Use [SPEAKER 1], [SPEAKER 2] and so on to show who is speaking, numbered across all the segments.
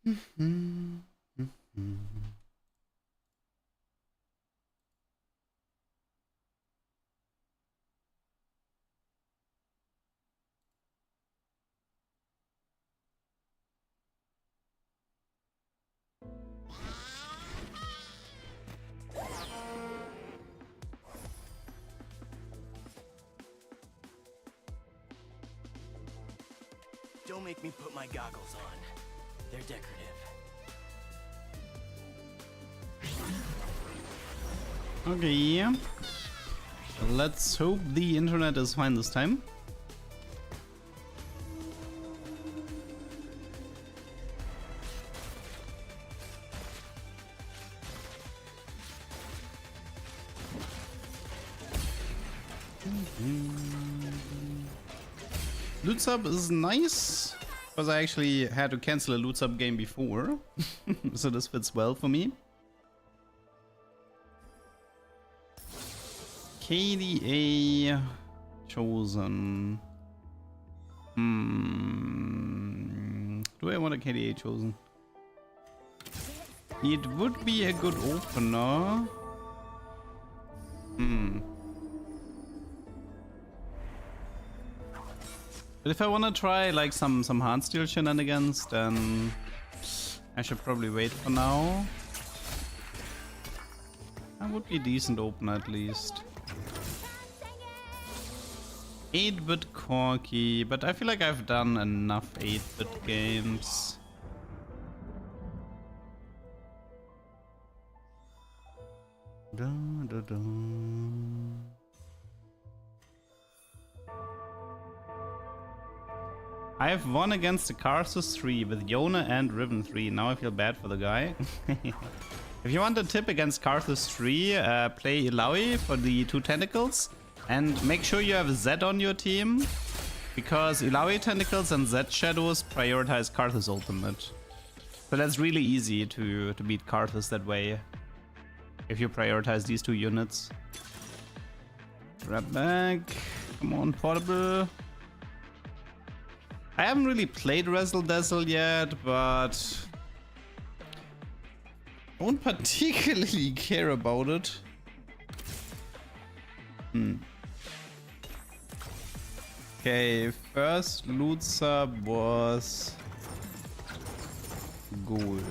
[SPEAKER 1] Don't make me put my goggles on. They're decorative.
[SPEAKER 2] Okay. Let's hope the internet is fine this time. Loot sub is nice, because I actually had to cancel a loot sub game before, so this fits well for me. KDA chosen. Do I want a KDA chosen? It would be a good opener. But if I want to try like some Heartsteel shenanigans, then I should probably wait for now. That would be a decent opener at least. 8-bit Corky, but I feel like I've done enough 8-bit games. Dun, dun, dun. I have won against the Karsus 3 with Yona and Riven 3. Now I feel bad for the guy. If you want a tip against Karthus 3, play Illaoi for the 2 tentacles. And make sure you have Zed on your team. Because Illaoi tentacles and Zed shadows prioritize Karthus ultimate. So that's really easy to beat Karthus that way. If you prioritize these 2 units. Grab back. Come on, portable. I haven't really played Razzle Dazzle yet, but I don't particularly care about it. Okay, first loot sub was gold.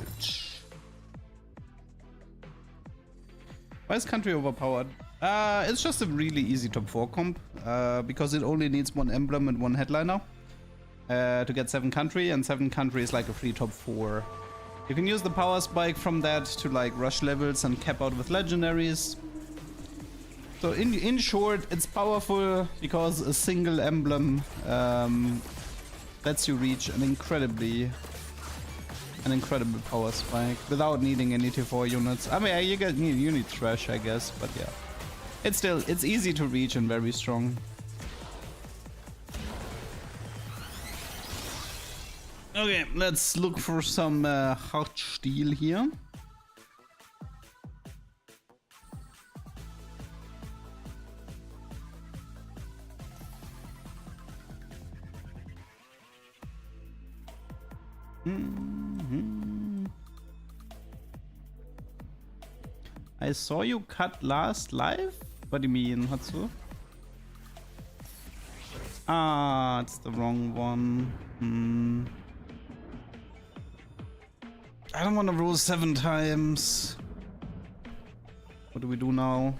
[SPEAKER 2] Why is country overpowered? It's just a really easy top 4 comp, because it only needs 1 emblem and 1 headliner. To get 7 country, and 7 country is like a free top 4. You can use the power spike from that to like rush levels and cap out with legendaries. So in short, it's powerful because a single emblem lets you reach an incredible power spike without needing any T4 units. I mean, you need trash, I guess, but yeah, it's easy to reach and very strong. Okay, let's look for some Heartsteel here. I saw you cut last live? What do you mean, Hatsu? Ah, it's the wrong one. I don't want to roll 7 times. What do we do now?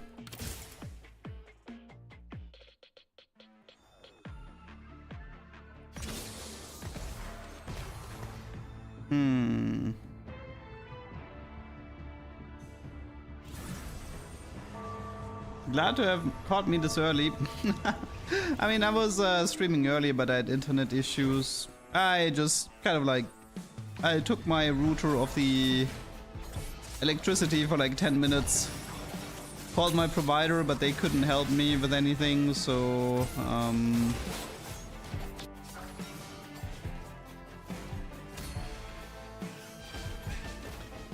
[SPEAKER 2] Glad to have caught me this early. I mean, I was streaming earlier, but I had internet issues. I just kind of like... I took my router off the electricity for like 10 minutes. Called my provider, but they couldn't help me with anything, so...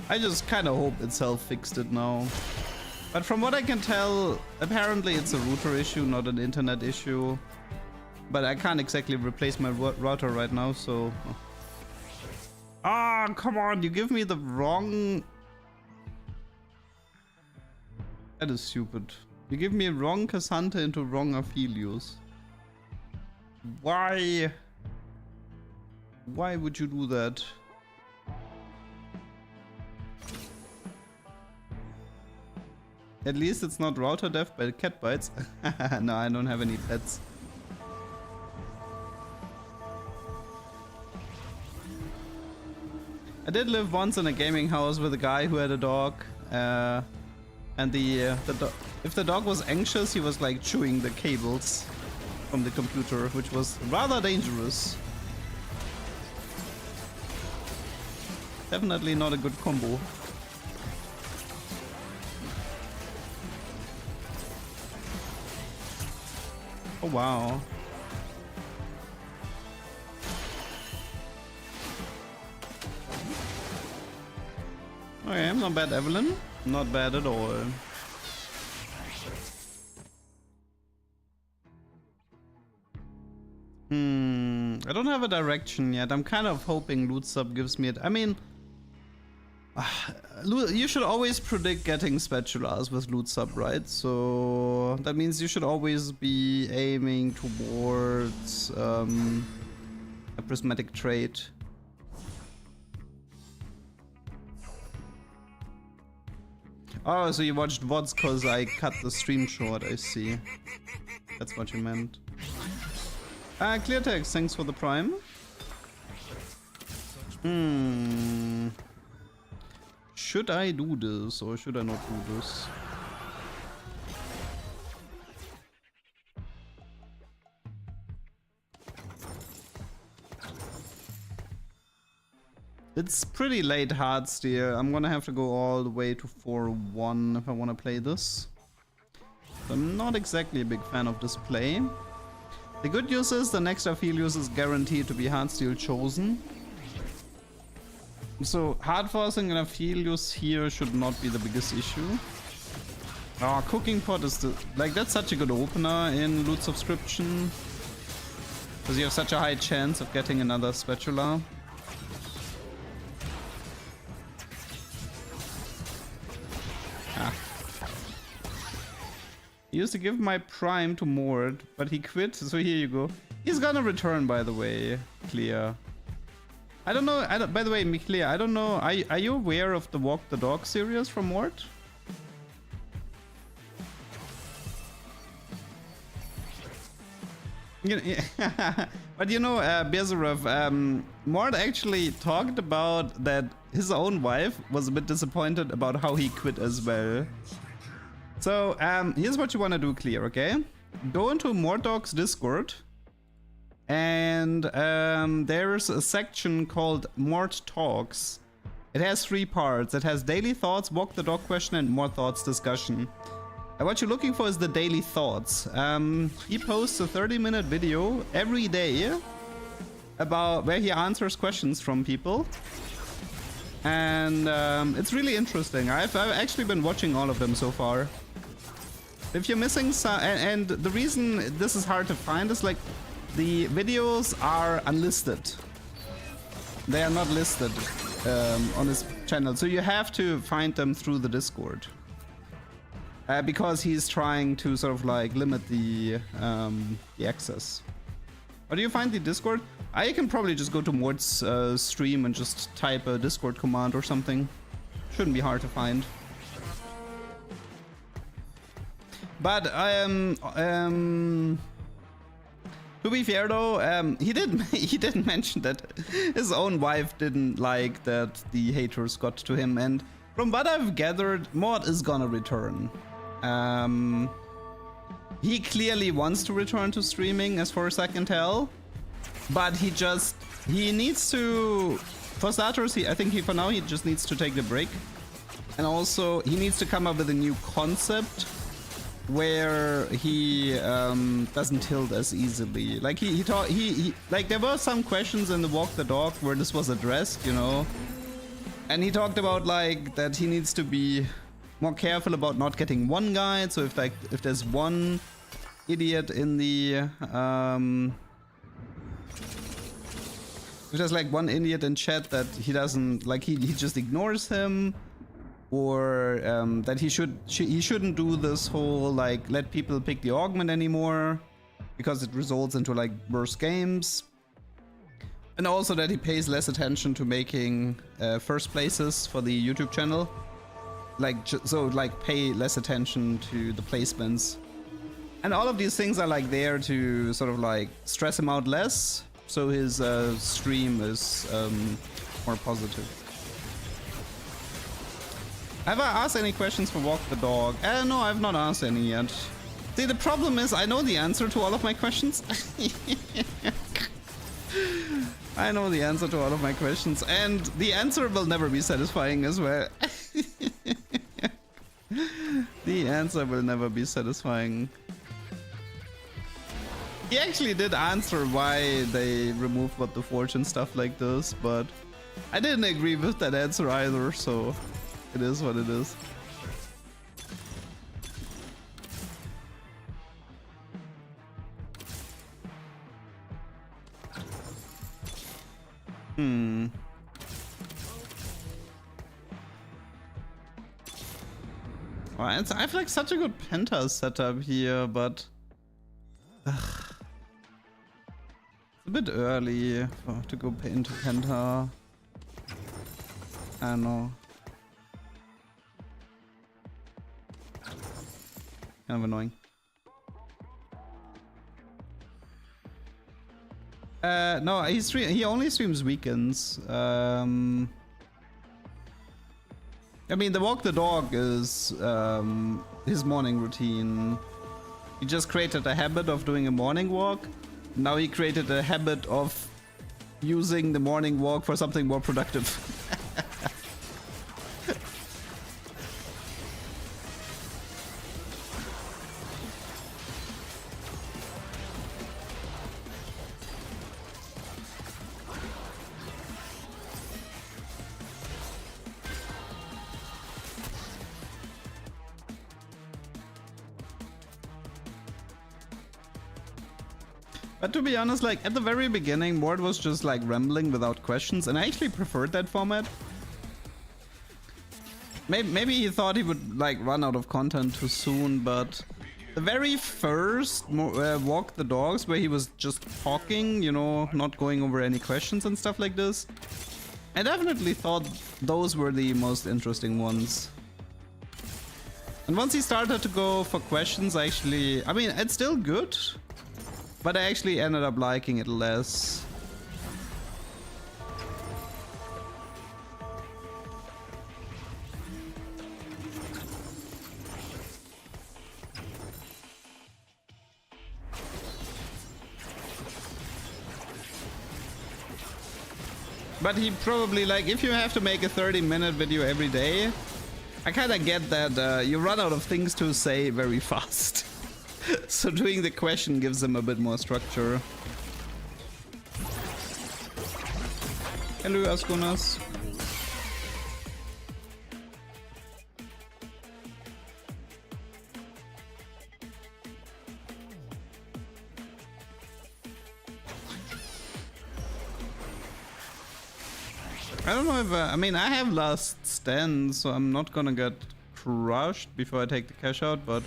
[SPEAKER 2] I just kind of hope it self-fixed it now. But from what I can tell, apparently it's a router issue, not an internet issue. But I can't exactly replace my router right now, so... Ah, come on, you give me the wrong... That is stupid. You give me wrong Cassandra into wrong Aphelios. Why? Why would you do that? At least it's not router death by cat bites. No, I don't have any pets. I did live once in a gaming house with a guy who had a dog. And if the dog was anxious, he was like chewing the cables from the computer, which was rather dangerous. Definitely not a good combo. Oh wow. Okay, not bad, Evelyn. Not bad at all. I don't have a direction yet. I'm kind of hoping loot sub gives me it. I mean, you should always predict getting spatulas with loot sub, right? So that means you should always be aiming towards a prismatic trait. Oh, so you watched VODs cause I cut the stream short, I see. That's what you meant. Clear text, thanks for the prime. Should I do this or should I not do this? It's pretty late Heartsteel. I'm gonna have to go all the way to 4-1 if I want to play this. I'm not exactly a big fan of this play. The good news is the next Aphelios is guaranteed to be Heartsteel chosen. So hard forcing an Aphelios here should not be the biggest issue. Oh, cooking pot is that's such a good opener in loot subscription. Because you have such a high chance of getting another spatula. He used to give my prime to Mord, but he quit, so here you go. He's gonna return, by the way, Clear. I don't know, by the way, Clear, I don't know, are you aware of the Walk the Dog series from Mord? But you know, Bezerev, Mord actually talked about that his own wife was a bit disappointed about how he quit as well. So, here's what you want to do, Clear, okay? Go into Mortdog's Discord, and there's a section called Mort Talks. It has 3 parts. It has Daily Thoughts, Walk the Dog question, and More Thoughts discussion. And what you're looking for is the Daily Thoughts. He posts a 30-minute video every day about where he answers questions from people. And it's really interesting. I've actually been watching all of them so far. If you're missing some, and the reason this is hard to find is like the videos are unlisted. They are not listed on his channel, so you have to find them through the Discord. Because he's trying to sort of like limit the access. How do you find the Discord? I can probably just go to Mord's stream and just type a Discord command or something. Shouldn't be hard to find. But to be fair though, he didn't mention that his own wife didn't like that the haters got to him, and from what I've gathered, Mord is gonna return. He clearly wants to return to streaming, as far as I can tell, but he needs to, for starters, I think for now he just needs to take the break, and also he needs to come up with a new concept where he doesn't tilt as easily. Like he like there were some questions in the Walk the Dog where this was addressed, you know, and he talked about like that he needs to be more careful about not getting one guide. So if there's one idiot in the If there's like one idiot in chat that he doesn't like, he just ignores him, or that he shouldn't do this whole like let people pick the augment anymore because it results into like worse games, and also that he pays less attention to making first places for the YouTube channel, like so like pay less attention to the placements, and all of these things are like there to sort of like stress him out less, so his stream is more positive. Have I asked any questions for Walk the Dog? No, I've not asked any yet. See, the problem is I know the answer to all of my questions. I know the answer to all of my questions, and the answer will never be satisfying as well. The answer will never be satisfying. He actually did answer why they removed What the Forge and stuff like this, but I didn't agree with that answer either, so it is what it is. Well, I have like such a good Penta setup here, but it's a bit early to go into Penta. I don't know. Kind of annoying. No, he only streams weekends. I mean, the Walk the Dog is his morning routine. He just created a habit of doing a morning walk. Now he created a habit of using the morning walk for something more productive. But to be honest, like at the very beginning, Mort was just like rambling without questions, and I actually preferred that format. Maybe he thought he would like run out of content too soon, but the very first Walk the Dogs, where he was just talking, you know, not going over any questions and stuff like this, I definitely thought those were the most interesting ones. And once he started to go for questions, I mean, it's still good, but I actually ended up liking it less. But he probably, like, if you have to make a 30-minute video every day, I kinda get that you run out of things to say very fast. So doing the question gives them a bit more structure. Hello, Askunas. I don't know if I mean, I have last stand, so I'm not gonna get crushed before I take the cash out, but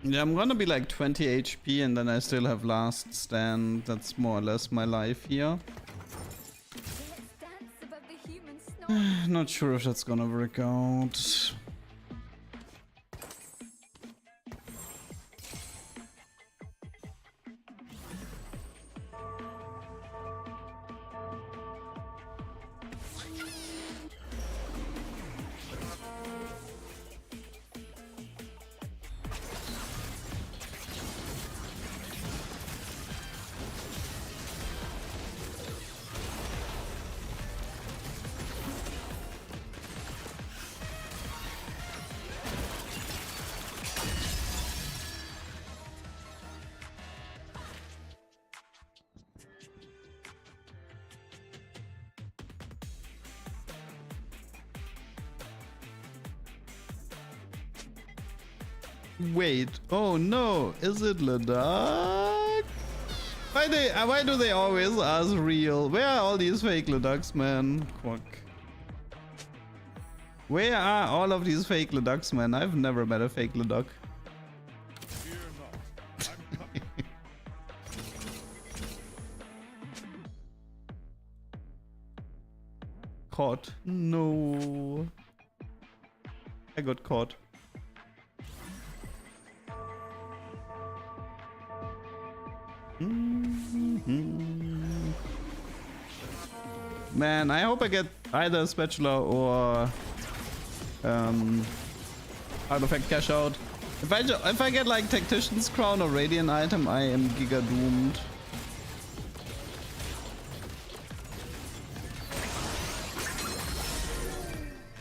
[SPEAKER 2] yeah, I'm gonna be like 20 HP and then I still have last stand. That's more or less my life here. Not sure if that's gonna work out. Wait. Oh no. Is it LeDuck? Why do they always ask real? Where are all these fake LeDucks, man? Quack. Where are all of these fake LeDucks, man? I've never met a fake LeDuck. Caught. No. I got caught. Man, I hope I get either a spatula or artifact cash out. If I get like Tactician's Crown or Radiant item, I am giga doomed.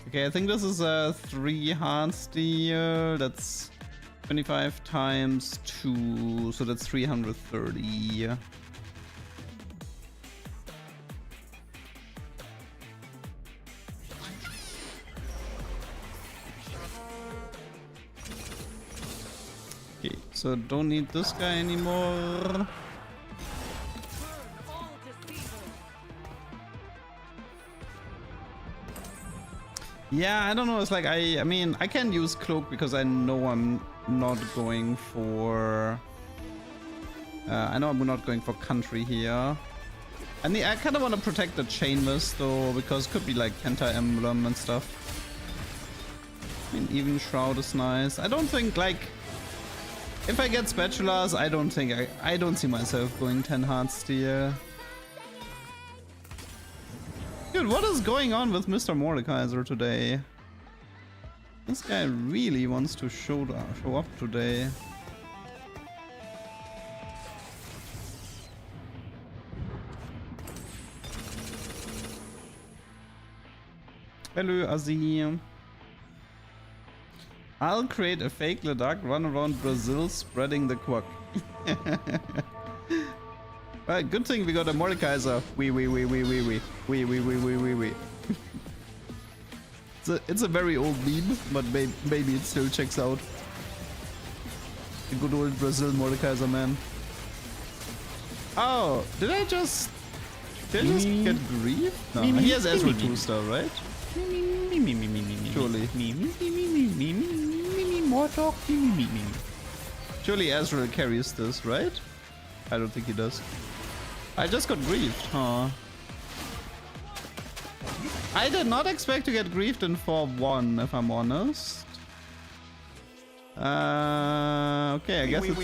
[SPEAKER 2] Okay, I think this is a 3 Heartsteel. That's 25 times 2, so that's 330. Okay, so don't need this guy anymore. Yeah, I don't know. It's like I mean, I can use cloak because I know I'm not going for. I know I'm not going for country here. I kind of want to protect the chain mist though, because it could be like Penta Emblem and stuff. I mean, even Shroud is nice. I don't think like if I get spatulas, I don't think I don't see myself going 10 Heartsteel. Dude, what is going on with Mr. Mordekaiser today? This guy really wants to show up today. Hello, Azim. I'll create a fake LeDuck, run around Brazil spreading the quack. Right, good thing we got a Mordekaiser. Wee. It's a very old meme, but maybe it still checks out. The good old Brazil Mordekaiser, man. Oh, did I just get grief? No, he has Ezreal 2 star, right? Surely. Mortdog. Surely Ezreal carries this, right? I don't think he does. I just got griefed, huh? I did not expect to get griefed in 4-1, if I'm honest. Okay, I guess it's...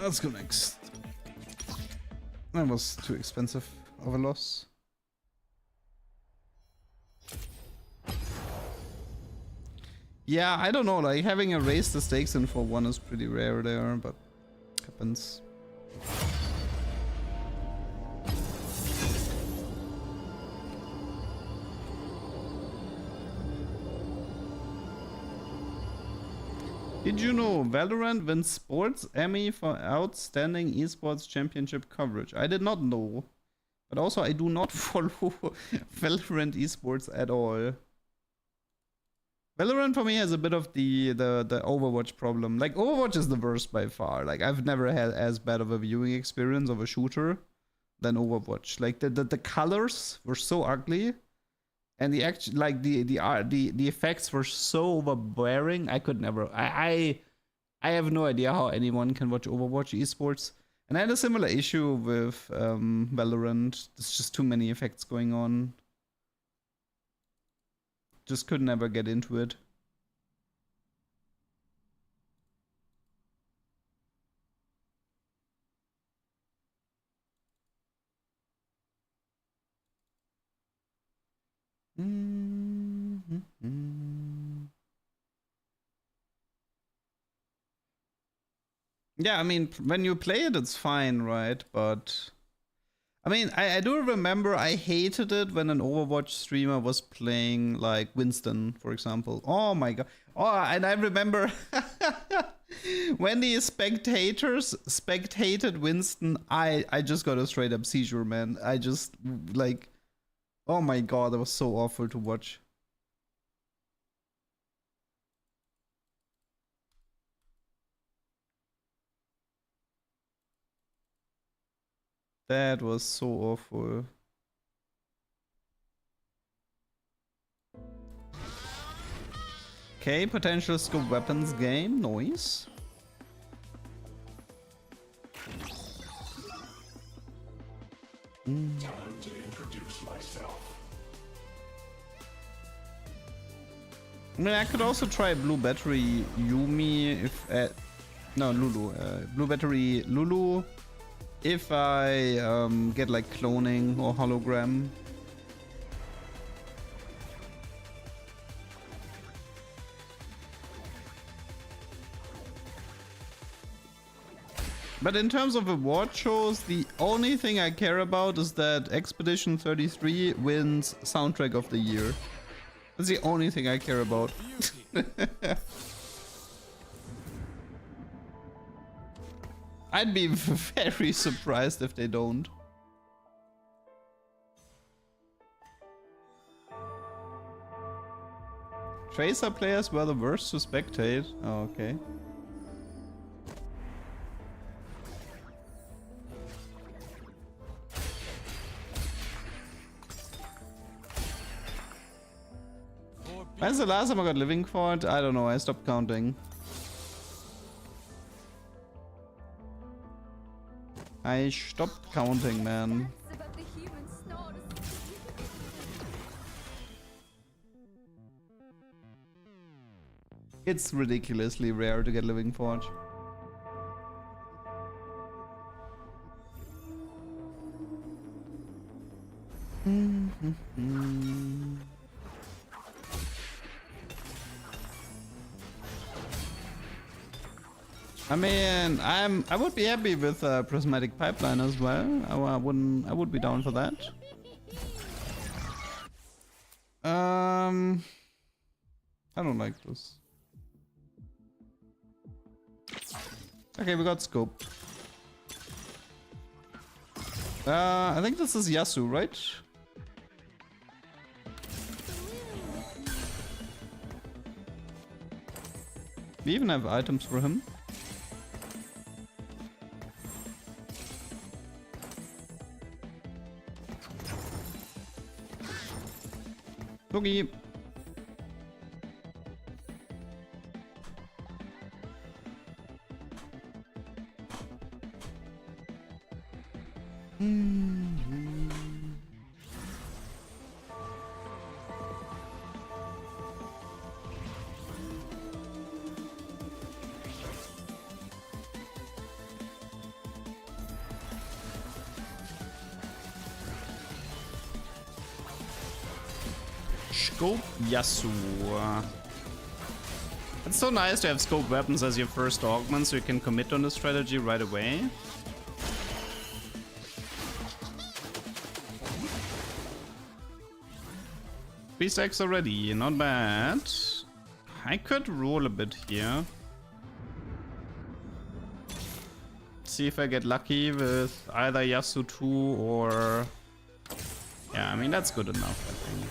[SPEAKER 2] let's go next. That was too expensive of a loss. Yeah, I don't know, like having a raise the stakes in 4-1 is pretty rare there, but happens. Did you know Valorant wins Sports Emmy for outstanding esports championship coverage? I did not know, but also I do not follow Valorant esports at all. Valorant for me has a bit of the Overwatch problem. Like Overwatch is the worst by far. Like I've never had as bad of a viewing experience of a shooter than Overwatch. Like the colors were so ugly, and the effects were so overbearing. I could never. I have no idea how anyone can watch Overwatch esports. And I had a similar issue with Valorant. There's just too many effects going on. Just could never get into it. Yeah, I mean, when you play it, it's fine, right? But I mean, I do remember I hated it when an Overwatch streamer was playing like Winston, for example. Oh my god. Oh, and I remember When the spectators spectated Winston, I just got a straight up seizure, man. I just, like, oh my god, that was so awful to watch. That was so awful. Okay, potential scope weapons game, noise.
[SPEAKER 3] Time to introduce myself.
[SPEAKER 2] I mean, I could also try Blue Battery Yumi if... no, Lulu. Blue Battery Lulu if I get like cloning or hologram. But in terms of award shows, the only thing I care about is that Expedition 33 wins Soundtrack of the Year. That's the only thing I care about. I'd be very surprised if they don't. Tracer players were the worst to spectate. Oh, okay. When's the last time I got living for it? I don't know, I stopped counting. I stopped counting, man. It's ridiculously rare to get Living Forge. I mean, I would be happy with a prismatic pipeline as well. I would be down for that. I don't like this. Okay, we got scope. I think this is Yasuo, right? We even have items for him. Boogie. Scoped Yasuo. It's so nice to have scoped weapons as your first augment, so you can commit on the strategy right away. Three stacks already, not bad. I could roll a bit here. See if I get lucky with either Yasuo 2 or... Yeah, I mean, that's good enough, I think.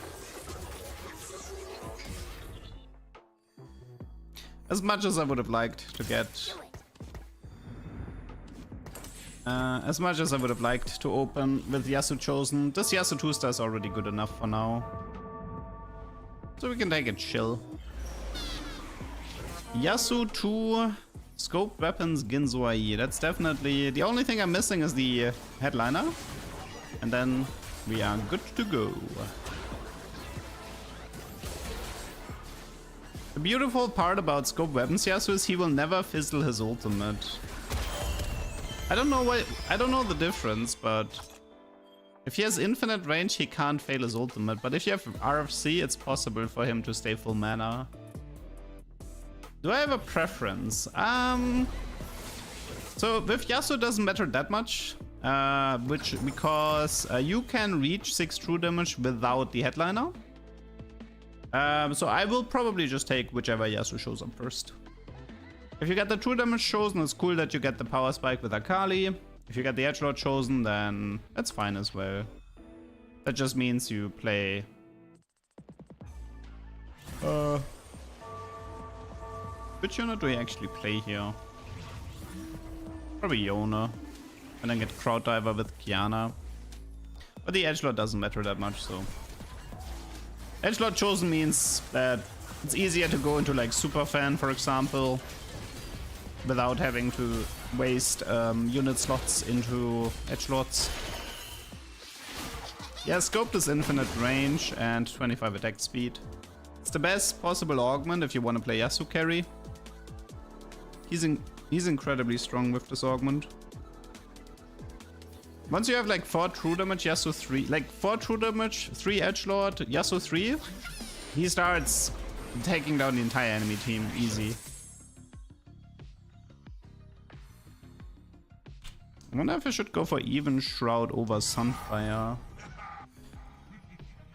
[SPEAKER 2] As much as I would have liked to get... as much as I would have liked to open with Yasuo chosen, this Yasuo 2 star is already good enough for now. So we can take it chill. Yasuo 2, Scoped Weapons, Ginzuai. That's definitely... The only thing I'm missing is the headliner. And then we are good to go. The beautiful part about Scoped Weapons Yasuo is he will never fizzle his ultimate. I don't know why... I don't know the difference, but... If he has infinite range, he can't fail his ultimate. But if you have RFC, it's possible for him to stay full mana. Do I have a preference? So with Yasuo it doesn't matter that much. Because you can reach 6 true damage without the headliner. So I will probably just take whichever Yasuo shows up first. If you get the true damage chosen, it's cool that you get the power spike with Akali. If you get the edgelord chosen, then that's fine as well. That just means you play... which unit do we actually play here? Probably Yona. And then get Crowd Diver with Kiana. But the edgelord doesn't matter that much, so... Edgelord chosen means that it's easier to go into like Super Fan, for example, without having to waste unit slots into edgelords. Yeah, Scoped is infinite range and 25 attack speed. It's the best possible augment if you want to play Yasuo carry. He's incredibly strong with this augment. Once you have like 4 true damage, Yasuo 3, like 4 true damage, 3 edgelord, Yasuo 3, he starts taking down the entire enemy team easy. I wonder if I should go for even Shroud over Sunfire.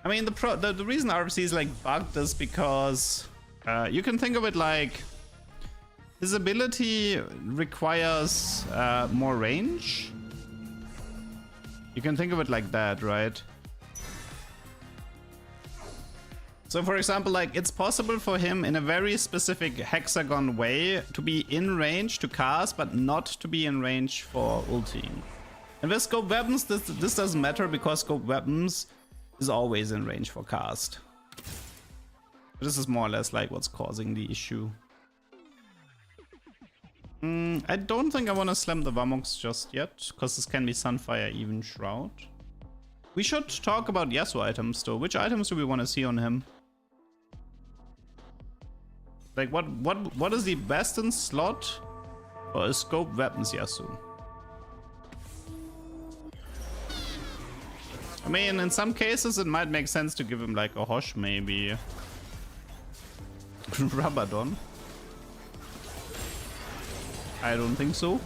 [SPEAKER 2] I mean, the reason RFC is like bugged is because you can think of it like his ability requires more range. You can think of it like that, right? So for example, like it's possible for him in a very specific hexagon way to be in range to cast, but not to be in range for ulting. And with Scope Weapons, this doesn't matter because Scope Weapons is always in range for cast. This is more or less like what's causing the issue. I don't think I want to slam the Vamox just yet, because this can be Sunfire, even Shroud. We should talk about Yasuo items though. Which items do we want to see on him? Like what is the best in slot for a Scope Weapons Yasuo? I mean, in some cases it might make sense to give him like a Hosh maybe. Rabadon. I don't think so.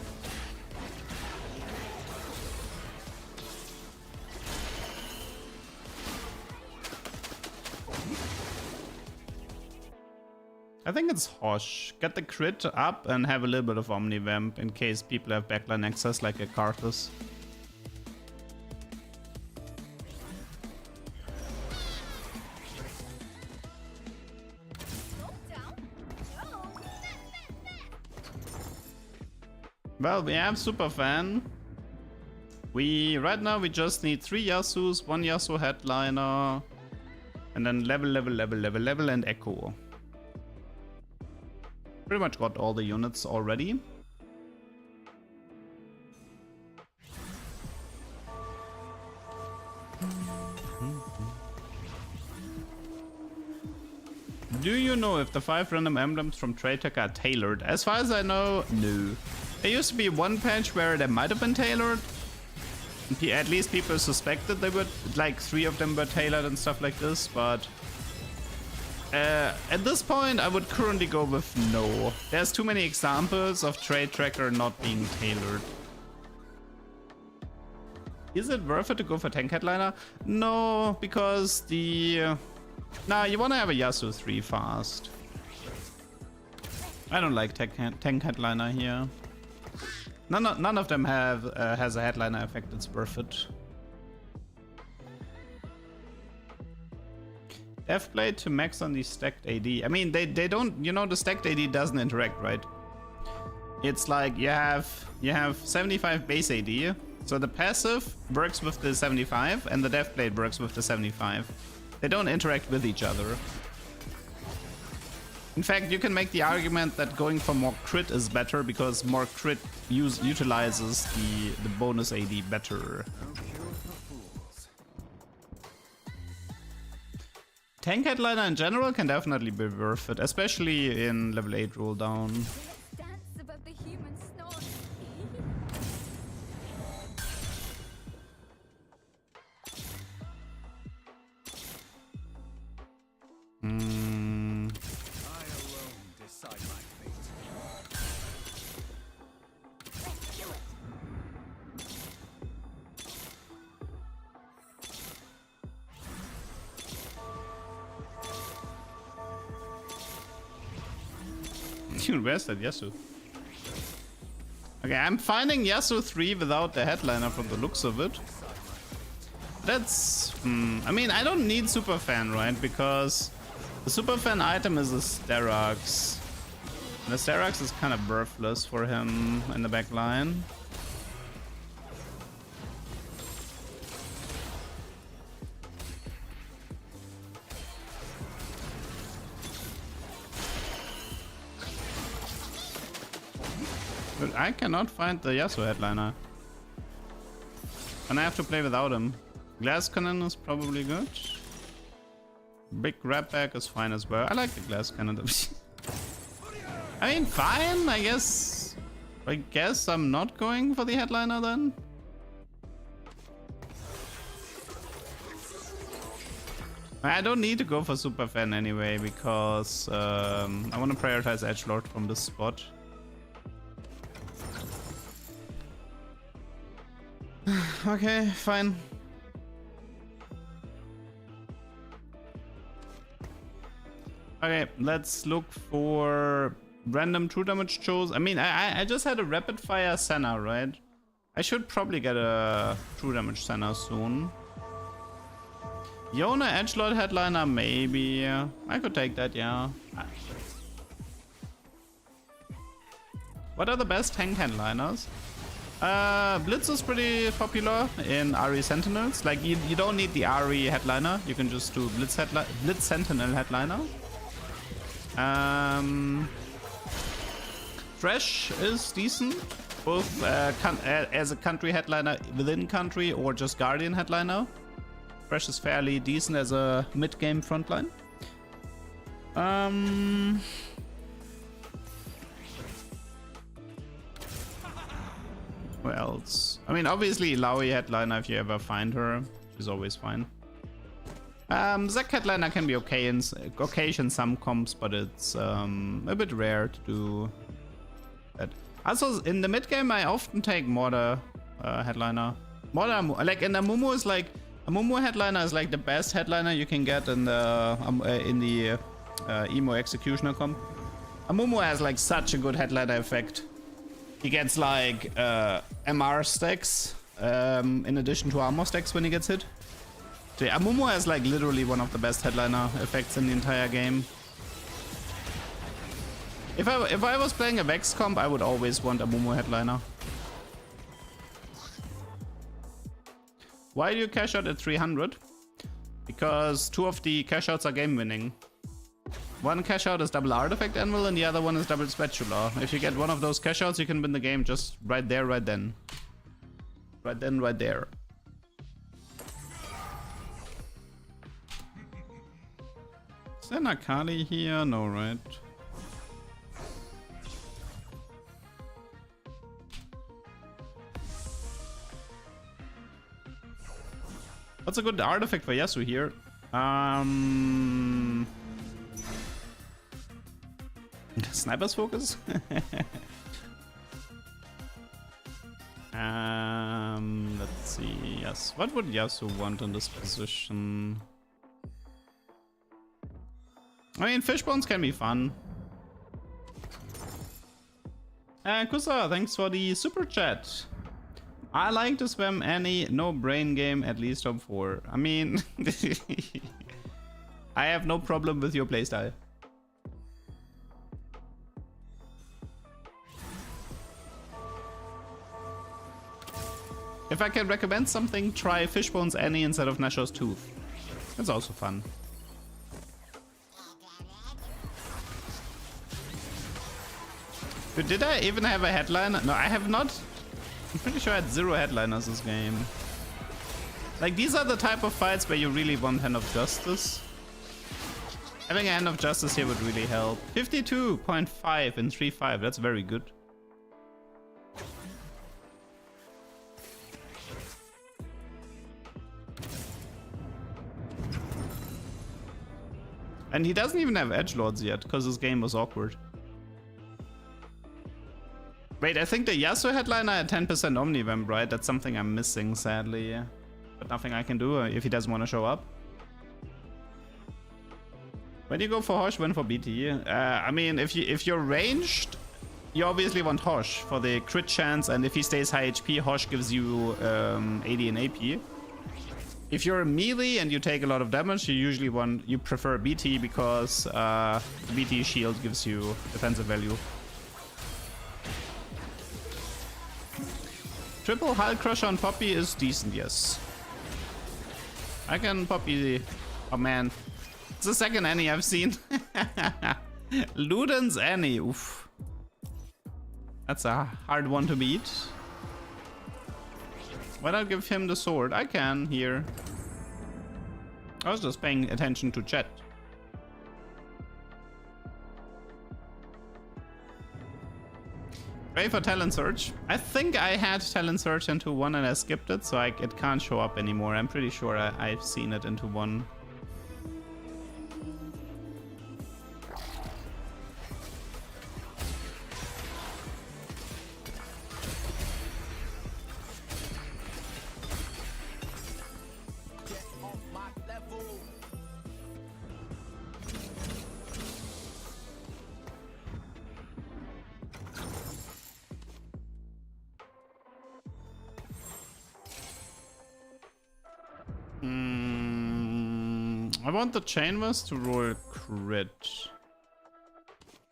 [SPEAKER 2] I think it's Hosh. Get the crit up and have a little bit of Omnivamp in case people have backline access like a Karthus. Well, we have Super Fan. Right now we just need 3 Yasuos, 1 Yasuo headliner, and then level, and Echo. Pretty much got all the units already. Do you know if the 5 random emblems from Trade Tech are tailored? As far as I know, no. There used to be one patch where they might have been tailored. At least people suspected they were, like 3 of them were tailored and stuff like this, but at this point I would currently go with no. There's too many examples of Trade Tracker not being tailored. Is it worth it to go for tank headliner? No, because nah, you want to have a Yasuo 3 fast. I don't like tank headliner here. None of them has a headliner effect that's worth it. Deathblade to max on the stacked AD. I mean, they don't, you know, the stacked AD doesn't interact, right? It's like you have 75 base AD, so the passive works with the 75 and the Deathblade works with the 75. They don't interact with each other. In fact, you can make the argument that going for more crit is better because more crit utilizes the bonus AD better. Tank headliner in general can definitely be worth it, especially in level 8 roll down. Dude, where's that Yasuo? Okay, I'm finding Yasuo 3 without the headliner from the looks of it. That's... I mean, I don't need super fan, right? Because the super fan item is a Sterox. And the Sterox is kind of worthless for him in the back line. But I cannot find the Yasuo headliner. And I have to play without him. Glass cannon is probably good. Big grab bag is fine as well. I like the glass cannon. I mean, fine, I guess. I guess I'm not going for the headliner then. I don't need to go for super fan anyway because I want to prioritize edgelord from this spot. Okay, fine. Okay, let's look for random true damage chose. I mean, I just had a rapid fire Senna, right? I should probably get a true damage Senna soon. Yona edgelord headliner, maybe. I could take that, yeah. What are the best tank headliners? Blitz is pretty popular in RE Sentinels. Like, you don't need the RE headliner. You can just do Blitz Sentinel headliner. Thresh is decent, both as a country headliner within country or just Guardian headliner. Thresh is fairly decent as a mid-game frontline. Who else? I mean, obviously Laui headliner if you ever find her. She's always fine. Zac headliner can be okay in some comps, but it's a bit rare to do that. Also, in the mid game, I often take Mortar headliner. Mortar, like in the Mumu is like a Mumu headliner is like the best headliner you can get in the emo executioner comp. A Mumu has like such a good headliner effect. He gets like MR stacks in addition to armor stacks when he gets hit. So yeah, Amumu has like literally one of the best headliner effects in the entire game. If I was playing a Vex comp, I would always want a Amumu headliner. Why do you cash out at 300? Because 2 of the cash outs are game winning. One cash out is double artifact anvil and the other one is double spatula. If you get one of those cash outs, you can win the game just right there, right then. Right then, right there. Is there an Akali here? No, right? What's a good artifact for Yasuo here? Sniper's focus? Let's see. Yes. What would Yasuo want in this position? I mean, fishbones can be fun. Kusa, thanks for the super chat. I like to spam any no brain game at least top 4. I mean, I have no problem with your playstyle. If I can recommend something, try Fishbone's Annie instead of Nashor's Tooth. It's also fun. Did I even have a headliner? No, I have not. I'm pretty sure I had 0 headliners this game. Like, these are the type of fights where you really want Hand of Justice. Having a Hand of Justice here would really help. 52.5 in 3-5. That's very good. And he doesn't even have edgelords yet, because his game was awkward. Wait, I think the Yasuo headliner had 10% Omnivamp, right? That's something I'm missing, sadly. But nothing I can do if he doesn't want to show up. When you go for Hosh, when for BT? I mean, if you're ranged, you obviously want Hosh for the crit chance, and if he stays high HP, Hosh gives you 80 in AP. If you're a melee and you take a lot of damage, you prefer BT because BT shield gives you defensive value. Triple Hull Crusher on Poppy is decent, yes. I can Poppy... Oh man. It's the second Annie I've seen. Luden's Annie, oof. That's a hard one to beat. Why not give him the sword? I can here. I was just paying attention to chat. Pray for talent search. I think I had talent search into 1 and I skipped it, so it can't show up anymore. I'm pretty sure I've seen it into 1. I want the Chainverse to roll crit.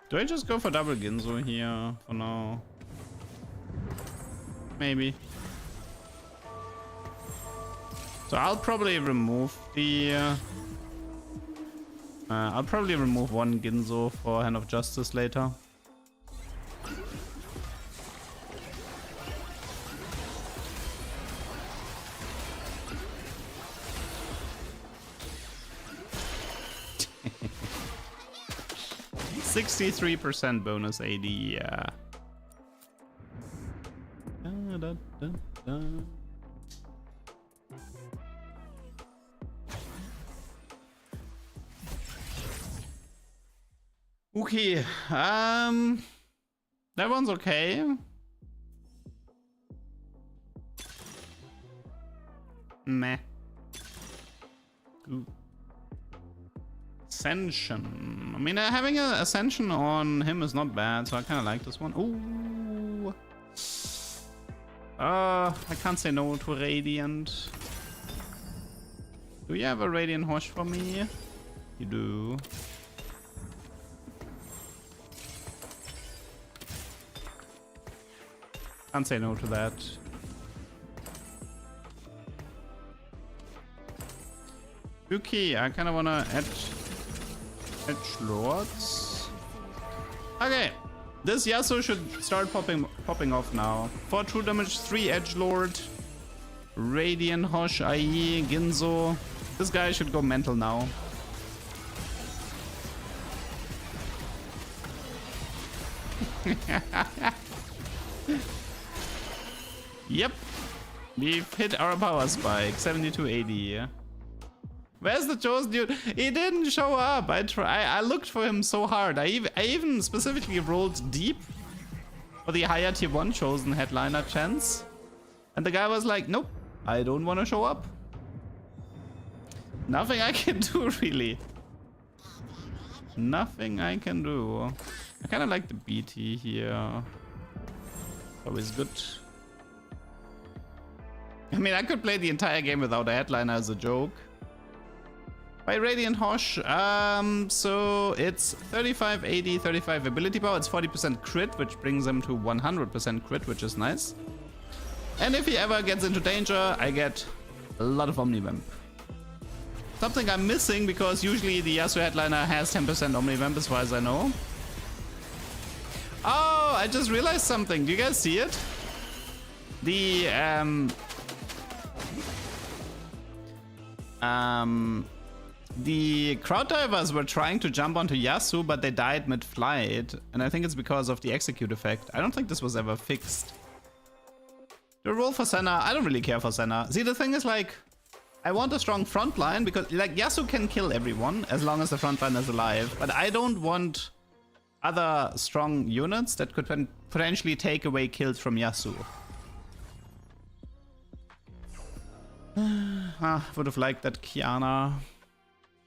[SPEAKER 2] Do I just go for double Ginzo here for now? Maybe. So I'll probably remove the... I'll probably remove 1 Ginzo for Hand of Justice later. %63 bonus AD, yeah. Okay, that one's okay. Meh. Ooh. Ascension. I mean, having an Ascension on him is not bad, so I kind of like this one. Ooh. I can't say no to Radiant. Do you have a Radiant Hosh for me? You do. Can't say no to that. Okay, I kind of want to edge lords. Okay, this Yasuo should start popping off now. 4 true damage, 3 edgelord, Radiant Hosh, IE, Ginzo. This guy should go mental now. Yep, we've hit our power spike, 7280. Where's the chosen dude? He didn't show up. I looked for him so hard. I even specifically rolled deep for the higher tier 1 chosen headliner chance. And the guy was like, nope, I don't want to show up. Nothing I can do, really. Nothing I can do. I kind of like the BT here. Always good. I mean, I could play the entire game without a headliner as a joke. By Radiant Hosh, so it's 35, 80, 35 ability power. It's 40% crit, which brings him to 100% crit, which is nice. And if he ever gets into danger, I get a lot of Omnivamp. Something I'm missing, because usually the Yasuo headliner has 10% Omnivamp as far as I know. Oh, I just realized something. Do you guys see it? The crowd divers were trying to jump onto Yasuo, but they died mid-flight. And I think it's because of the execute effect. I don't think this was ever fixed. The role for Senna, I don't really care for Senna. See, the thing is, like, I want a strong frontline because, like, Yasuo can kill everyone as long as the frontline is alive. But I don't want other strong units that could potentially take away kills from Yasuo. Would have liked that Kiana.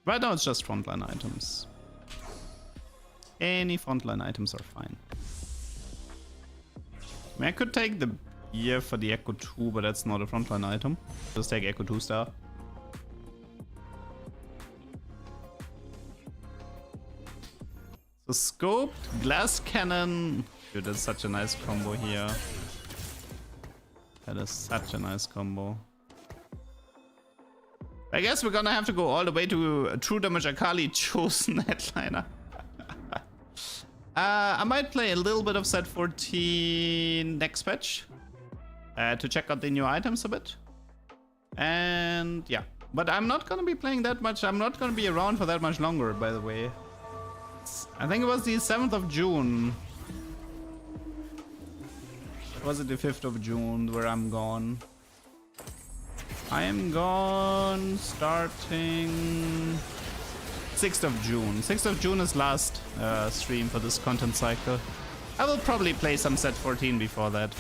[SPEAKER 2] Right now it's just frontline items. Any frontline items are fine. I mean, I could take the gear for the Echo 2, but that's not a frontline item. Just take Echo 2 star. So Scoped, Glass Cannon. Dude, that's such a nice combo here. That is such a nice combo. I guess we're gonna have to go all the way to a True Damage Akali chosen headliner. I might play a little bit of set 14 next patch to check out the new items a bit. And yeah, but I'm not gonna be playing that much. I'm not gonna be around for that much longer, by the way. I think it was the 7th of June. Or was it the 5th of June where I'm gone? I am gone starting 6th of June. 6th of June is last stream for this content cycle. I will probably play some set 14 before that.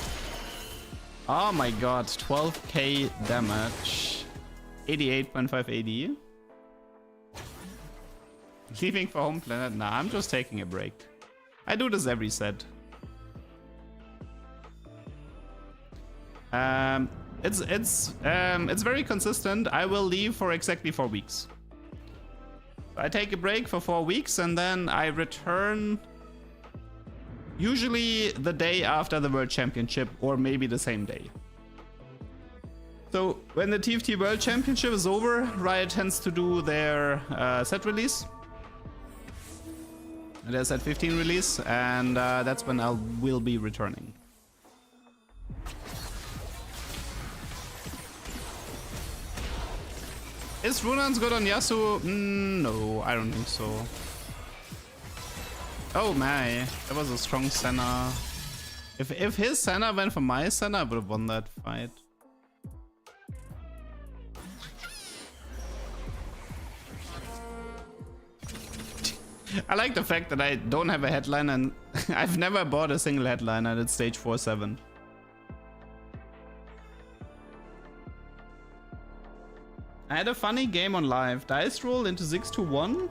[SPEAKER 2] Oh my god, 12k damage. 88.5 AD. Leaving for home planet? Nah, I'm just taking a break. I do this every set. It's very consistent. I will leave for exactly 4 weeks. I take a break for 4 weeks and then I return usually the day after the World Championship or maybe the same day. So when the TFT World Championship is over, Riot tends to do their set release. Their set 15 release, and that's when I will be returning. Is Runan's good on Yasuo? No, I don't think so. Oh my, that was a strong Senna. If his Senna went for my Senna, I would have won that fight. I like the fact that I don't have a headline and I've never bought a single headline and it's stage 4-7. I had a funny game on live. Dice roll into 6-1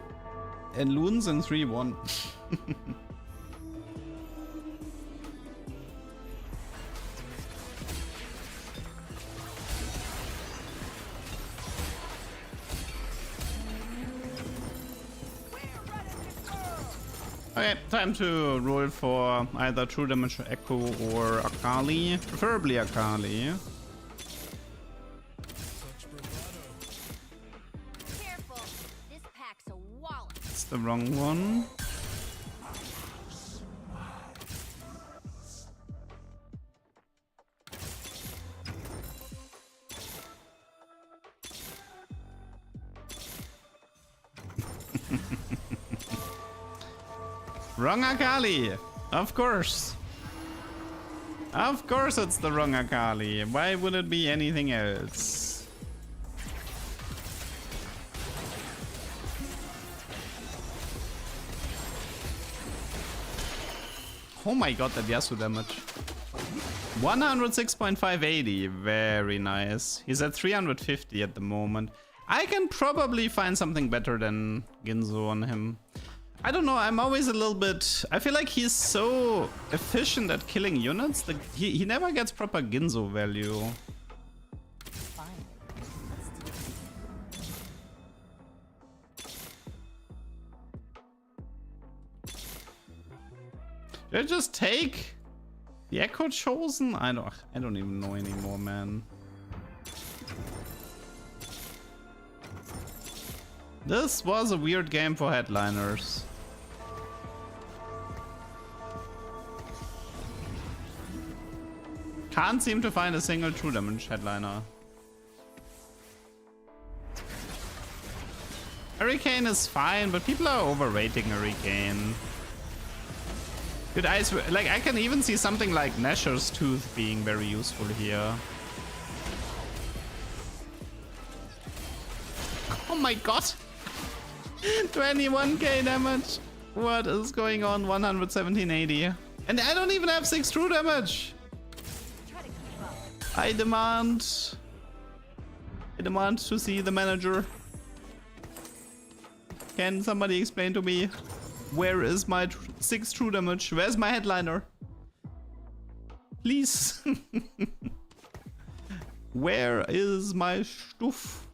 [SPEAKER 2] and Loons in 3-1. Okay, time to roll for either True Damage Echo or Akali. Preferably Akali.
[SPEAKER 4] Careful. This pack's a wallet.
[SPEAKER 2] It's the wrong one. Wrong Akali! Of course! Of course it's the wrong Akali. Why would it be anything else? Oh my god, that Yasuo damage. 106.580. Very nice. He's at 350 at the moment. I can probably find something better than Ginzo on him. I don't know, I'm always a little bit... I feel like he's so efficient at killing units that he never gets proper Ginzo value. Did I just take the Echo Chosen? I don't even know anymore, man. This was a weird game for headliners. Can't seem to find a single True Damage headliner. Hurricane is fine, but people are overrating Hurricane. Dude, I swear, like, I can even see something like Nasher's Tooth being very useful here. Oh my god! 21k damage! What is going on? 117.80. And I don't even have 6 true damage! I demand to see the manager. Can somebody explain to me Where is my 6 true damage? Where's my headliner? Please. Where is my stuff?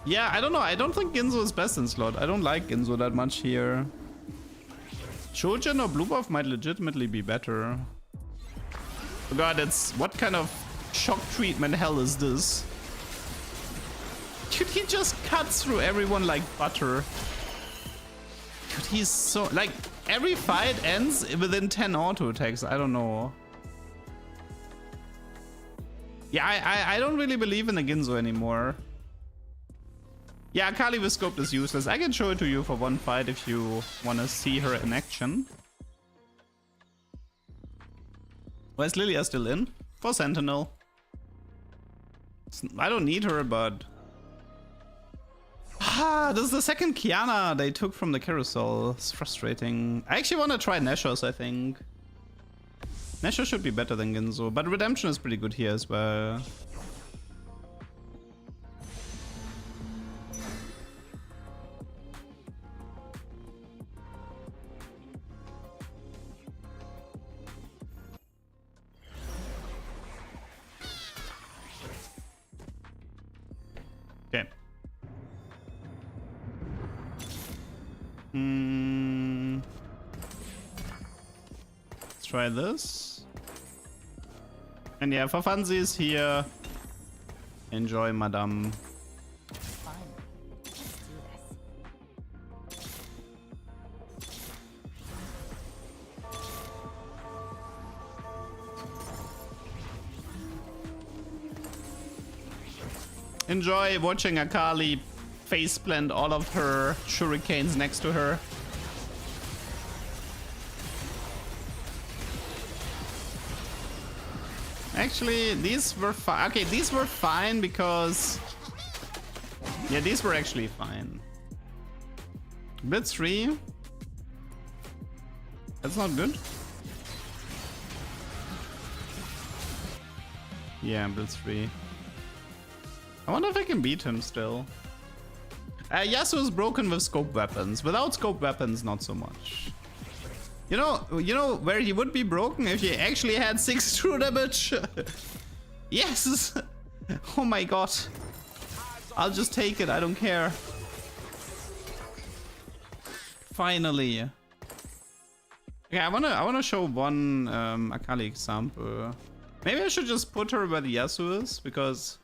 [SPEAKER 2] Yeah, I don't know. I don't think Ginzo is best in slot. I don't like Ginzo that much here. Shojin or Blue Buff might legitimately be better. Oh god, it's... What kind of shock treatment hell is this? Dude, he just cuts through everyone like butter. Dude, he's so... Like, every fight ends within 10 auto attacks. I don't know. Yeah, I don't really believe in the Ginzo anymore. Yeah, Akali with Scoped is useless. I can show it to you for one fight if you want to see her in action. Why is Lilia still in? For Sentinel. I don't need her, but... Ah, this is the second Kiana they took from the carousel. It's frustrating. I actually want to try Nashos, I think. Nashos should be better than Ginzo, but Redemption is pretty good here as well. Okay. Let's try this. And yeah, for funsies here. Enjoy, madame.
[SPEAKER 4] Fun. Let's do this.
[SPEAKER 2] Enjoy watching Akali faceplant all of her shurikens next to her. Actually, these were fine. Okay, these were fine because... Yeah, these were actually fine. Blitz 3. That's not good. Yeah, Blitz 3. I wonder if I can beat him still. Yasuo is broken with scope weapons. Without scope weapons, not so much. You know where he would be broken if he actually had 6 true damage. Yes. Oh my god. I'll just take it. I don't care. Finally. Okay, I wanna show one Akali example. Maybe I should just put her where the Yasuo is because.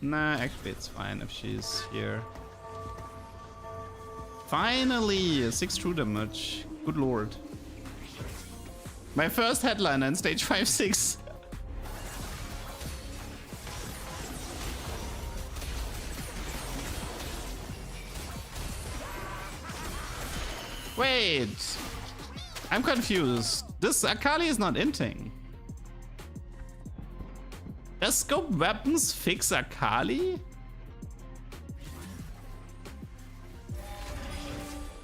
[SPEAKER 2] Nah, actually it's fine if she's here. Finally! 6 true damage. Good lord. My first headliner in stage 5-6. Wait! I'm confused. This Akali is not inting. Does scope weapons fix Akali?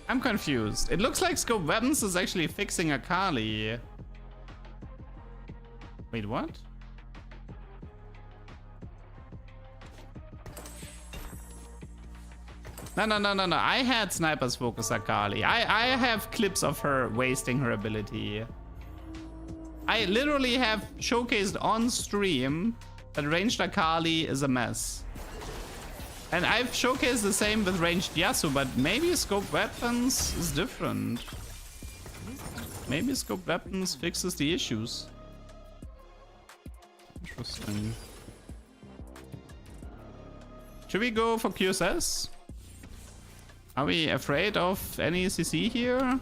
[SPEAKER 2] I'm confused. It looks like scope weapons is actually fixing Akali. Wait, what? No. I had snipers focus Akali. I have clips of her wasting her ability. I literally have showcased on stream that ranged Akali is a mess. And I've showcased the same with ranged Yasuo, but maybe scope weapons is different. Maybe scope weapons fixes the issues. Interesting. Should we go for QSS? Are we afraid of any CC here?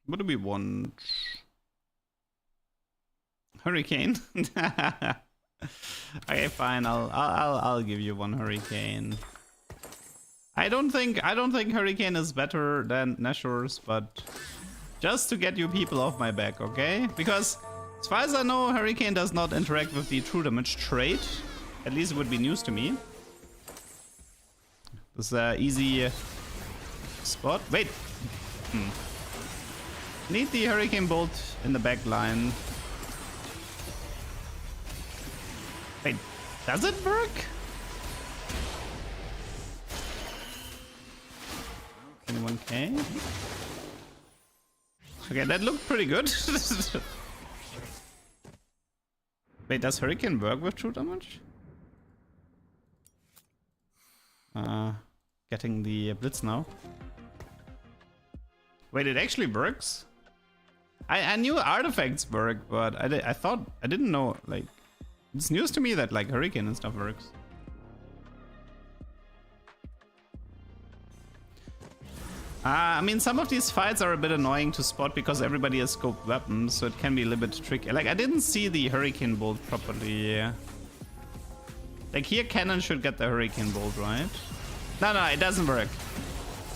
[SPEAKER 2] What do we want? Hurricane? Okay, fine. I'll give you one Hurricane. I don't think Hurricane is better than Nashor's, but just to get you people off my back, okay? Because as far as I know, Hurricane does not interact with the true damage trait. At least it would be news to me. This is an easy spot. Wait. Need the Hurricane Bolt in the back line. Wait, does it work? 21k. Okay, that looked pretty good. Wait, does Hurricane work with true damage? Getting the blitz now. Wait, it actually works? I knew artifacts work, but I didn't know, like, it's news to me that like Hurricane and stuff works. I mean, some of these fights are a bit annoying to spot because everybody has scoped weapons, so it can be a little bit tricky. Like, I didn't see the Hurricane Bolt properly. Like, here Cannon should get the Hurricane Bolt, right? No, it doesn't work.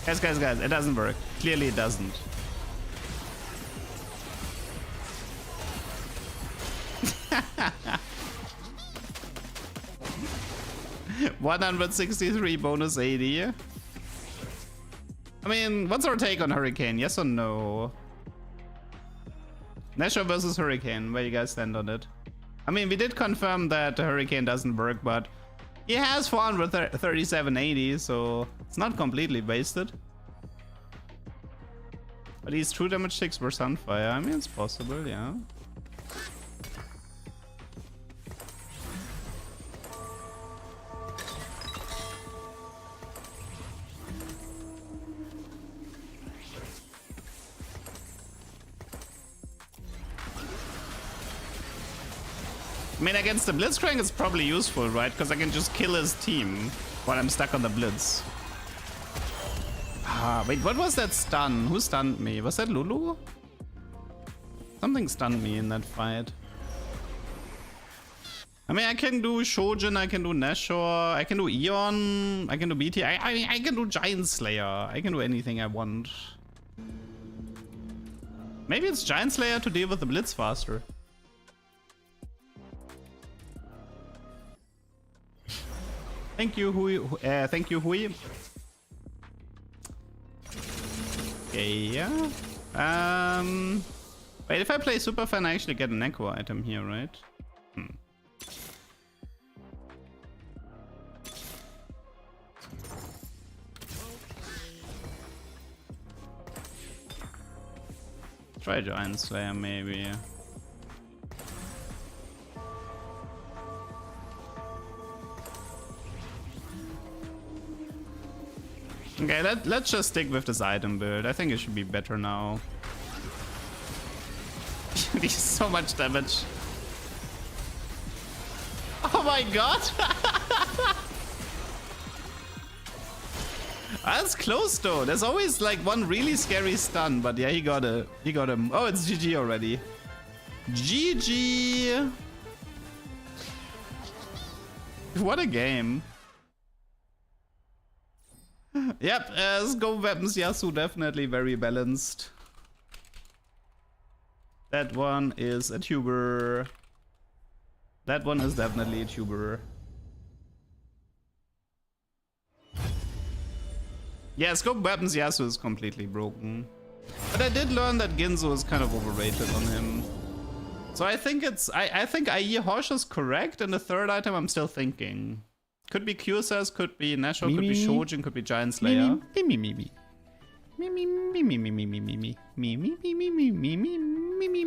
[SPEAKER 2] Guys, it doesn't work. Clearly it doesn't. $163 bonus 80. I mean, what's our take on Hurricane? Yes or no? Nashor versus Hurricane. Where you guys stand on it? I mean, we did confirm that the Hurricane doesn't work, but he has 43780, so it's not completely wasted. But he's true damage 6 for Sunfire. I mean, it's possible, yeah. I mean, against the Blitzcrank, it's probably useful, right? Because I can just kill his team while I'm stuck on the Blitz. Ah, wait, what was that stun? Who stunned me? Was that Lulu? Something stunned me in that fight. I mean, I can do Shojin, I can do Nashor, I can do Eon, I can do BT, I can do Giant Slayer. I can do anything I want. Maybe it's Giant Slayer to deal with the Blitz faster. Thank you, Hui. Thank you, Hui. Okay, yeah. Wait, if I play Superfan, I actually get an Echo item here, right? Try Giant Slayer, maybe. Okay, let's just stick with this item build. I think it should be better now. He's so much damage. Oh my god! That's close though. There's always like one really scary stun, but yeah, he got him. Oh, it's GG already. GG! What a game. Yep, Scoped Weapons Yasuo definitely very balanced. That one is a tuber. That one is definitely a tuber. Yeah, Scoped Weapons Yasuo is completely broken. But I did learn that Ginzo is kind of overrated on him. So I think it's... I think IE Hosh is correct, and the third item I'm still thinking. Could be Q-Says, could be Nashor, could be Shojin, could be Giant Slayer.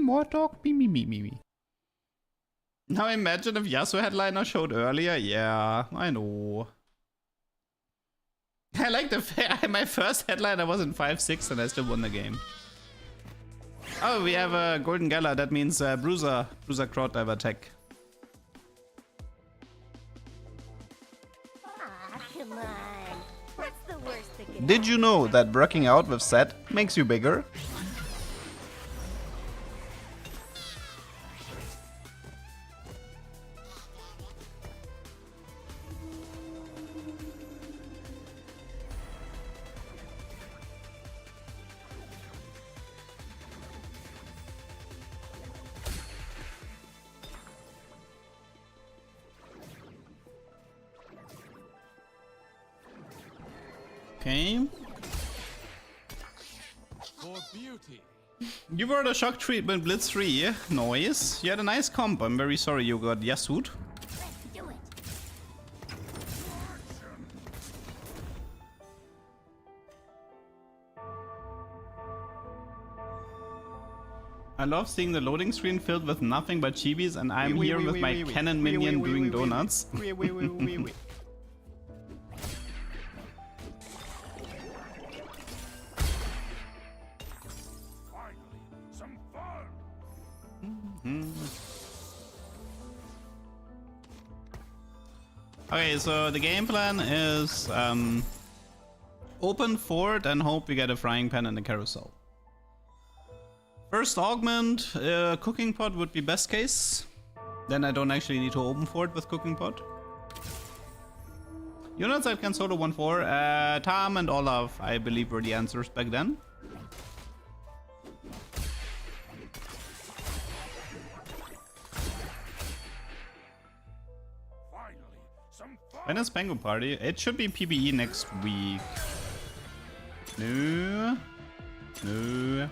[SPEAKER 2] Mortdog, Now imagine if Yasuo headliner showed earlier. Yeah, I know. I like the fair. My first headliner was in 5-6 and I still won the game. Oh, we have a Golden Gala. That means Bruiser Crowd Diver Tech.
[SPEAKER 4] Come on. What's the worst that could
[SPEAKER 2] Did you know that working out with Set makes you bigger? Okay.
[SPEAKER 3] For beauty.
[SPEAKER 2] You were the shock treatment Blitz 3. Noise. You had a nice comp. I'm very sorry you got Yasuo.
[SPEAKER 4] do
[SPEAKER 2] I love seeing the loading screen filled with nothing but chibis, and I'm here with my cannon minion doing donuts. Okay, so the game plan is open fort and hope we get a frying pan and a carousel. First augment, cooking pot would be best case. Then I don't actually need to open fort with cooking pot. Units that can solo 1-4. Tam and Olaf, I believe, were the answers back then. When is Pango Party? It should be PBE next week. No. No.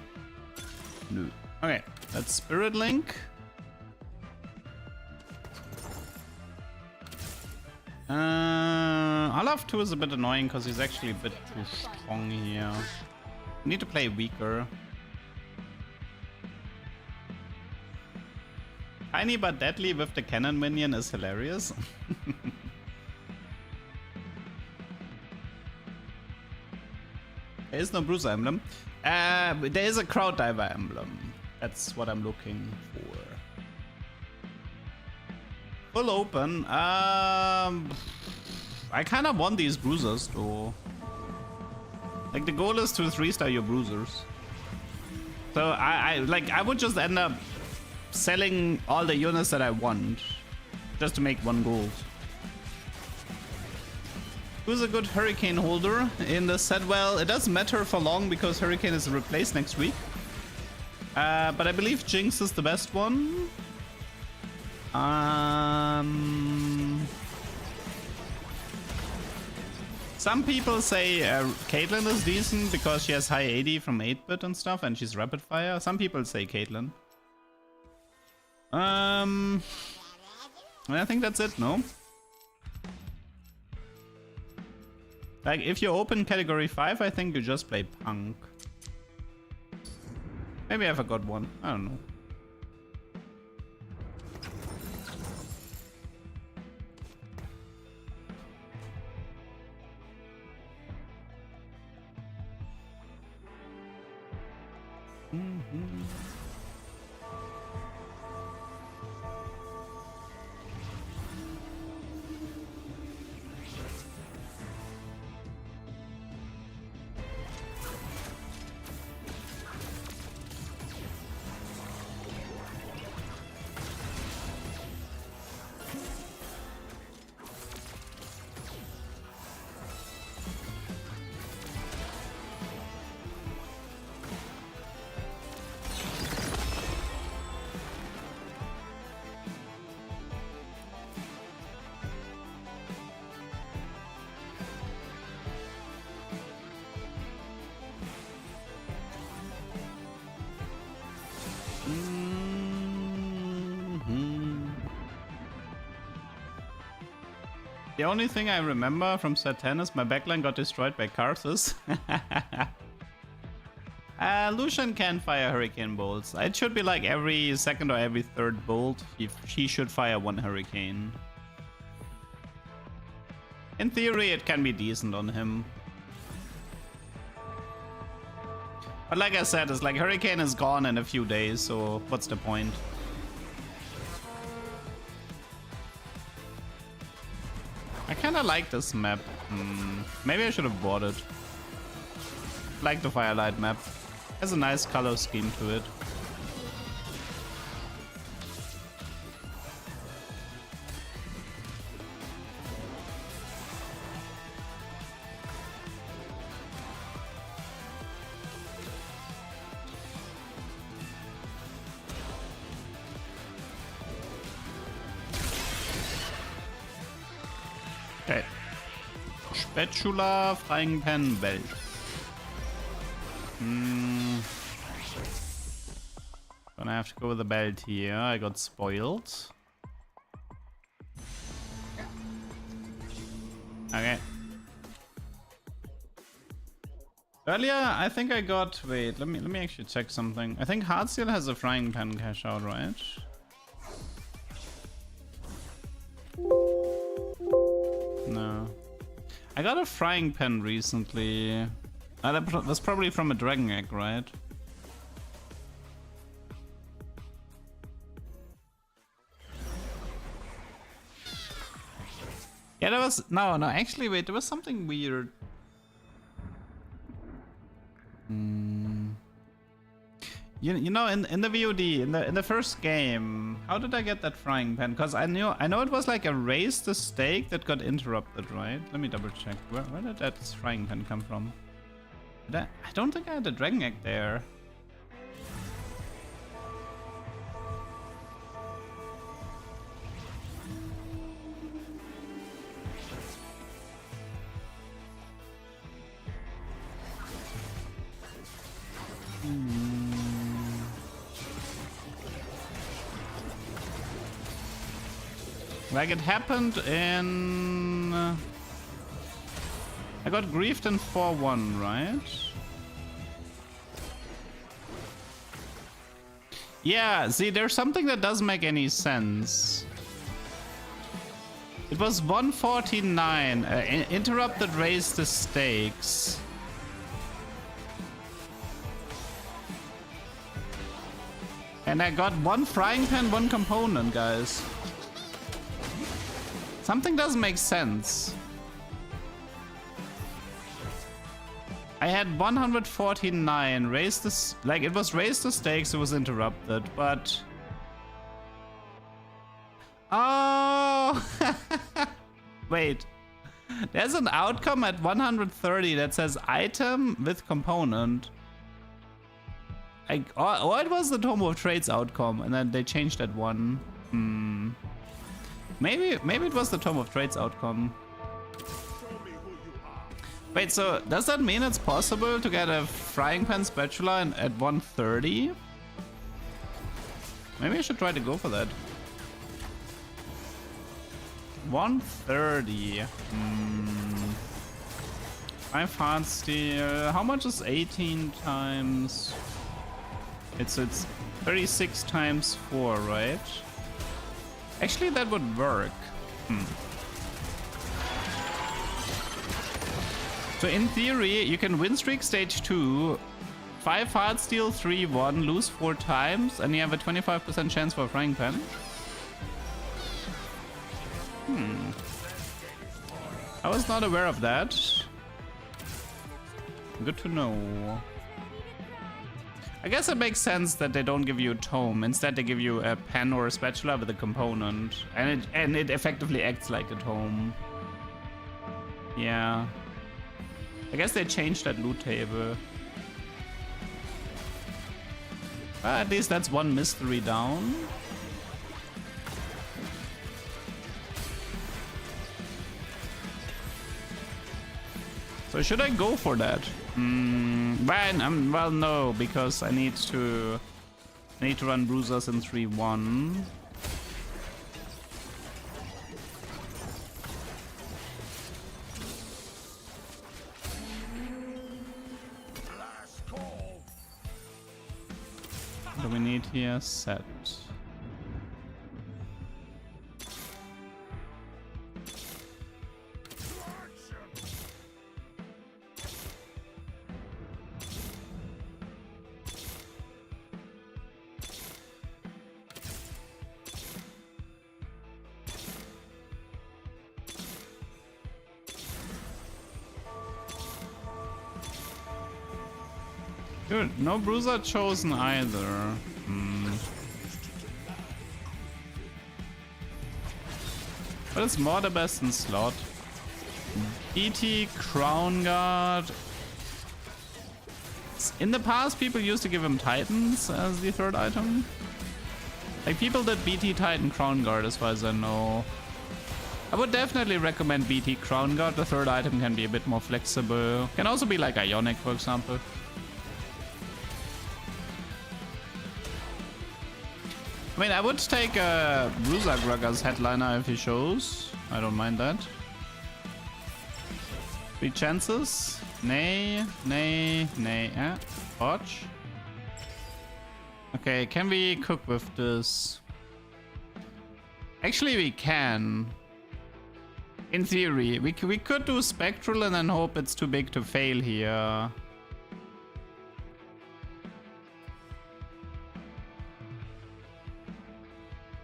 [SPEAKER 2] No. Okay, that's Spirit Link. Olaf 2 is a bit annoying because he's actually a bit too strong here. Need to play weaker. Tiny but deadly with the cannon minion is hilarious. There is no bruiser emblem. There is a crowd diver emblem. That's what I'm looking for. Full open. I kind of want these bruisers though. Like the goal is to 3-star your bruisers. So I would just end up selling all the units that I want just to make 1 gold. Who's a good Hurricane holder in the set? Well, it doesn't matter for long because Hurricane is replaced next week. But I believe Jinx is the best one. Some people say Caitlyn is decent because she has high AD from 8-bit and stuff and she's rapid fire. Some people say Caitlyn. And I think that's it, no? Like, if you open category 5, I think you just play Punk. Maybe I forgot one. I don't know. The only thing I remember from set 10 is my backline got destroyed by Karthus. Lucian can fire Hurricane bolts. It should be like every second or every third bolt. She should fire 1 Hurricane. In theory, it can be decent on him. But like I said, it's like Hurricane is gone in a few days, so what's the point? I kinda like this map. Maybe I should have bought it. Like the Firelight map. Has a nice color scheme to it. Okay. Spatula, frying pan, belt. Gonna have to go with the belt here. I got spoiled. Okay. Earlier, I think I got... Wait, let me actually check something. I think Heartsteel has a frying pan cash out, right? No. I got a frying pan recently. That's probably from a dragon egg, right? Yeah, there was... No, actually, wait, there was something weird. You know, in the VOD, in the first game, how did I get that frying pan? Because I know it was like a raise the stake that got interrupted, right? Let me double check. Where did that frying pan come from? I don't think I had a dragon egg there. Like it happened in... I got griefed in 4-1, right? Yeah, see, there's something that doesn't make any sense. It was 149, interrupted raise the stakes. And I got one frying pan, one component, guys. Something doesn't make sense. I had 149 raised this, like it was raised the stakes, it was interrupted, but oh wait, there's an outcome at 130 that says item with component. Or it was the Tome of Trades outcome, and then they changed that one. Maybe it was the Tome of Trades outcome. Wait, so does that mean it's possible to get a frying pan spatula at 130? Maybe I should try to go for that. 130. 5 Heartsteel. How much is 18 times? It's 36 times 4, right? Actually, that would work. So in theory, you can win streak stage 2, 5 Heartsteel, 3-1, lose 4 times, and you have a 25% chance for a frying pan. I was not aware of that. Good to know. I guess it makes sense that they don't give you a tome. Instead, they give you a pen or a spatula with a component, and it effectively acts like a tome. Yeah. I guess they changed that loot table. Well, at least that's one mystery down. So should I go for that? Well, no, because I need to run bruisers in 3-1. What do we need here? Set. Good, no bruiser chosen either. But it's more the best in slot. BT, Crown Guard. In the past, people used to give him Titans as the third item. Like, people did BT, Titan, Crown Guard as far as I know. I would definitely recommend BT, Crown Guard. The third item can be a bit more flexible. Can also be like Ionic, for example. I mean, I would take Bruiser Grugger's headliner if he shows. I don't mind that. 3 chances. Nay, nay, nay. Watch. Okay, can we cook with this? Actually, we can. In theory, we could do spectral and then hope it's too big to fail here.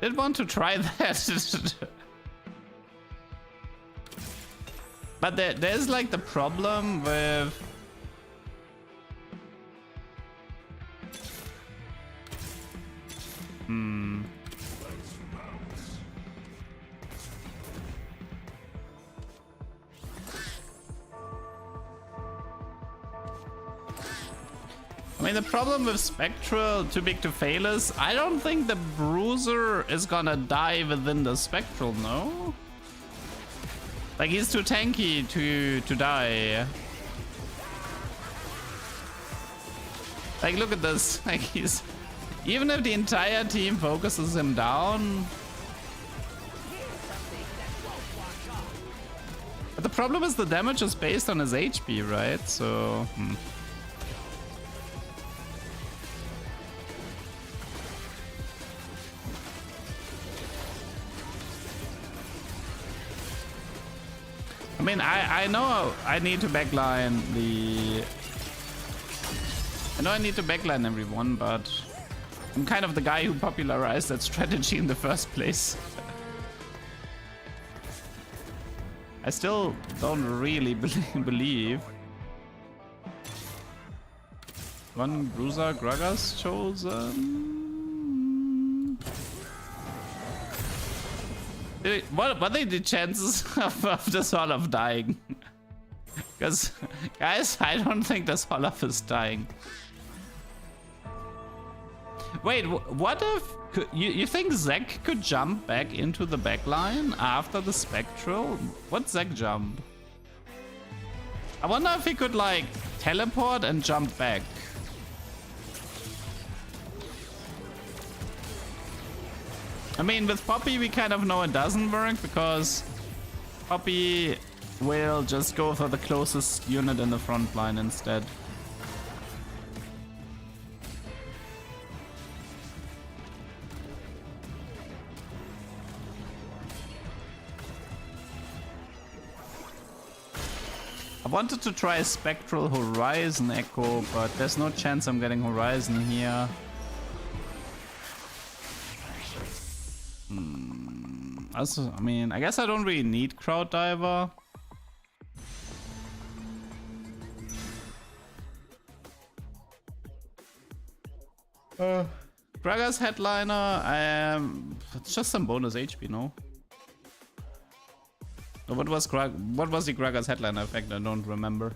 [SPEAKER 2] Did want to try that. But there's like the problem with... I mean, the problem with Spectral too big to fail is I don't think the Bruiser is gonna die within the Spectral, no? Like, he's too tanky to die. Like, look at this. Like, he's... Even if the entire team focuses him down... But the problem is the damage is based on his HP, right? So... I mean, I know I need to backline the... I know I need to backline everyone, but I'm kind of the guy who popularized that strategy in the first place. I still don't really believe. One Bruiser Gragas chosen. What are the chances of this Olaf dying? Because, guys, I don't think this Olaf is dying. Wait, what if... You think Zek could jump back into the backline after the Spectral? What's Zek jump? I wonder if he could, like, teleport and jump back. I mean, with Poppy, we kind of know it doesn't work because Poppy will just go for the closest unit in the front line instead. I wanted to try a Spectral Horizon Echo, but there's no chance I'm getting Horizon here. Also, I mean, I guess I don't really need Crowd Diver. Gragas Headliner, it's just some bonus HP, no? What was the Gragas Headliner effect? I don't remember.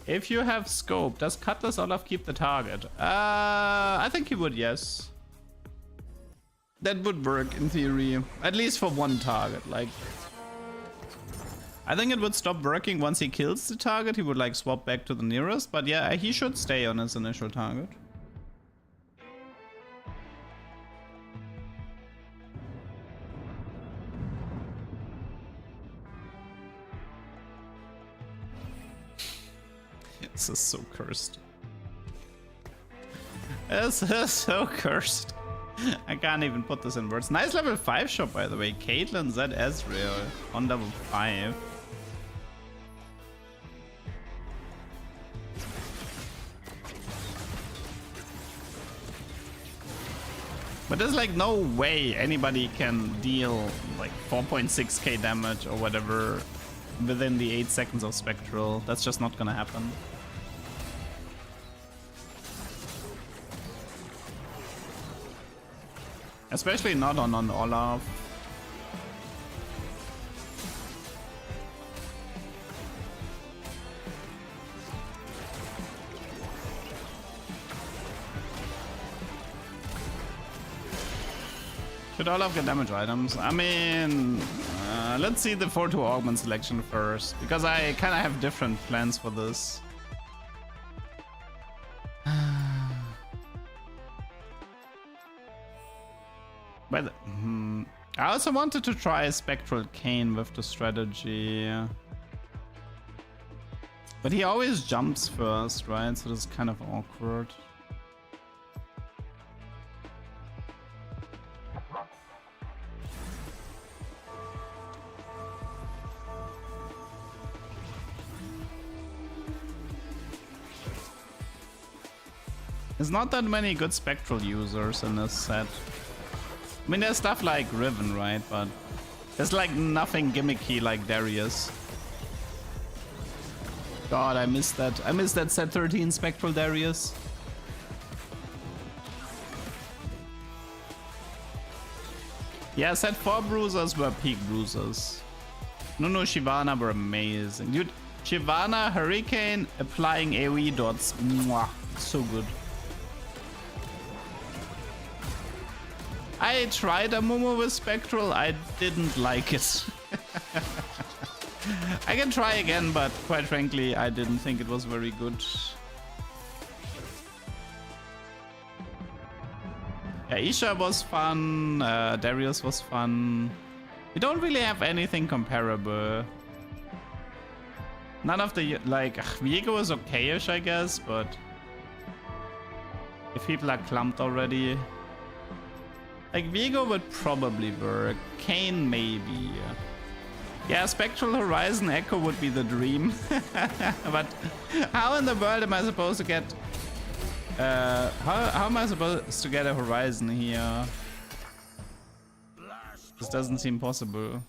[SPEAKER 2] If you have scope, does Cutlass Olaf keep the target? I think he would, yes. That would work in theory. At least for one target, like... I think it would stop working once he kills the target. He would like swap back to the nearest, but yeah, he should stay on his initial target. This is so cursed. This is so cursed. I can't even put this in words. Nice level 5 shop, by the way. Caitlyn Z Ezreal on level 5. But there's like no way anybody can deal like 4.6k damage or whatever within the 8 seconds of Spectral. That's just not gonna happen. Especially not on Olaf. Should Olaf get damage items? I mean, let's see the 4-2 augment selection first, because I kind of have different plans for this. But I also wanted to try a Spectral Cane with the strategy. But he always jumps first, right? So that's kind of awkward. There's not that many good Spectral users in this set. I mean, there's stuff like Riven, right? But there's like nothing gimmicky like Darius. God, I missed that. I missed that set 13 Spectral Darius. Yeah, set 4 bruisers were peak bruisers. No, Shyvana were amazing. Dude, Shyvana, Hurricane, applying AoE dots. Mwah, so good. I tried a Momo with Spectral, I didn't like it. I can try again, but quite frankly, I didn't think it was very good. Yeah, Isha was fun, Darius was fun. We don't really have anything comparable. None of the, like, Viego is okay-ish, I guess, but if people are clumped already. Like, Viego would probably work. Kane, maybe. Yeah, Spectral Horizon Echo would be the dream. But how in the world am I supposed to get... how am I supposed to get a Horizon here? This doesn't seem possible.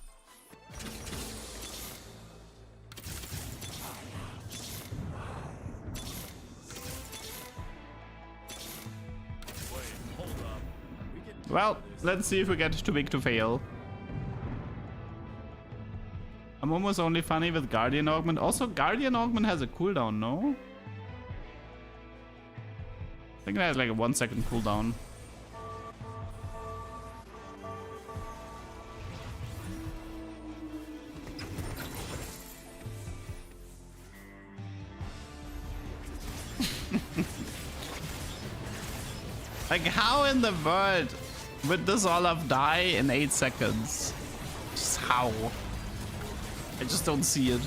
[SPEAKER 2] Well, let's see if we get too big to fail. I'm almost only funny with Guardian Augment. Also, Guardian Augment has a cooldown, no? I think it has like a 1 second cooldown. Like, how in the world would this Olaf die in 8 seconds? Just how? I just don't see it.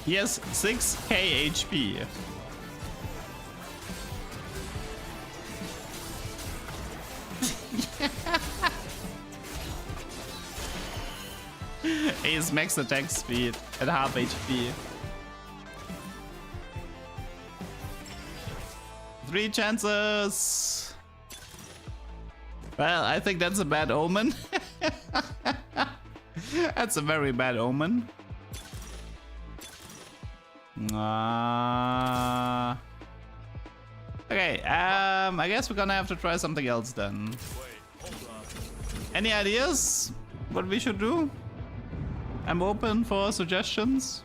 [SPEAKER 2] He has 6k HP. He's max attack speed at half HP. 3 chances. Well, I think that's a bad omen. That's a very bad omen. Okay, I guess we're gonna have to try something else then. Any ideas what we should do? I'm open for suggestions.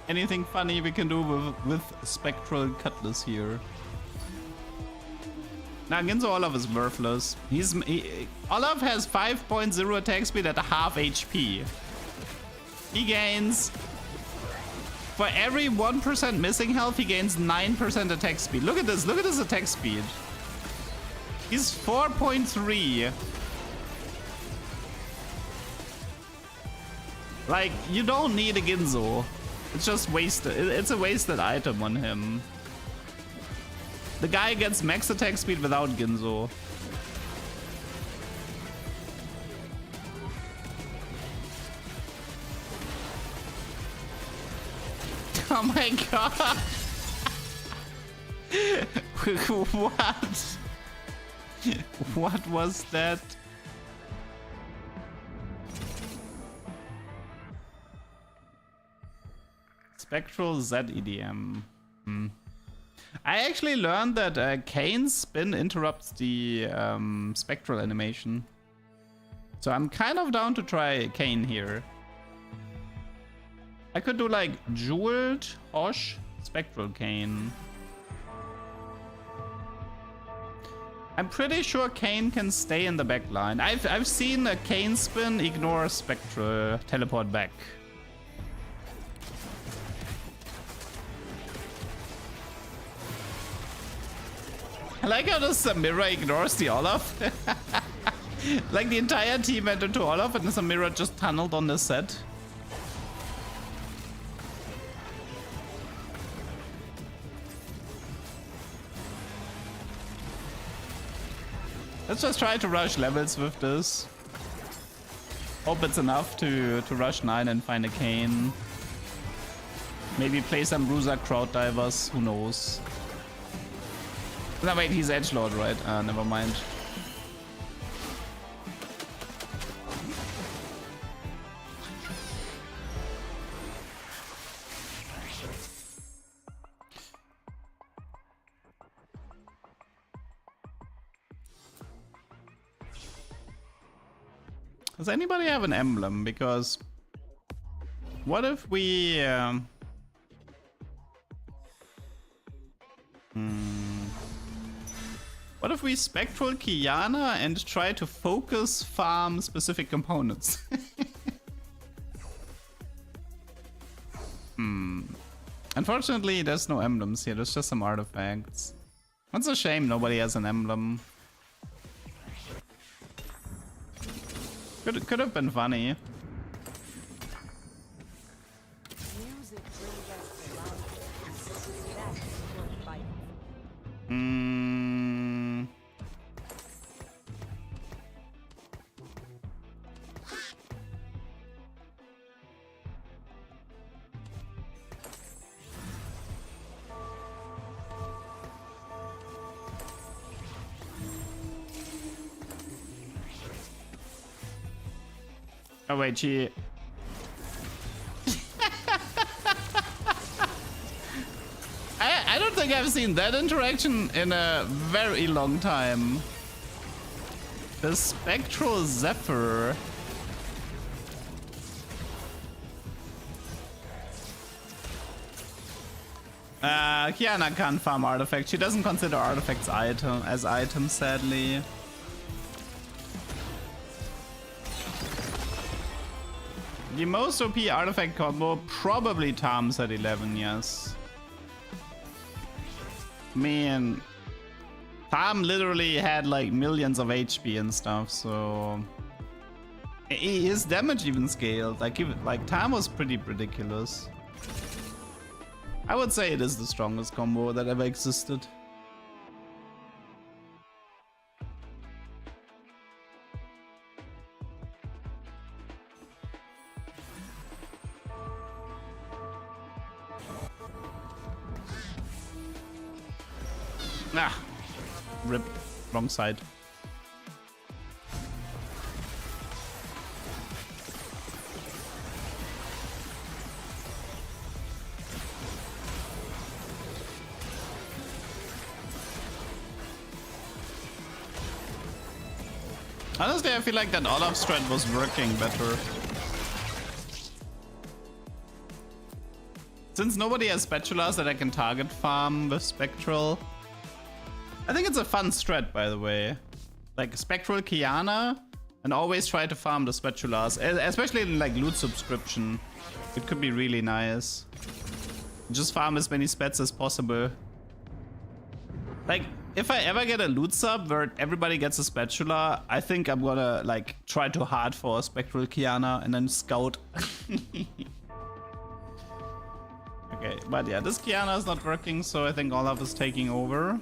[SPEAKER 2] Anything funny we can do with Spectral Cutlass here? Now, Ginzo Olaf is worthless. Olaf has 5.0 attack speed at half HP. He gains... For every 1% missing health, he gains 9% attack speed. Look at this. Look at his attack speed. He's 4.3. Like, you don't need a Ginzo. It's just wasted. It's a wasted item on him. The guy gets max attack speed without Ginzo. Oh my god! What? What was that? Spectral Z EDM. I actually learned that Kane's spin interrupts the spectral animation. So I'm kind of down to try Kane here. I could do like Jeweled, Hosh, Spectral Kane. I'm pretty sure Kane can stay in the back line. I've seen a Kane spin ignore Spectral, teleport back. I like how the Samira ignores the Olaf. Like the entire team went into Olaf and the Samira just tunneled on the set. Let's just try to rush levels with this. Hope it's enough to rush 9 and find a Kane. Maybe play some Bruiser crowd divers, who knows. No, wait, he's edgelord, right? Never mind. Does anybody have an emblem? Because what if we what if we spectral Kiana and try to focus farm specific components? Unfortunately, there's no emblems here. There's just some artifacts. That's a shame nobody has an emblem. Could have been funny. Oh wait, she... I don't think I've seen that interaction in a very long time. The Spectral Zephyr. Kiana can't farm artifacts. She doesn't consider artifacts as items, sadly. The most OP artifact combo, probably Tom's at 11, yes. Man, Tom literally had like millions of HP and stuff, so... His damage even scaled, like Tom was pretty ridiculous. I would say it is the strongest combo that ever existed. Ah, rip, wrong side. Honestly, I feel like that Olaf strat was working better. Since nobody has spatulas that I can target farm with Spectral, I think it's a fun strat, by the way. Like Spectral Kiana, and always try to farm the spatulas, especially in like loot subscription. It could be really nice. Just farm as many spats as possible. Like, if I ever get a loot sub where everybody gets a spatula, I think I'm gonna like try to hard for Spectral Kiana and then scout. Okay, but yeah, this Kiana is not working, so I think Olaf is taking over.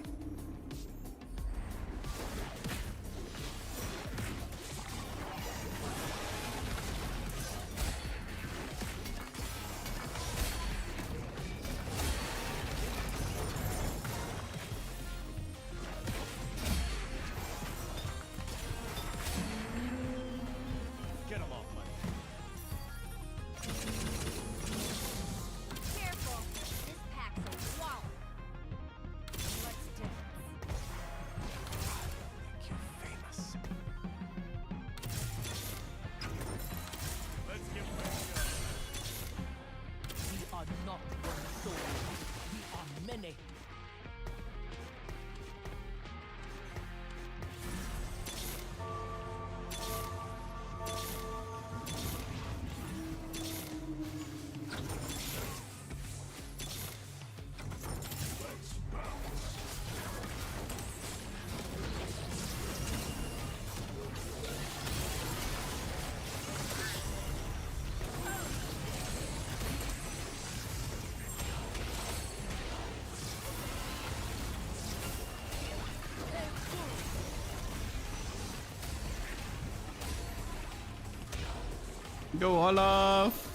[SPEAKER 2] Go Olaf.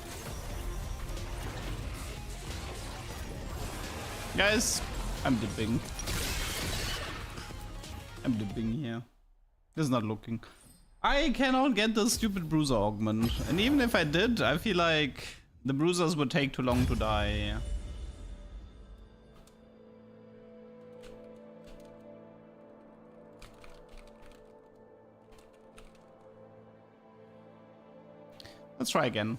[SPEAKER 2] Guys, I'm dipping. I'm dipping here. This is not looking. I cannot get the stupid bruiser augment. And even if I did, I feel like the bruisers would take too long to die. Let's try again.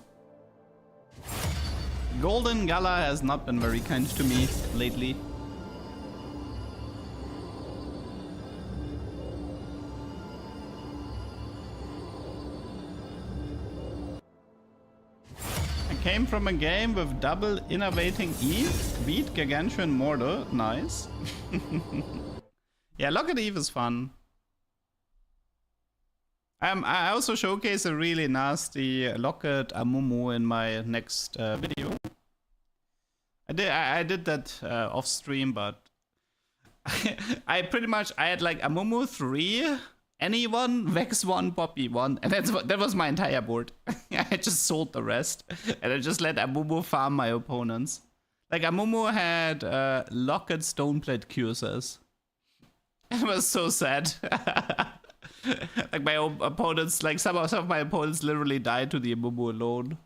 [SPEAKER 2] Golden Gala has not been very kind to me lately. I came from a game with double innovating Eve, beat Gargantuan Mortar. Nice. Yeah, Locket Eve is fun. I also showcase a really nasty Locket Amumu in my next video. I did that off stream, but I had like Amumu 3, anyone, Vex 1, Poppy 1, and that was my entire board. I just sold the rest, and I just let Amumu farm my opponents. Like Amumu had Locket Stoneplate Curses. It was so sad. Like my opponents, like some of my opponents literally died to the Amumu alone.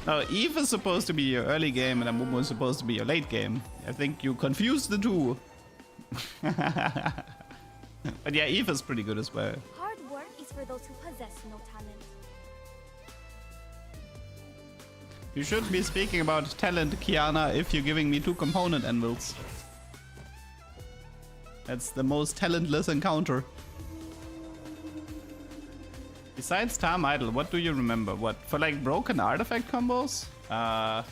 [SPEAKER 2] No, Eve is supposed to be your early game and Amumu is supposed to be your late game. I think you confused the two. But yeah, Eve is pretty good as well.
[SPEAKER 4] Hard work is for those who possess no talent.
[SPEAKER 2] You should be speaking about talent, Kiana, if you're giving me 2 component anvils. That's the most talentless encounter. Besides Time Idol, what do you remember? What, for like broken artifact combos? I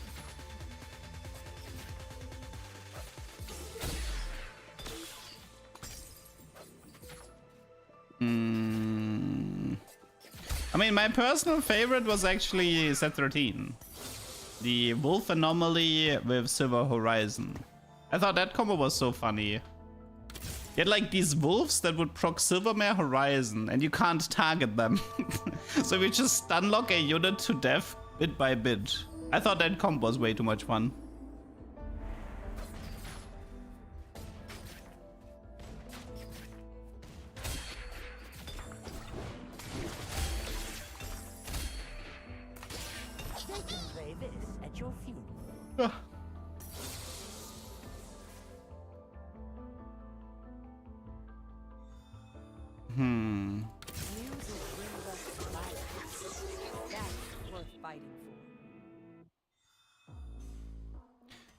[SPEAKER 2] mean, my personal favorite was actually set 13. The Wolf Anomaly with Silver Horizon. I thought that combo was so funny. You had like these wolves that would proc Silvermare Horizon and you can't target them. So we just stunlock a unit to death bit by bit. I thought that comp was way too much fun.
[SPEAKER 1] They can play this at your funeral.
[SPEAKER 5] Music brings us to life. That's worth fighting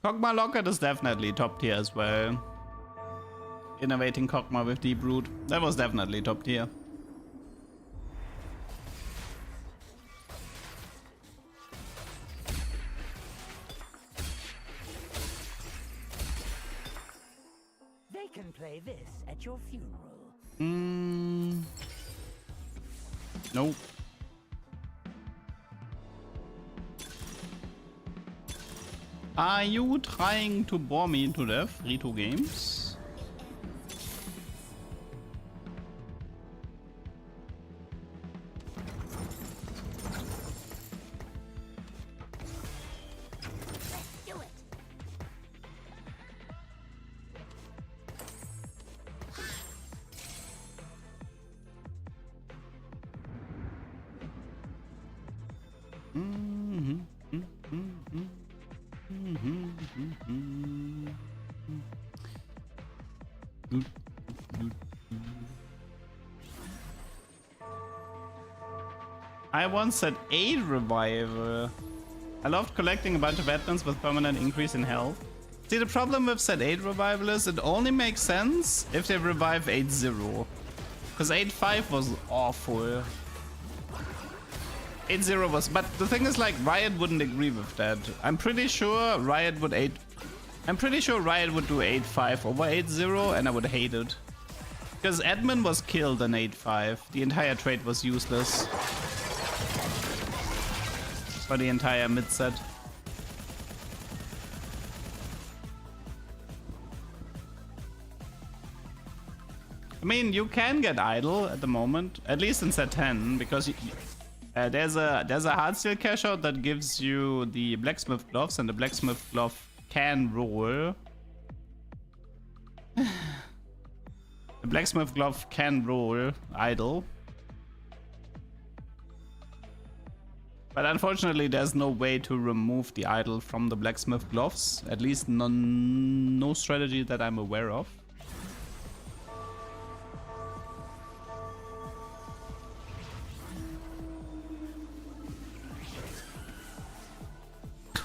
[SPEAKER 5] for.
[SPEAKER 2] Kog'Maw Locket is definitely top tier as well. Innovating Kog'Maw with Deep Root. That was definitely top tier.
[SPEAKER 1] They can play this at your funeral.
[SPEAKER 2] Nope. Are you trying to bore me to death? Rito Games?
[SPEAKER 4] Let's do it.
[SPEAKER 2] I once said 8 Revival. I loved collecting a bunch of veterans with permanent increase in health. See, the problem with set 8 Revival is it only makes sense if they revive 8-0. Because 8-5 was awful. 8-0 was, but the thing is, like, Riot wouldn't agree with that. I'm pretty sure Riot would do 8-5 over 8-0 and I would hate it. Because Edmund was killed in 8-5. The entire trade was useless. For the entire mid set. I mean, you can get idle at the moment, at least in set 10, because there's a Heartsteel cash out that gives you the blacksmith gloves, and the blacksmith glove can roll. The blacksmith glove can roll idle. But unfortunately, there's no way to remove the idle from the blacksmith gloves. At least no strategy that I'm aware of.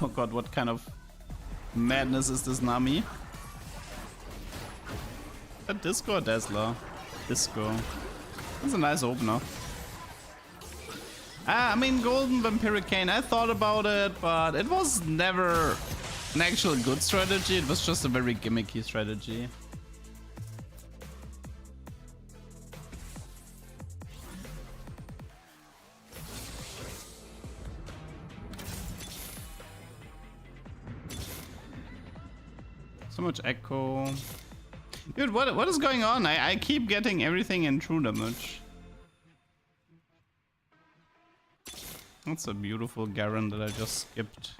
[SPEAKER 2] Oh god, what kind of madness is this Nami? A Disco or Dazzler? Disco. That's a nice opener. I mean, Golden Vampiric Cane, I thought about it, but it was never an actual good strategy. It was just a very gimmicky strategy. So much echo. Dude, what is going on? I keep getting everything in true damage. That's a beautiful Garen that I just skipped.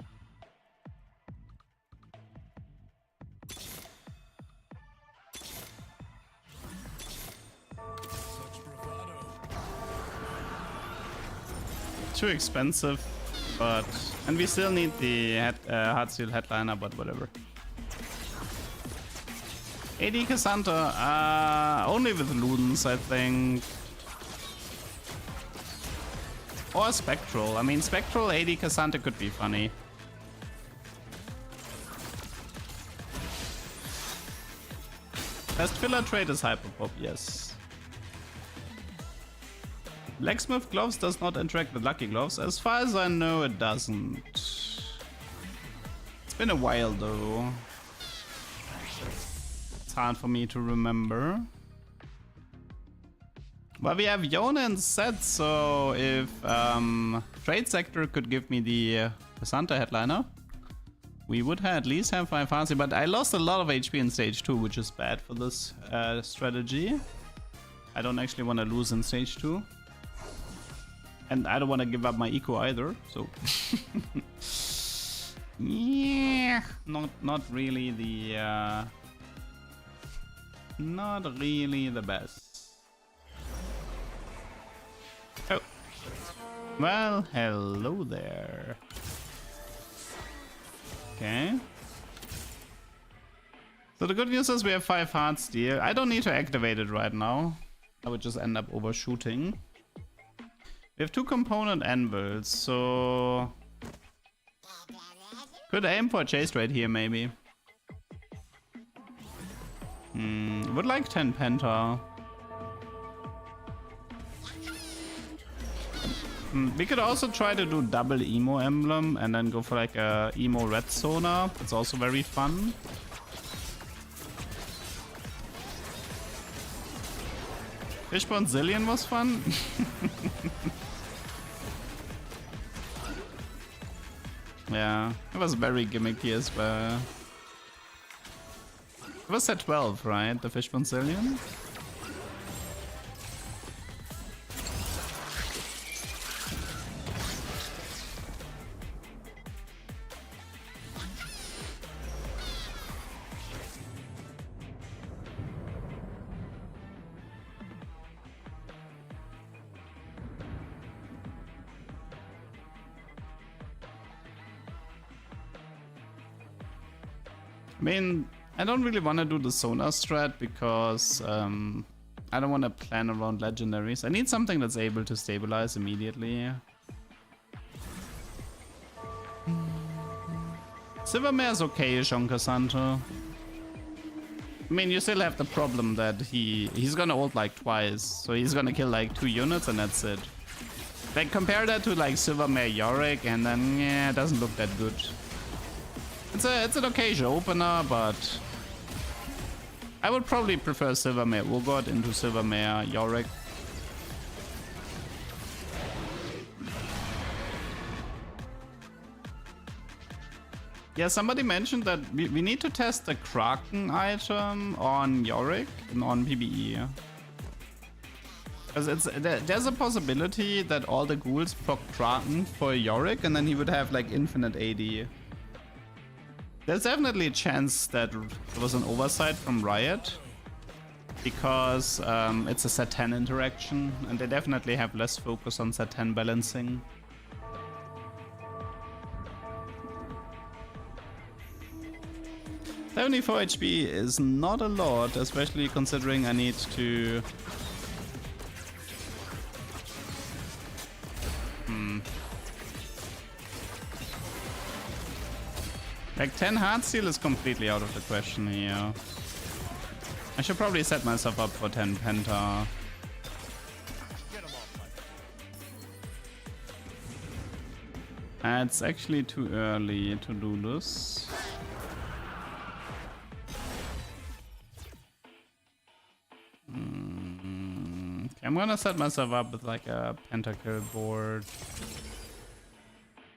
[SPEAKER 2] Too expensive, but... And we still need the Heartsteel headliner, but whatever. AD Cassandra, only with Ludens, I think. Or Spectral. I mean, Spectral AD Cassandra could be funny. Best filler trait is Hyperpop, yes. Blacksmith Gloves does not interact with Lucky Gloves. As far as I know, it doesn't. It's been a while though. It's hard for me to remember. But we have Yona in set, so if Trade Sector could give me the Santa headliner, we would at least have 5 fancy. But I lost a lot of HP in stage 2, which is bad for this strategy. I don't actually want to lose in stage 2. And I don't want to give up my eco either, so... yeah, not really the... not really the best. Oh. Well, hello there. Okay. So the good news is we have 5 Heartsteel. I don't need to activate it right now. I would just end up overshooting. We have 2 component anvils, so... Could aim for a chase right here, maybe. Would like 10 Penta. We could also try to do double emo emblem and then go for like a emo red sonar. It's also very fun. Fishbone Zillion was fun. Yeah, it was very gimmicky as well. It was at 12, right? The Fishbone Zillion? I mean, I don't really want to do the sonar strat because I don't want to plan around legendaries. I need something that's able to stabilize immediately. Silvermare is okay-ish on Cassandra. I mean, you still have the problem that he's gonna ult like twice, so he's gonna kill like 2 units and that's it. Like, compare that to like Silvermare Yorick and then, yeah, it doesn't look that good. It's an occasion opener, but I would probably prefer Silvermare Urgot into Silvermare Yorick. Yeah, somebody mentioned that we need to test the Kraken item on Yorick and on PBE. Because there's a possibility that all the ghouls proc Kraken for Yorick and then he would have like infinite AD. There's definitely a chance that it was an oversight from Riot. Because it's a set 10 interaction and they definitely have less focus on set 10 balancing. $74 HP is not a lot, especially considering I need to... Like 10 Heartsteel is completely out of the question here. I should probably set myself up for 10 Penta. It's actually too early to do this. Okay, I'm gonna set myself up with like a pentakill board.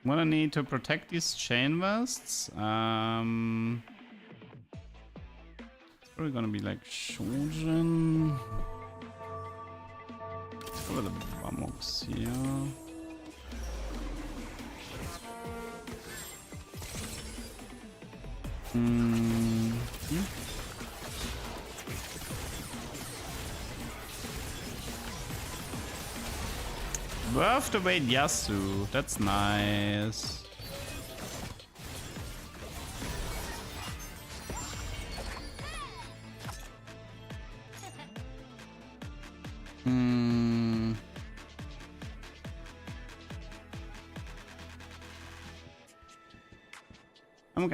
[SPEAKER 2] I'm gonna need to protect these chain vests. It's probably gonna be like Shojin. Let's go with the Bamox here. Worth to wait Yasuo, that's nice.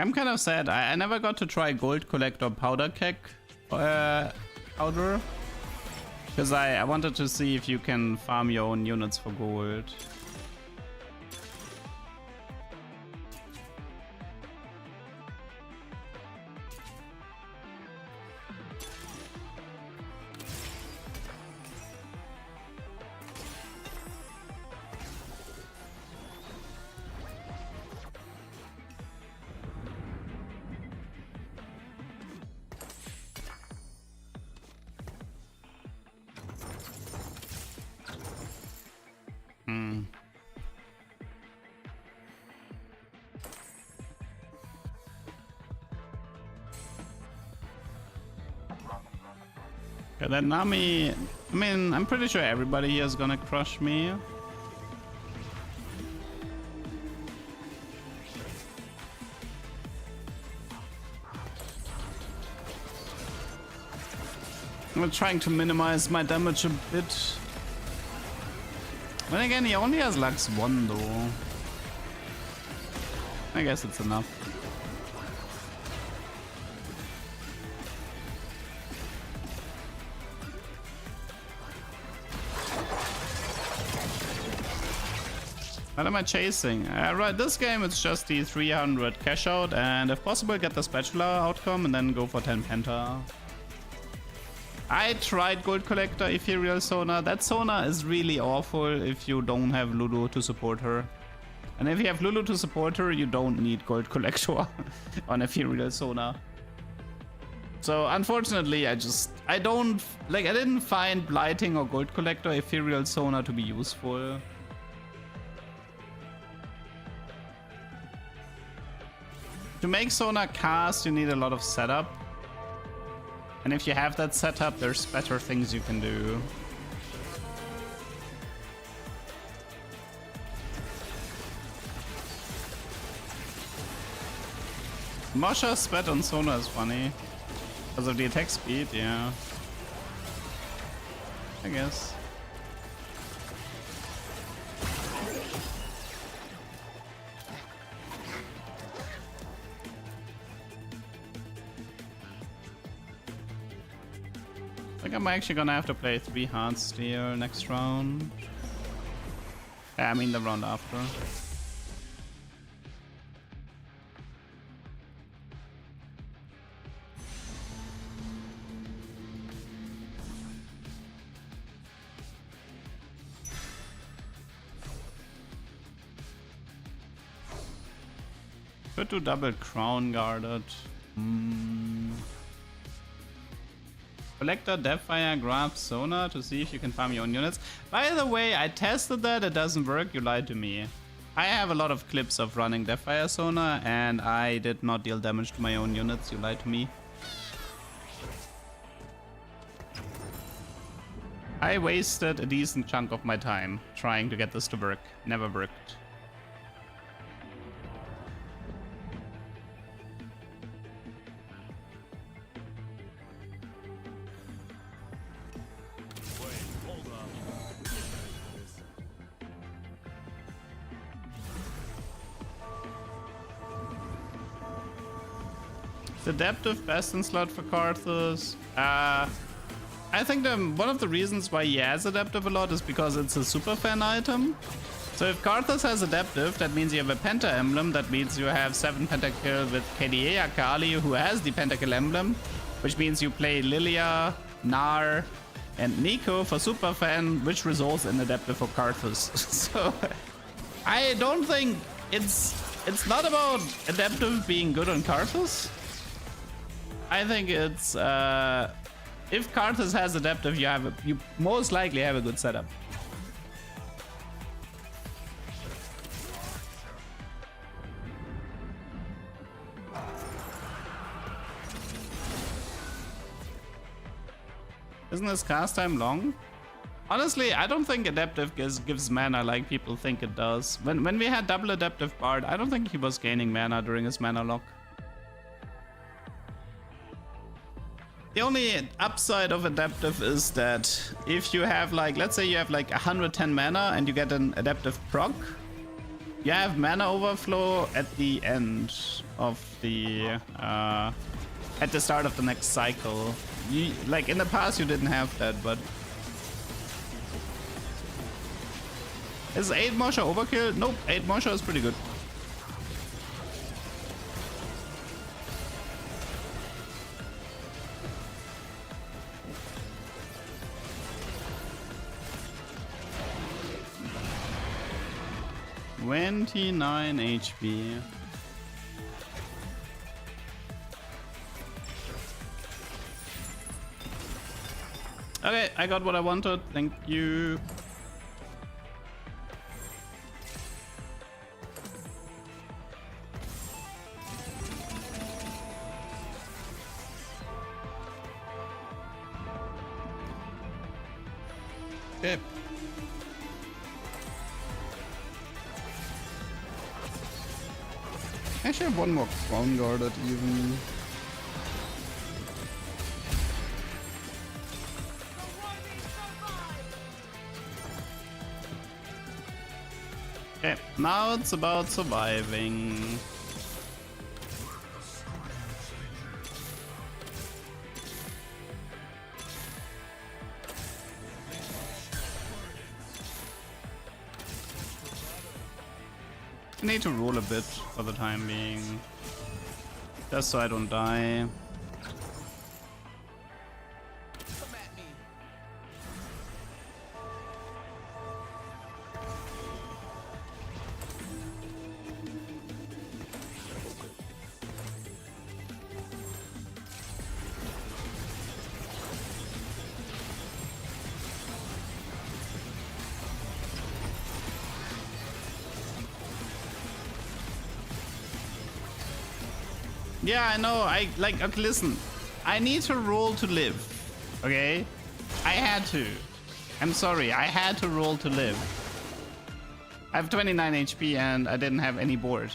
[SPEAKER 2] I'm kind of sad. I never got to try Gold Collector Powder Keg powder. Because I wanted to see if you can farm your own units for gold. Okay, that Nami, I mean, I'm pretty sure everybody here is gonna crush me. I'm trying to minimize my damage a bit. Then again, he only has Lux 1 though. I guess it's enough. What am I chasing? Right, this game it's just the 300 cash out and if possible get the spectral outcome and then go for 10 Penta. I tried Gold Collector Ethereal Sona. That Sona is really awful if you don't have Lulu to support her. And if you have Lulu to support her, you don't need Gold Collector on Ethereal Sona. So unfortunately, I didn't find Blighting or Gold Collector Ethereal Sona to be useful. To make Sona cast, you need a lot of setup. And if you have that setup, there's better things you can do. Mosha's sweat on Sona is funny. Because of the attack speed, yeah. I guess. I think I'm actually gonna have to play 3 Heartsteel next round. Yeah, I mean the round after. Could do double crown guarded. Collector, Deathfire, grab Sona to see if you can farm your own units. By the way, I tested that, it doesn't work, you lied to me. I have a lot of clips of running Deathfire Sona and I did not deal damage to my own units, you lied to me. I wasted a decent chunk of my time trying to get this to work. Never worked. Adaptive best in slot for Karthus. I think one of the reasons why he has adaptive a lot is because it's a super fan item. So if Karthus has adaptive, that means you have a Penta emblem. That means you have 7 pentakill with KDA Akali, who has the pentakill emblem, which means you play Lilia, Gnar, and Nico for super fan, which results in adaptive for Karthus. So I don't think it's not about adaptive being good on Karthus. I think it's if Karthus has adaptive, you most likely have a good setup. Isn't this cast time long? Honestly, I don't think adaptive gives mana like people think it does. When we had double adaptive Bard, I don't think he was gaining mana during his mana lock. The only upside of adaptive is that if you have like, let's say you have like 110 mana and you get an adaptive proc, you have mana overflow at the end of the, at the start of the next cycle. Like in the past you didn't have that, but... Is 8 Mosha overkill? Nope, 8 Mosha is pretty good. $29 HP. Okay, I got what I wanted. Thank you. Okay. I should have one more crown guarded even. Okay, now it's about surviving. I need to roll a bit for the time being, just so I don't die. Yeah, I know. Okay, listen. I need to roll to live. Okay? I had to. I'm sorry. I had to roll to live. I have 29 HP and I didn't have any board.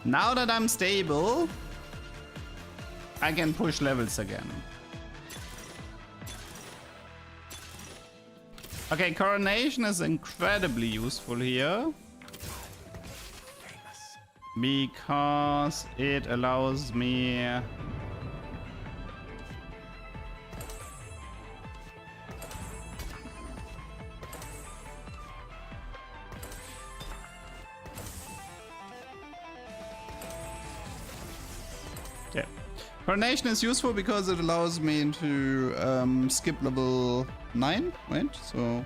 [SPEAKER 2] Now that I'm stable, I can push levels again. Okay, Coronation is incredibly useful here. Because it allows me yeah. Coronation is useful because it allows me to skip level 9, right? So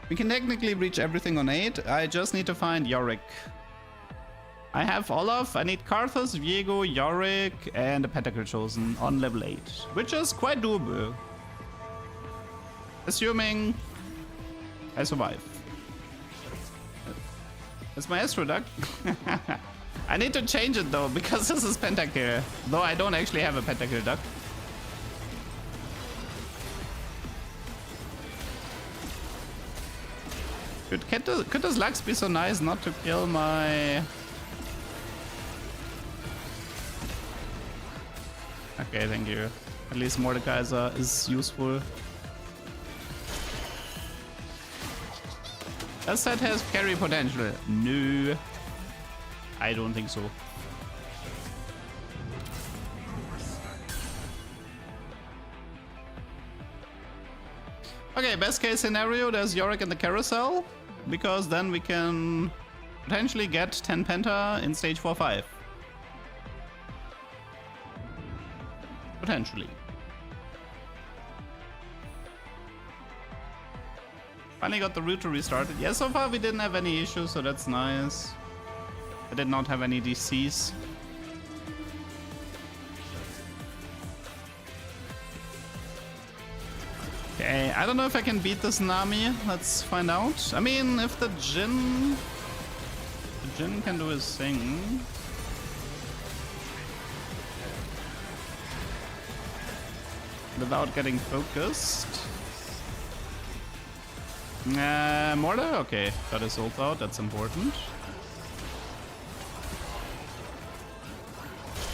[SPEAKER 2] we can technically reach everything on 8. I just need to find Yorick. I have Olaf, I need Karthus, Viego, Yorick, and a Pentakill Chosen on level 8, which is quite doable. Assuming I survive. It's my LeDuck. I need to change it though, because this is pentakill. Though I don't actually have a pentakill duck. Could this Lux be so nice not to kill my... Okay, thank you. At least Mordekaiser is useful. Does that has carry potential? No. I don't think so. Okay, best case scenario, there's Yorick in the carousel, because then we can potentially get 10 penta in stage 4-5. Potentially. Finally got the router restarted. Yeah, so far we didn't have any issues, so that's nice. I did not have any DCs. Okay, I don't know if I can beat this Nami. Let's find out. I mean, if the Jhin can do his thing. Without getting focused. Mortar? Okay, got his ult out, that's important.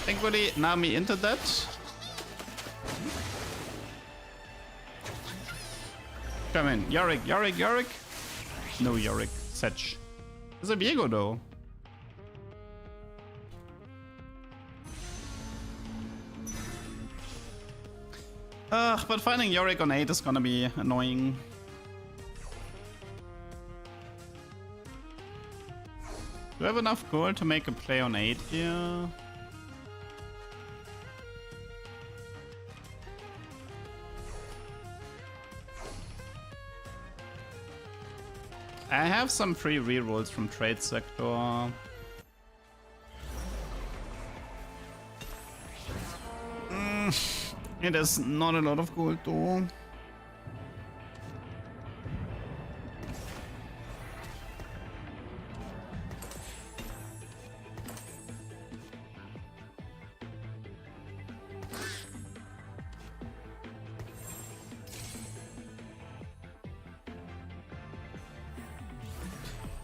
[SPEAKER 2] Thankfully, Nami into that. Come in, Yorick, Yorick, Yorick. No Yorick, Setch. There's a Viego though. But finding Yorick on 8 is gonna be annoying. Do I have enough gold to make a play on 8 here? I have some free rerolls from Trade Sector. It is not a lot of gold though.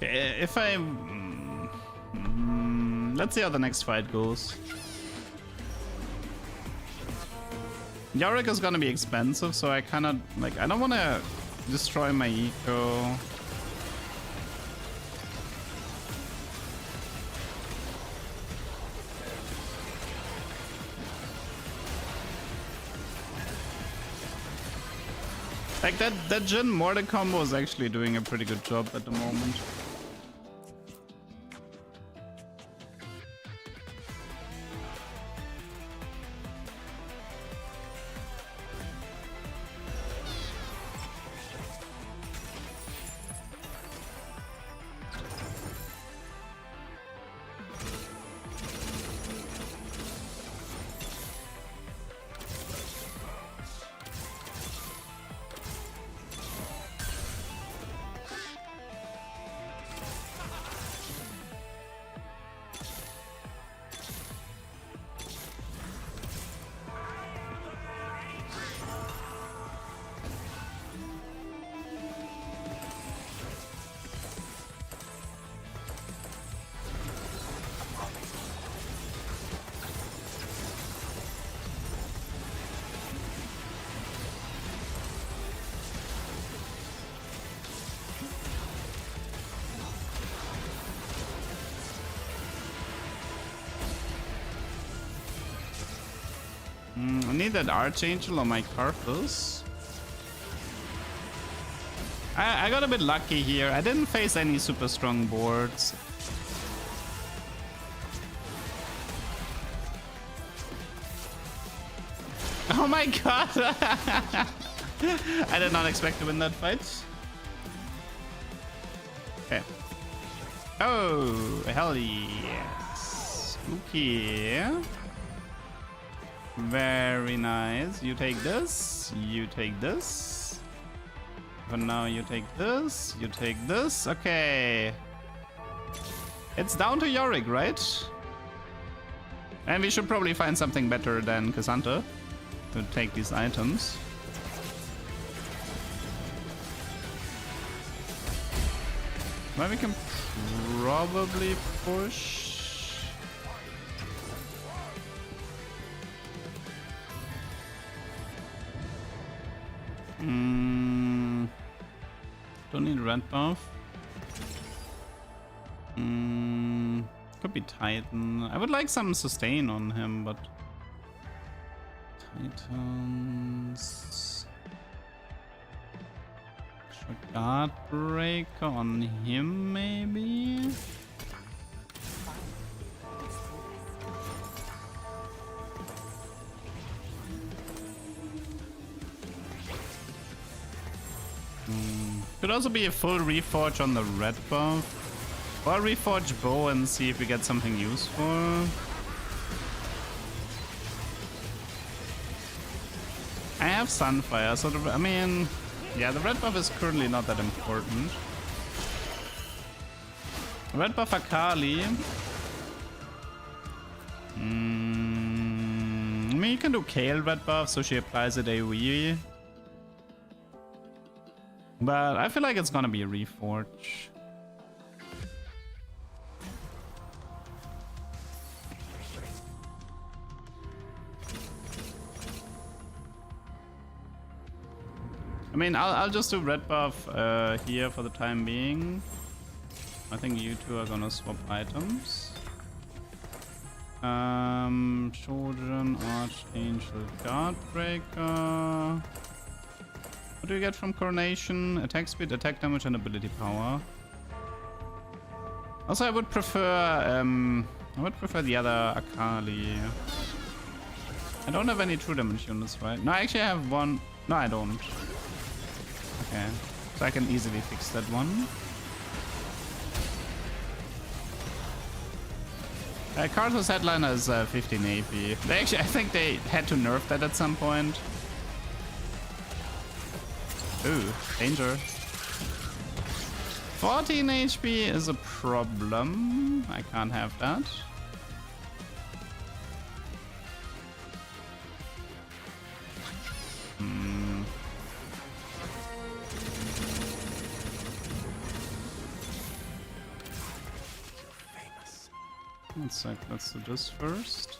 [SPEAKER 2] If I... let's see how the next fight goes. Yorick is gonna be expensive, so I kinda... like, I don't wanna destroy my eco. Like, that Jhin Mortar combo is actually doing a pretty good job at the moment. I need that Archangel on my Karthus. I got a bit lucky here. I didn't face any super strong boards. Oh my god! I did not expect to win that fight. Okay. Oh, hell yes. Okay. Very nice. You take this. You take this. For now, you take this, you take this. Okay. It's down to Yorick, right? And we should probably find something better than Cassandra to take these items. Well, we can probably push. Don't need red buff. Could be Titan. I would like some sustain on him, but Titans. Guard breaker on him, maybe. Could also be a full reforge on the red buff. Or reforge bow and see if we get something useful. I have Sunfire, so I mean, yeah, the red buff is currently not that important. Red buff Akali. I mean, you can do Kale red buff, so she applies it AoE. But I feel like it's gonna be a reforge. I mean, I'll just do red buff here for the time being. I think you two are gonna swap items. Children, Archangel, Guardbreaker. What do you get from Coronation? Attack speed, attack damage, and ability power. Also, I would prefer the other Akali. I don't have any true damage units, right? No, actually I have one. No, I don't. Okay, so I can easily fix that one. Karthus Headliner is 15 AP. They actually, I think they had to nerf that at some point. Ooh, danger. 14 HP is a problem. I can't have that. One sec, let's do this first.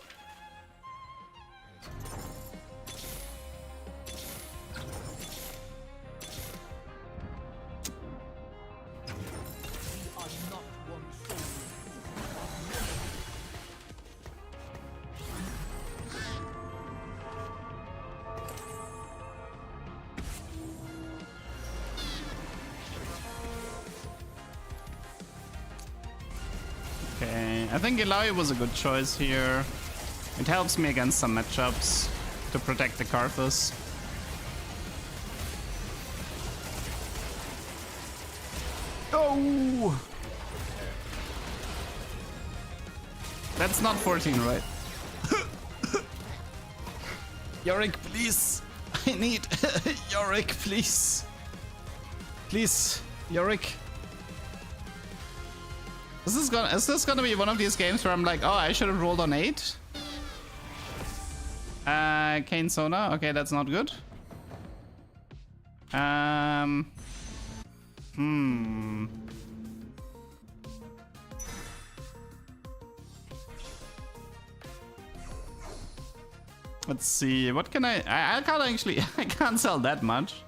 [SPEAKER 2] Okay, I think Illaoi was a good choice here. It helps me against some matchups to protect the Karthus. Oh! That's not 14, right? Yorick, please! I need Yorick, please! Please, Yorick. Is this gonna be one of these games where I'm like, oh, I should have rolled on 8? Kane Sona, okay, that's not good. Let's see, what can I can't actually, I can't sell that much.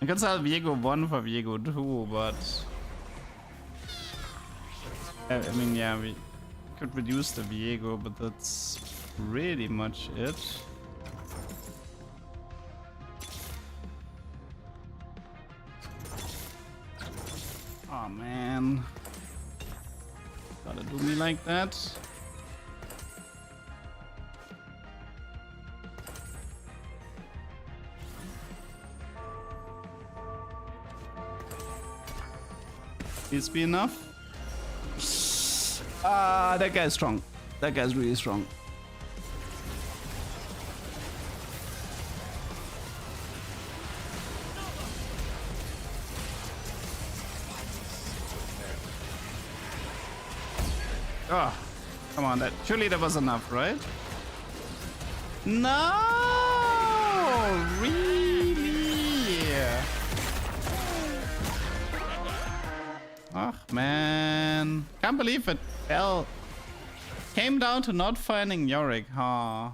[SPEAKER 2] I can sell Viego 1 for Viego 2, but... I mean, yeah, we could reduce the Viego, but that's pretty much it. Oh man. Gotta do me like that. Please be enough. Ah, that guy's strong. That guy's really strong. Oh, come on, surely that was enough, right? No! Really? Oh, man. Can't believe it fell. Came down to not finding Yorick, huh?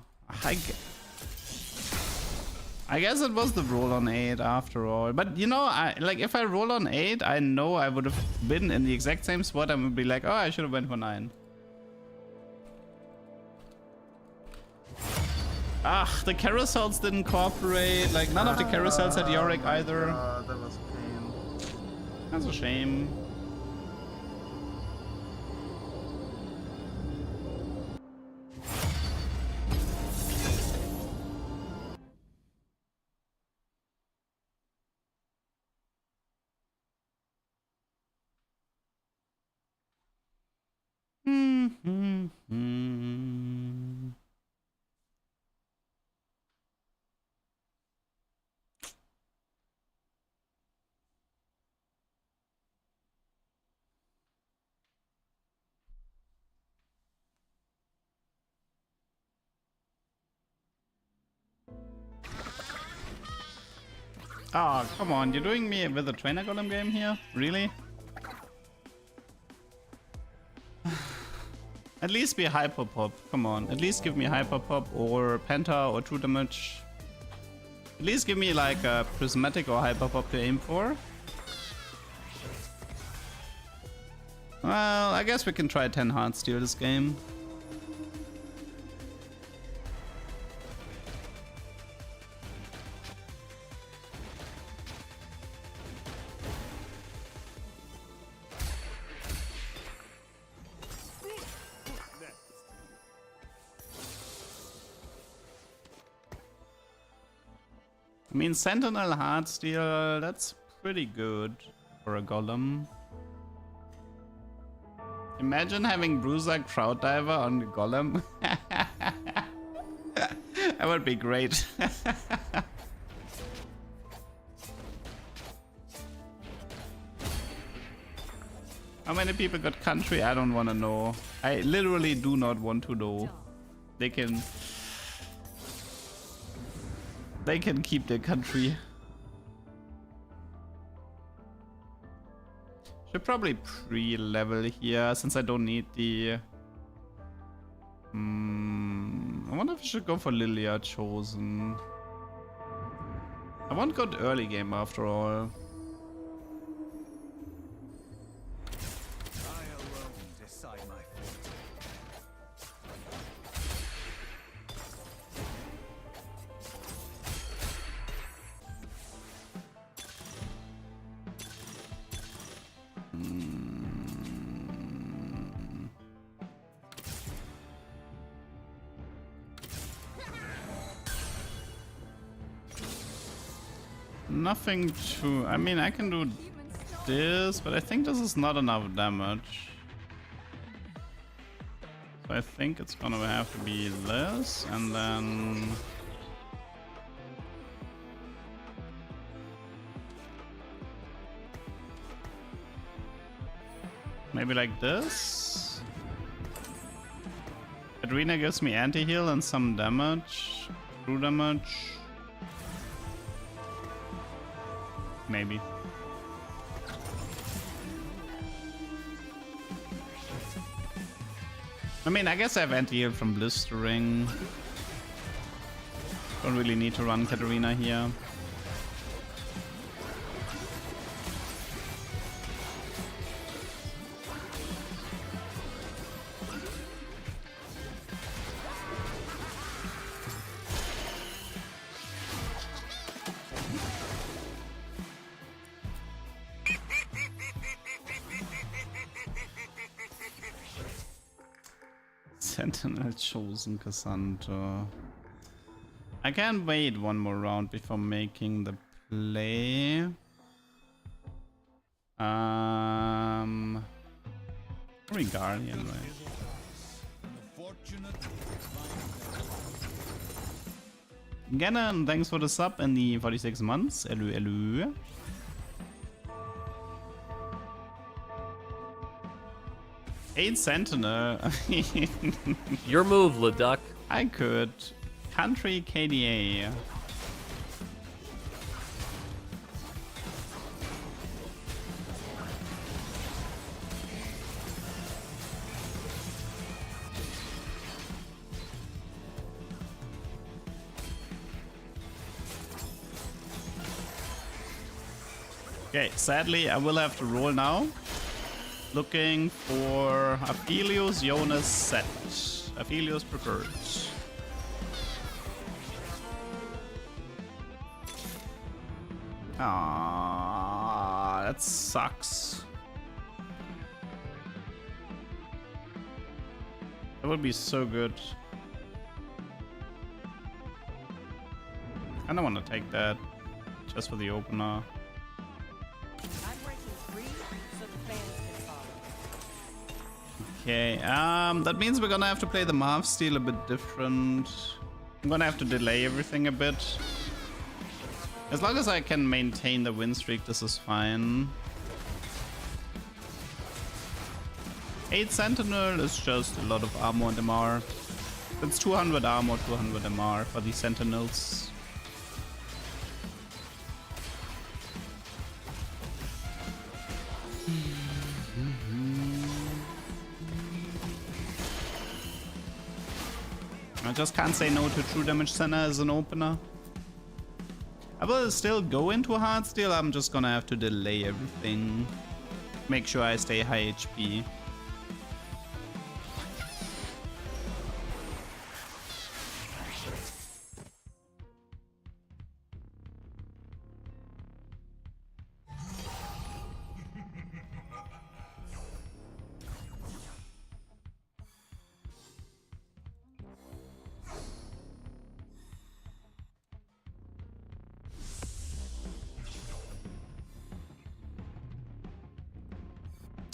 [SPEAKER 2] I guess it was the roll on 8 after all. But you know, like if I roll on 8, I know I would have been in the exact same spot and would be like, oh, I should have went for 9. Ah, the carousels didn't cooperate. Like none of the carousels had Yorick either.
[SPEAKER 6] That was a pain.
[SPEAKER 2] That's a shame. Oh, come on, you're doing me with a trainer golem game here? Really? At least be hyper pop. Come on, at least give me hyper pop or penta or true damage. At least give me like a prismatic or hyper pop to aim for. Well, I guess we can try 10 Heartsteel this game. I mean, Sentinel Heartsteel, that's pretty good for a golem. Imagine having Bruiser Crowd Diver on the golem. That would be great. How many people got country? I don't want to know. I literally do not want to know. They can keep their country. Should probably pre-level here since I don't need the... I wonder if I should go for Lilia Chosen. I want good early game after all.
[SPEAKER 1] I alone decide my fate.
[SPEAKER 2] Nothing to... I mean, I can do this, but I think this is not enough damage. So I think it's gonna have to be this, and then... maybe like this? Adrena gives me anti-heal and some damage. True damage. Maybe. I mean, I guess I have anti-heal from blistering. Don't really need to run Katarina here. Sentinel Chosen Cassandra. I can wait one more round before making the play. Probably Guardian, right? Gannon, thanks for the sub and the 46 months. Hello, hello. 8 Sentinel.
[SPEAKER 6] Your move, LeDuck.
[SPEAKER 2] I could. Country KDA. Okay, sadly, I will have to roll now. Looking for Aphelios, Jonas, Set. Aphelios preferred. Ah, that sucks. That would be so good. I don't want to take that just for the opener.
[SPEAKER 5] I'm ranking 3, so the fans can follow.
[SPEAKER 2] Okay, that means we're gonna have to play the Heartsteel a bit different. I'm gonna have to delay everything a bit. As long as I can maintain the win streak, this is fine. 8 Sentinel is just a lot of armor and MR. It's 200 armor, 200 MR for these Sentinels. I just can't say no to true damage center as an opener. I will still go into Heartsteel. I'm just gonna have to delay everything. Make sure I stay high HP.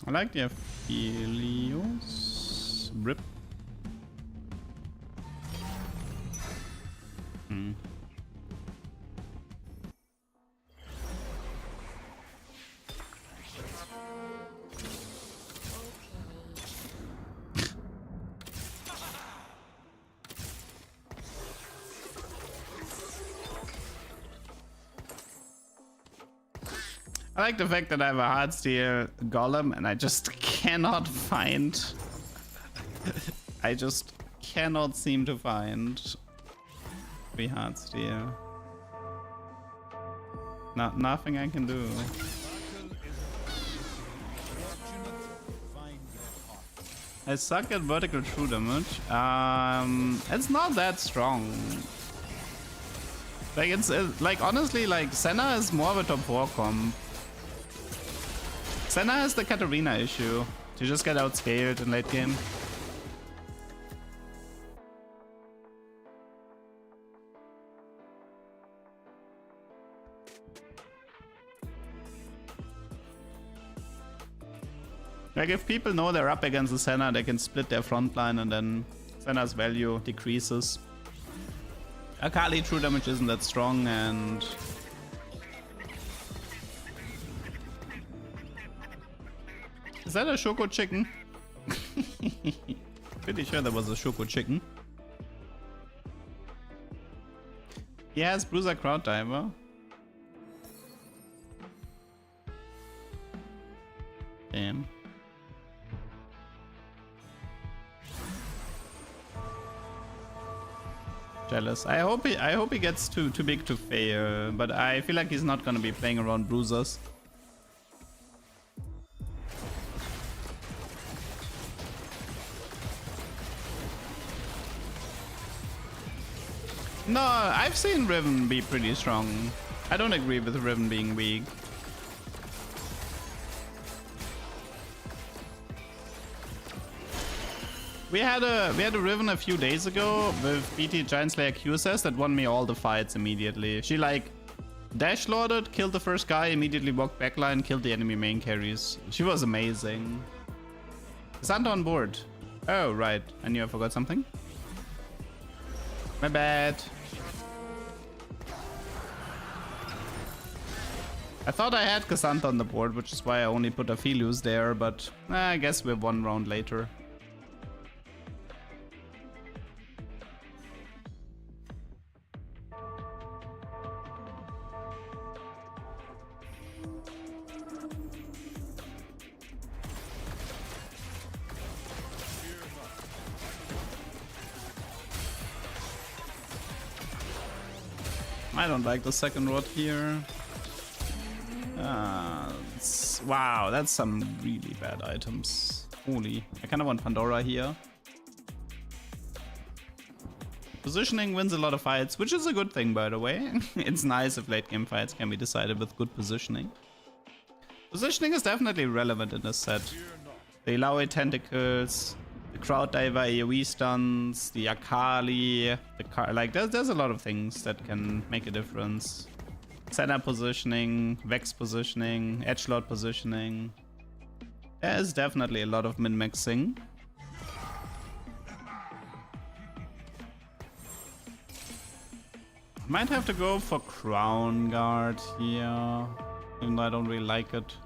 [SPEAKER 2] I like the Aphelios. Rip. I like the fact that I have a Heartsteel golem and I just cannot find. I just cannot seem to find the Heartsteel. Nothing I can do. I suck at vertical true damage. It's not that strong. Like it's like honestly, like Senna is more of a top 4 comp. Senna has the Katarina issue. You just get outscaled in late game. Like if people know they're up against the Senna, they can split their front line and then Senna's value decreases. Akali true damage isn't that strong and is that a Shoko chicken? Pretty sure that was a Shoko chicken. He has Bruiser Crowd Diver. Damn. Jealous. I hope he gets too big to fail, but I feel like he's not gonna be playing around bruisers. No, I've seen Riven be pretty strong. I don't agree with Riven being weak. We had a Riven a few days ago with BT Giant Slayer QSS that won me all the fights immediately. She like dash lorded, killed the first guy, immediately walked backline, killed the enemy main carries. She was amazing. Is Santa on board? Oh right, I knew I forgot something. My bad. I thought I had Cassandra on the board, which is why I only put Aphelios there, but I guess we're one round later. I don't like the second rod here. Wow, that's some really bad items. Holy. I kind of want Pandora here. Positioning wins a lot of fights, which is a good thing, by the way. It's nice if late game fights can be decided with good positioning. Positioning is definitely relevant in this set. The Illaoi tentacles, the crowd diver AoE stuns, the Akali, like there's a lot of things that can make a difference. Center positioning, Vex positioning, edgelord positioning. There's definitely a lot of min-maxing. Might have to go for Crown Guard here, even though I don't really like it.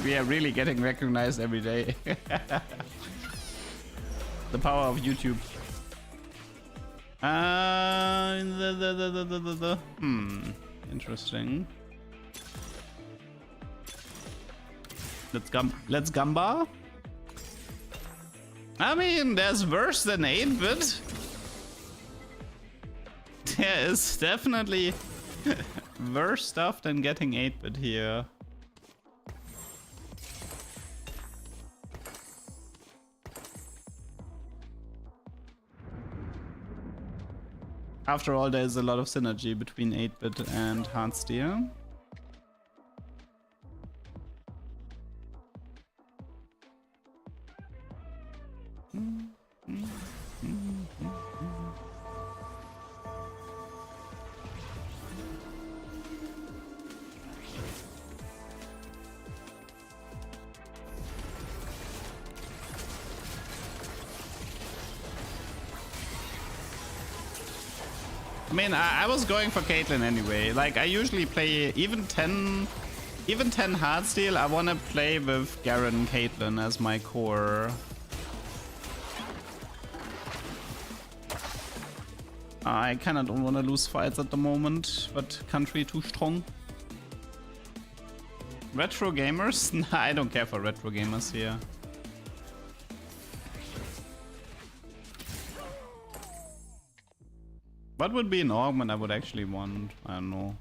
[SPEAKER 2] We are really getting recognized every day. The power of YouTube. Interesting. Let's Gamba. I mean, there's worse than 8-bit. There is definitely worse stuff than getting 8-bit here. After all, there's a lot of synergy between 8-bit and Heartsteel. I mean, I was going for Caitlyn anyway. Like, I usually play even 10 Heartsteel. I want to play with Garen Caitlyn as my core. I kind of don't want to lose fights at the moment, but country too strong. Retro gamers? Nah, I don't care for retro gamers here. What would be an augment I would actually want? I don't know.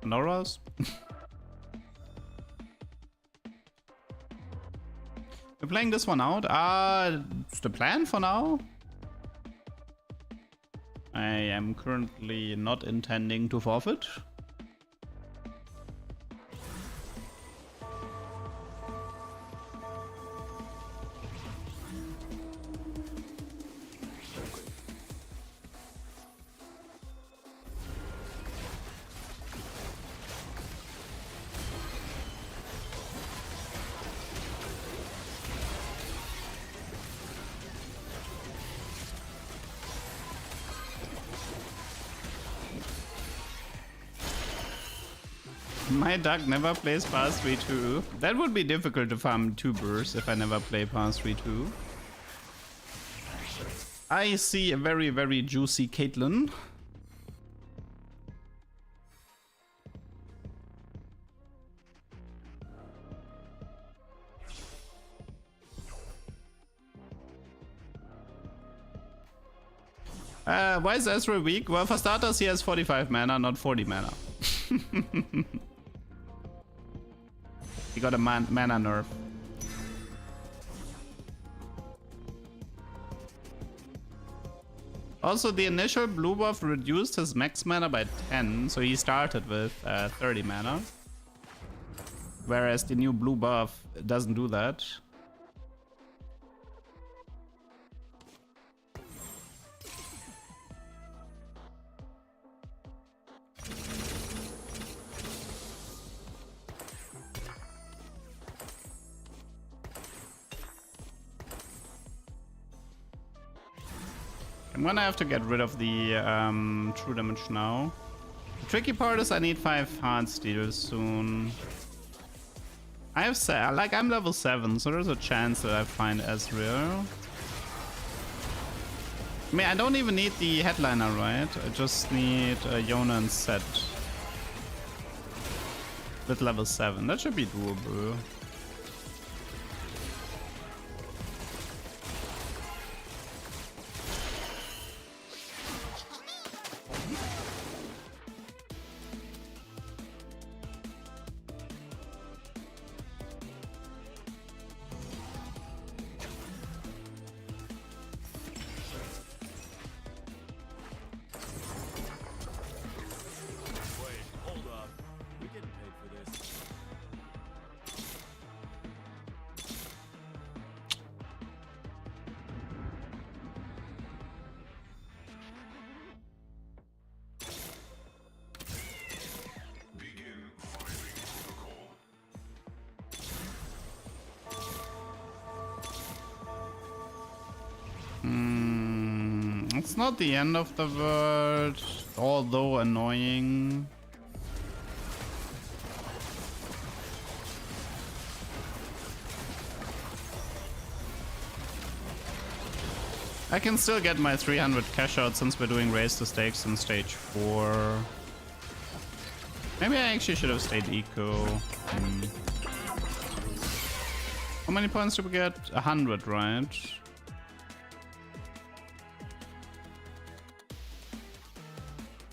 [SPEAKER 2] Nora's? We're playing this one out. It's the plan for now. I am currently not intending to forfeit. My duck never plays past 3-2. That would be difficult to farm 2 bursts if I never play past 3-2. I see a very, very juicy Caitlyn. Why is Ezreal weak? Well, for starters, he has 45 mana, not 40 mana. He got a mana nerf. Also, the initial blue buff reduced his max mana by 10, so he started with 30 mana. whereas the new blue buff doesn't do that. I'm gonna have to get rid of the true damage now. The tricky part is I need 5 Heartsteel soon. I have I'm level 7, so there's a chance that I find Ezreal. I mean, I don't even need the headliner, right? I just need Yona and Set. With level 7, that should be doable. It's not the end of the world, although annoying. I can still get my 300 cash out since we're doing raise the stakes in stage 4. Maybe I actually should have stayed eco. How many points do we get? 100, right?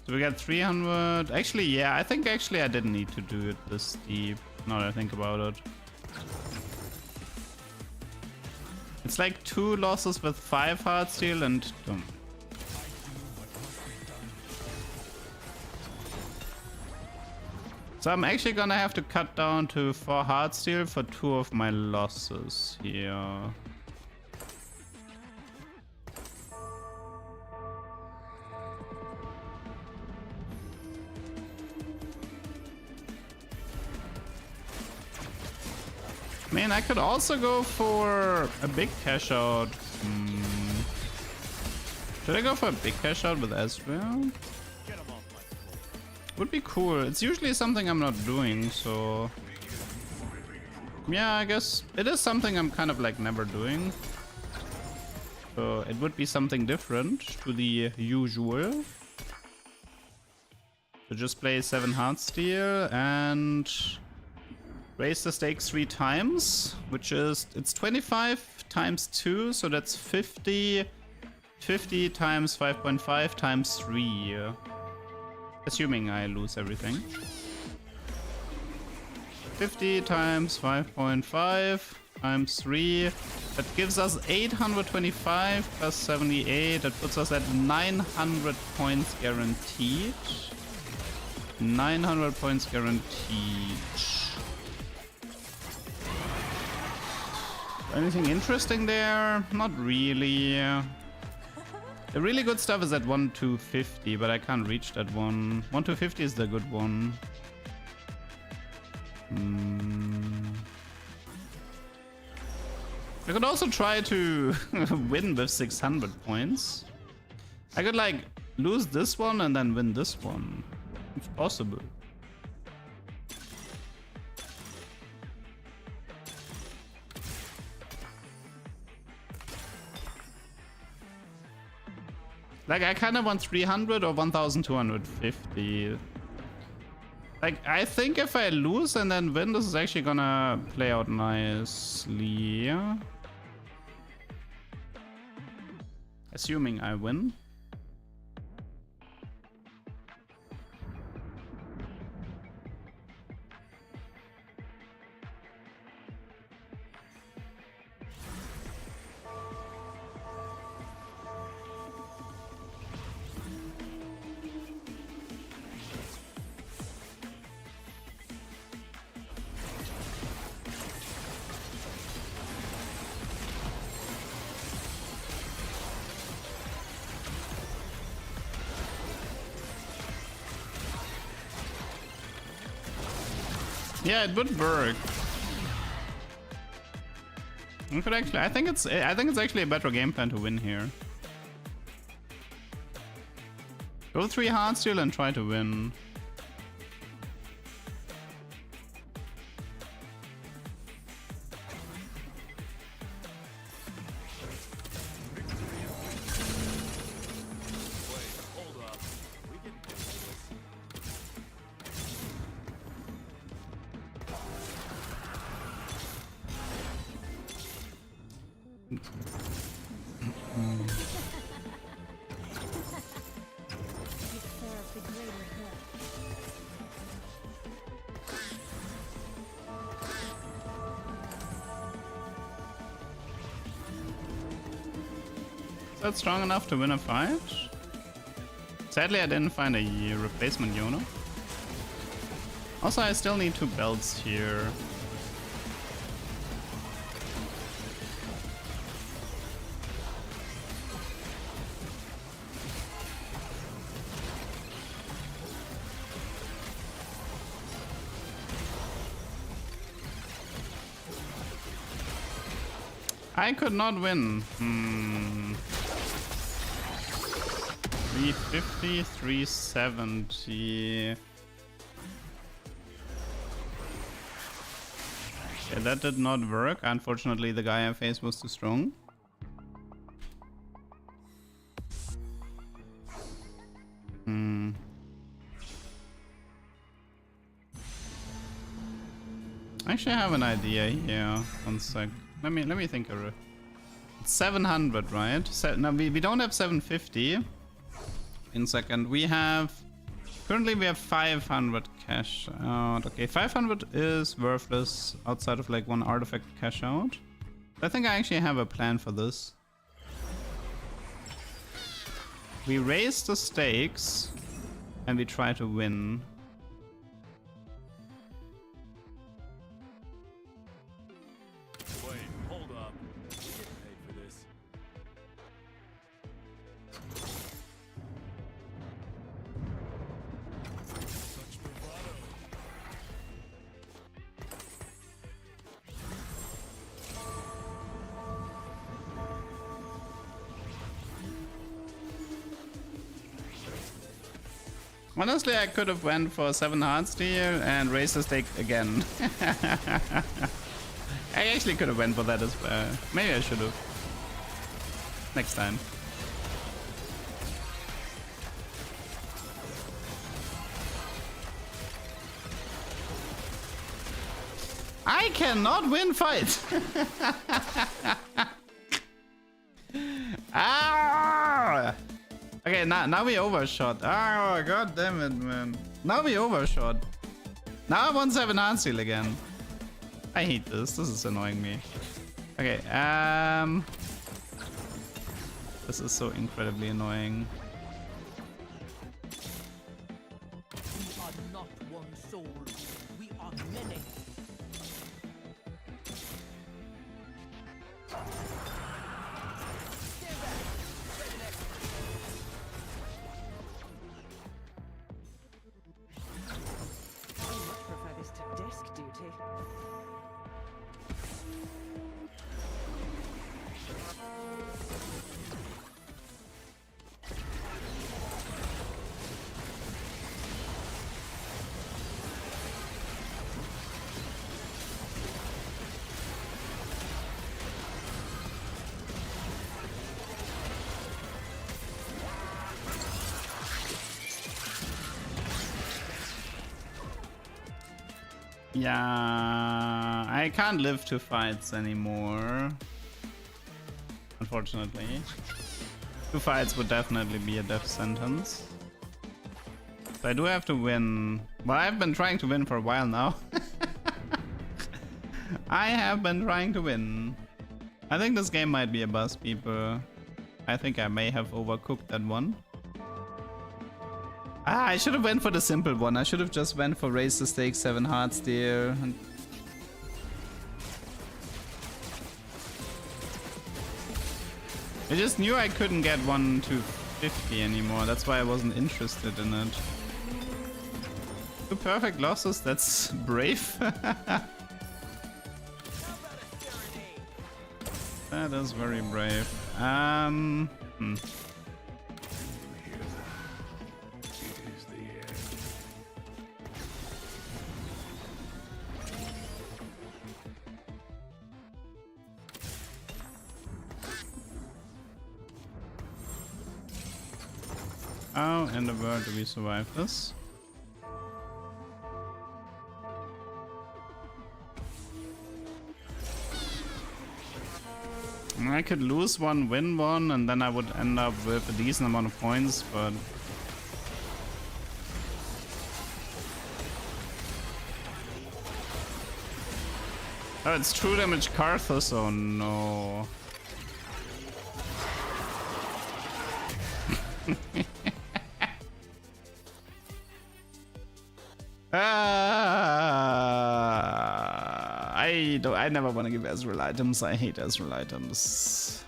[SPEAKER 2] So we got 300. Actually, yeah, I think actually I didn't need to do it this deep. Now that I think about it. It's like 2 losses with 5 Heartsteel and... So I'm actually gonna have to cut down to 4 Heartsteel for 2 of my losses here. I mean, I could also go for a big cash out. Should I go for a big cash out with Ezreal? Would be cool. It's usually something I'm not doing, so... Yeah, I guess it is something I'm kind of like never doing. So it would be something different to the usual. So just play 7 Heartsteel and... raise the stakes 3 times, which is, it's 25 times 2, so that's 50. 50 times 5.5 times 3. Assuming I lose everything. 50 times 5.5 times 3. That gives us 825 plus 78. That puts us at 900 points guaranteed. 900 points guaranteed. Anything interesting there? Not really. The really good stuff is at 1-250, but I can't reach that one. 1-250 is the good one. I could also try to win with 600 points. I could like lose this one and then win this one. It's possible. Like, I kind of want 300 or 1,250. Like, I think if I lose and then win, this is actually gonna play out nicely. Assuming I win. Yeah, it would work. We could actually, I think it's actually a better game plan to win here. Go 3 Heartsteel and try to win. Is that strong enough to win a fight? Sadly, I didn't find a replacement Yono. Also, I still need 2 belts here. I could not win. 350, 370. Okay, that did not work. Unfortunately, the guy I faced was too strong. Actually, I have an idea here. One sec. Let me think of it. It's 700, right? No, we don't have 750. In second, we have currently we have 500 cash out. Okay, 500 is worthless outside of like 1 artifact cash out. I think I actually have a plan for this. We raise the stakes and we try to win. Honestly, I could have went for 7 Heartsteel and raised the stake again. I actually could have went for that as well. Maybe I should have. Next time. I cannot win fights. Ah! Okay, now we overshot. Oh, god damn it, man. Now we overshot. Now I want 7 Heartsteel again. I hate this. This is annoying me. Okay, this is so incredibly annoying.
[SPEAKER 5] We are not one soul. We are many.
[SPEAKER 2] Yeah, I can't live 2 fights anymore. Unfortunately. 2 fights would definitely be a death sentence. So I do have to win. Well, I've been trying to win for a while now. I have been trying to win. I think this game might be a bust, people. I think I may have overcooked that one. Ah, I should have went for the simple one. I should have just went for raise the stakes 7 Heartsteel. I just knew I couldn't get 1 to 50 anymore. That's why I wasn't interested in it. 2 perfect losses, that's brave. That is very brave. How in the world do we survive this? I could lose one, win one, and then I would end up with a decent amount of points, but... Oh, it's true damage Karthus, oh no. I never want to give Ezreal items. I hate Ezreal items.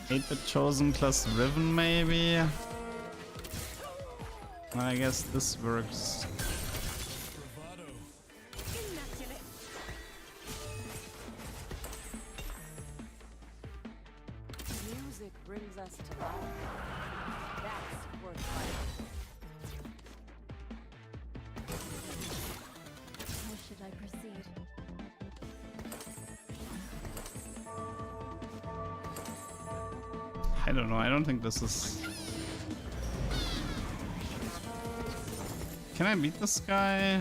[SPEAKER 2] Hate the Chosen plus Riven, maybe. I guess this works.
[SPEAKER 5] Music brings us to life. That's worth fighting.
[SPEAKER 4] How should I proceed?
[SPEAKER 2] I don't know. I don't think this is... Can I beat this guy?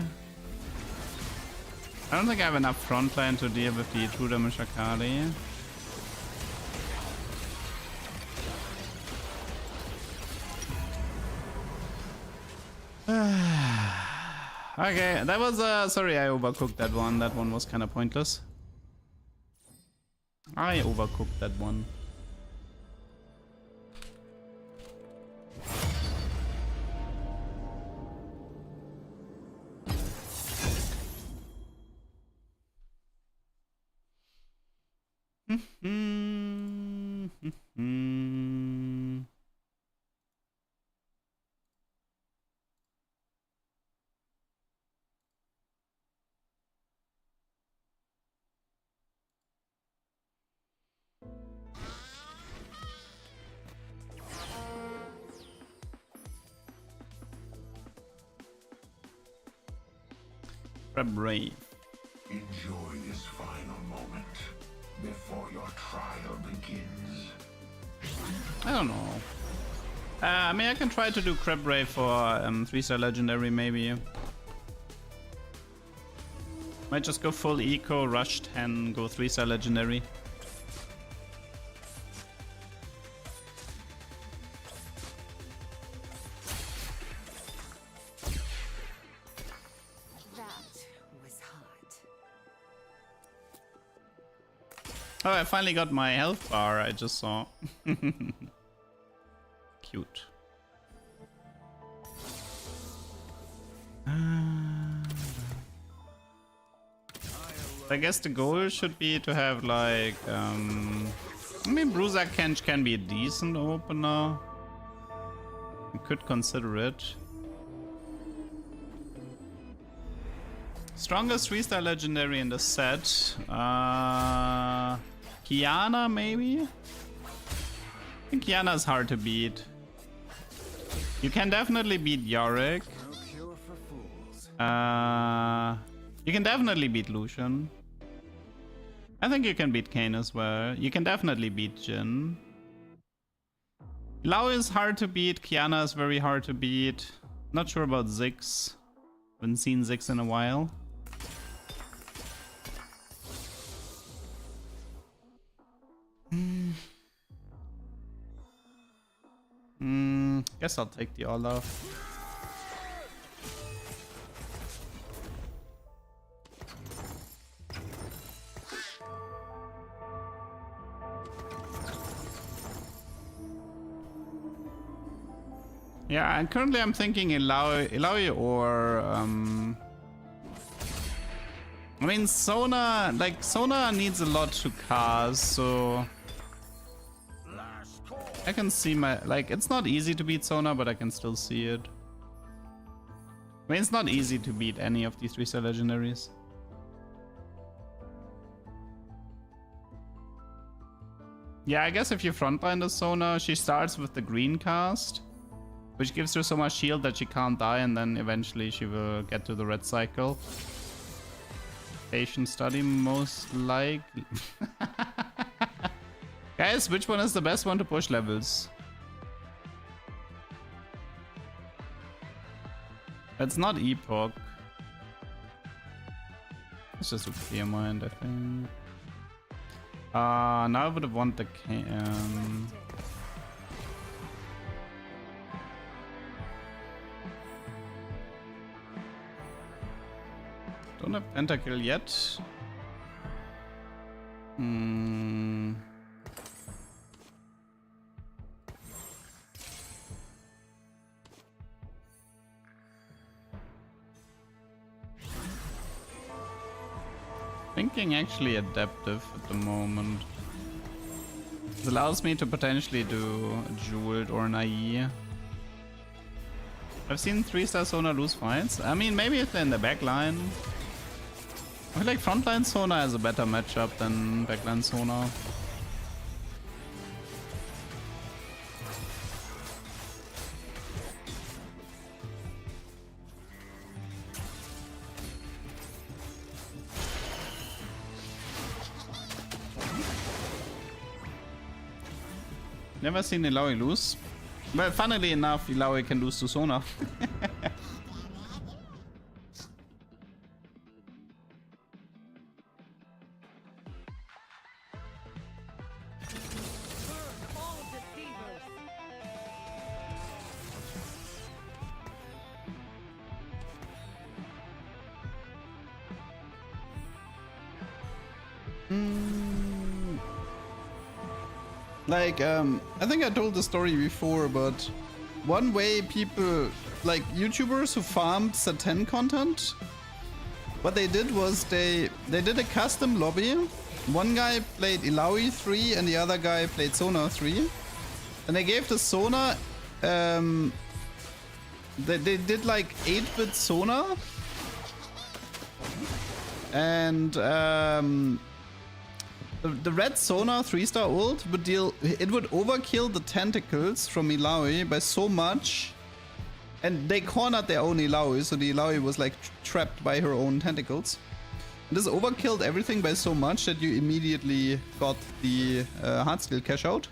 [SPEAKER 2] I don't think I have enough frontline to deal with the true damage Akali. Okay, that was sorry, I overcooked that one. That one was kind of pointless. I overcooked that one. Brave.
[SPEAKER 3] Enjoy this final moment before your trial begins.
[SPEAKER 2] I don't know. I mean, I can try to do Crab Ray for 3-star legendary, maybe. Might just go full eco, rush 10, go 3-star legendary. Oh, I finally got my health bar, I just saw. Cute. I guess the goal should be to have like... I mean, Bruiser Kench can be a decent opener. You could consider it. Strongest 3-star legendary in the set. Kiana, maybe? I think Kiana is hard to beat. You can definitely beat Yorick. You can definitely beat Lucian. I think you can beat Kayn as well. You can definitely beat Jhin. Lau is hard to beat. Kiana is very hard to beat. Not sure about Ziggs. Haven't seen Ziggs in a while. Guess I'll take the Olaf. Yeah, and currently I'm thinking Illaoi or I mean Sona, like Sona needs a lot to cast, so I can see my, like, it's not easy to beat Sona, but I can still see it. I mean, it's not easy to beat any of these 3-star legendaries. Yeah, I guess if you frontline the Sona, she starts with the green cast, which gives her so much shield that she can't die, and then eventually she will get to the red cycle. Patient study, most likely. Guys, which one is the best one to push levels? It's not Epoch. It's just a clear mind, I think. Now I would have want the don't have Pentakill yet. Thinking actually adaptive at the moment. This allows me to potentially do a Jeweled or an IE. I've seen 3-star Sona lose fights. I mean, maybe if they're in the backline. I feel like frontline Sona is a better matchup than backline Sona. Never seen Ilaoi lose. Well, funnily enough, Ilaoi can lose to Sona. Like, I think I told the story before, but one way people, like YouTubers who farmed Satan content, what they did was they did a custom lobby. One guy played Ilaoi 3 and the other guy played Sona 3. And they gave the Sona, they did like 8-bit Sona. And the red Sona 3-star ult would would overkill the tentacles from Ilaoi by so much, and they cornered their own Ilaoi, so the Ilaoi was like trapped by her own tentacles. And this overkilled everything by so much that you immediately got the Heartsteel cash out,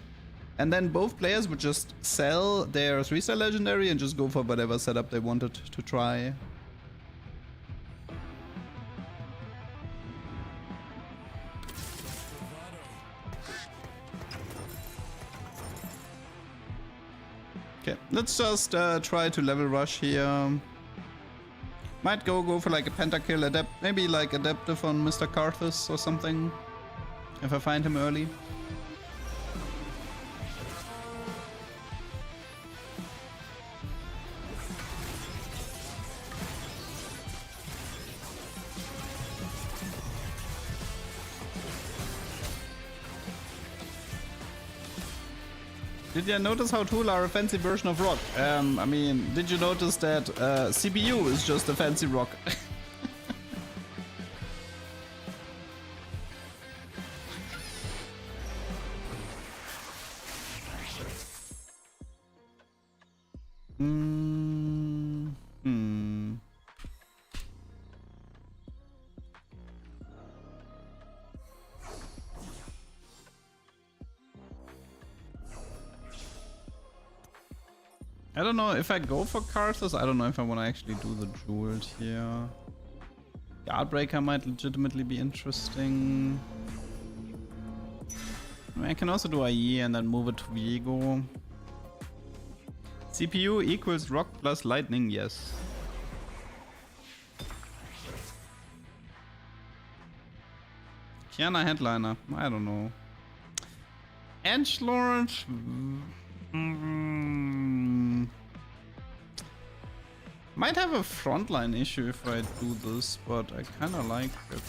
[SPEAKER 2] and then both players would just sell their 3-star legendary and just go for whatever setup they wanted to try. Okay, let's just try to level rush here. Might go for like a pentakill, maybe like adaptive on Mr. Karthus or something, if I find him early. Did you notice how Tool are a fancy version of Rock? I mean, did you notice that CPU is just a fancy Rock? I don't know if I go for Karthus. I don't know if I want to actually do the Jeweled here. Guardbreaker might legitimately be interesting. I mean, I can also do IE and then move it to Viego. CPU equals Rock plus Lightning, yes. Kiana Headliner, I don't know. Edgelord. Might have a frontline issue if I do this, but I kinda like it.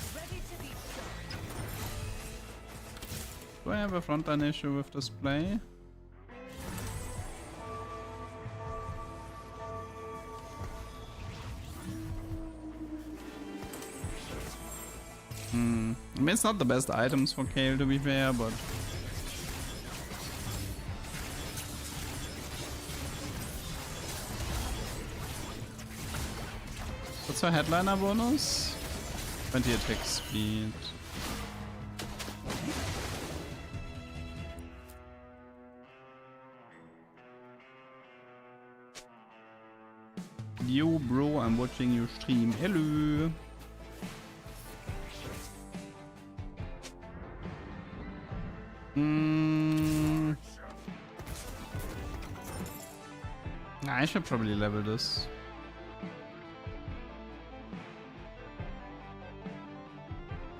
[SPEAKER 2] Do I have a frontline issue with this play? mean, it's not the best items for Kale, to be fair, but... What's her headliner bonus? 20 attack speed. Yo bro, I'm watching your stream. Hello. I should probably level this.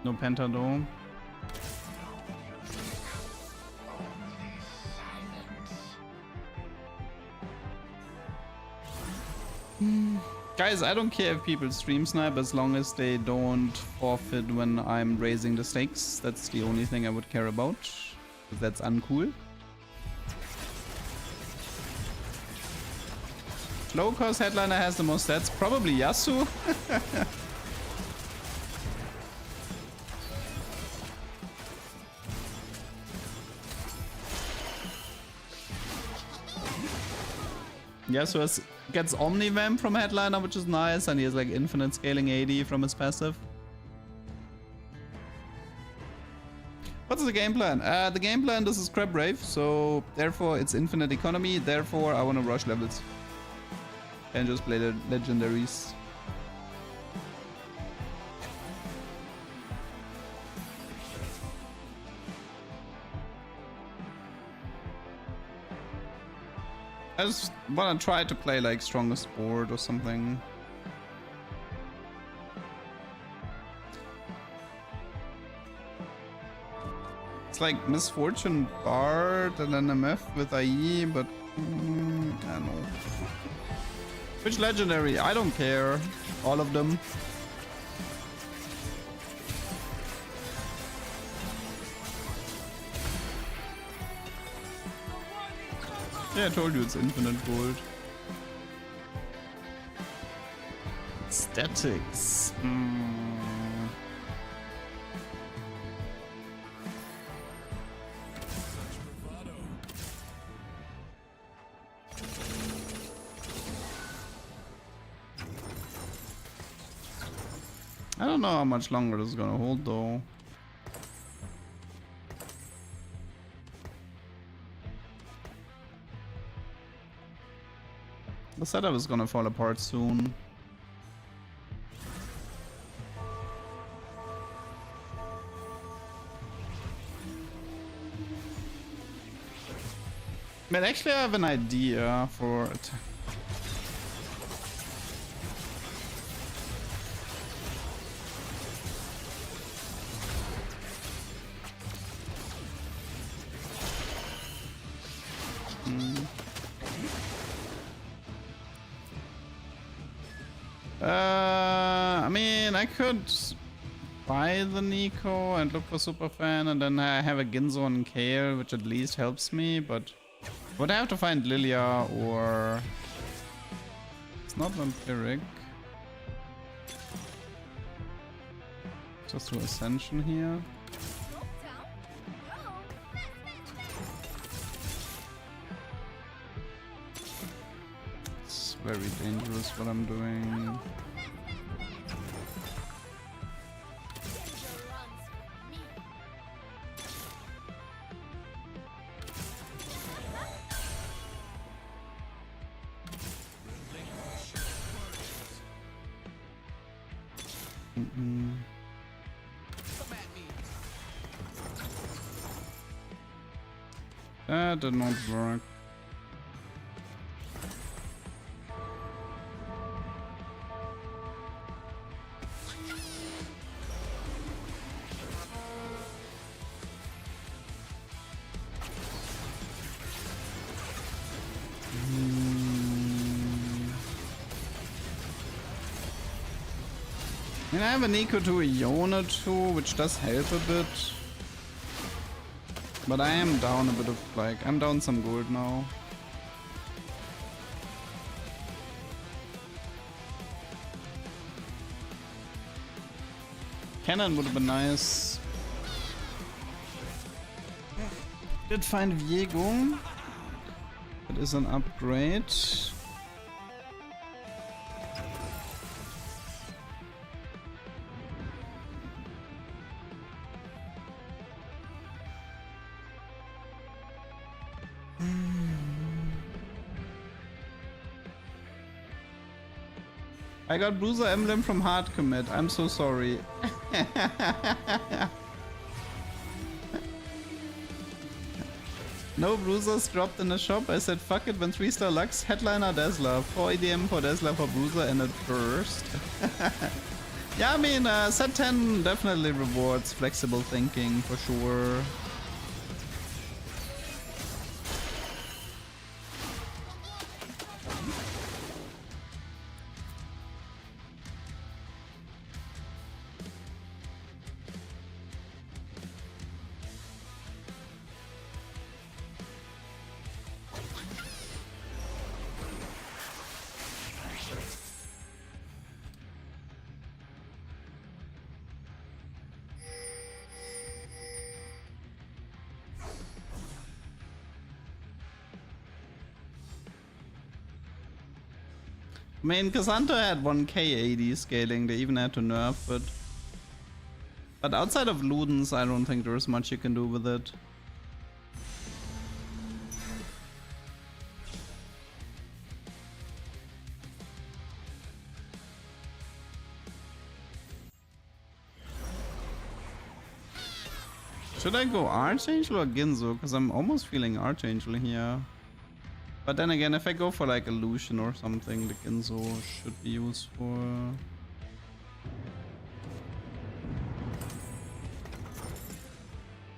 [SPEAKER 2] No penta though. Guys, I don't care if people stream snipe as long as they don't forfeit when I'm raising the stakes. That's the only thing I would care about. That's uncool. Low cost headliner has the most stats. Probably Yasuo. Yasuo gets Omnivamp from headliner, which is nice, and he has like infinite scaling AD from his passive. What's the game plan? The game plan, this is Crab Brave, so therefore it's infinite economy, therefore I want to rush levels. And just play the legendaries. I just want to try to play like strongest board or something. It's like Misfortune Bard and then MF with IE, but I don't know. Which legendary? I don't care. All of them. Yeah, I told you it's infinite gold. Statics. I don't know how much longer this is gonna hold though. The setup is gonna fall apart soon. But actually I have an idea for it. I mean, I could buy the Nico and look for Super Fan, and then I have a Ginzo and Kale, which at least helps me, but would I have to find Lilia or... It's not Vampiric. Just do Ascension here. It's very dangerous what I'm doing. That did not work. I mean, I have a Nico to a Yona too, which does help a bit. But I am down a bit of, like, I'm down some gold now. Cannon would have been nice. Did find Viego. It is an upgrade. I got Bruiser Emblem from Hard Commit. I'm so sorry. No bruisers dropped in the shop. I said fuck it when 3-star Lux, headliner Dazzler, 4 EDM for Dazzler for bruiser and at first. Yeah, I mean, set 10 definitely rewards flexible thinking for sure. I mean, Cassandra had 1k AD scaling, they even had to nerf it. But outside of Ludens, I don't think there's much you can do with it. Should I go Archangel or Ginzo? Because I'm almost feeling Archangel here. But then again, if I go for like Illusion or something, the Ginzo should be useful.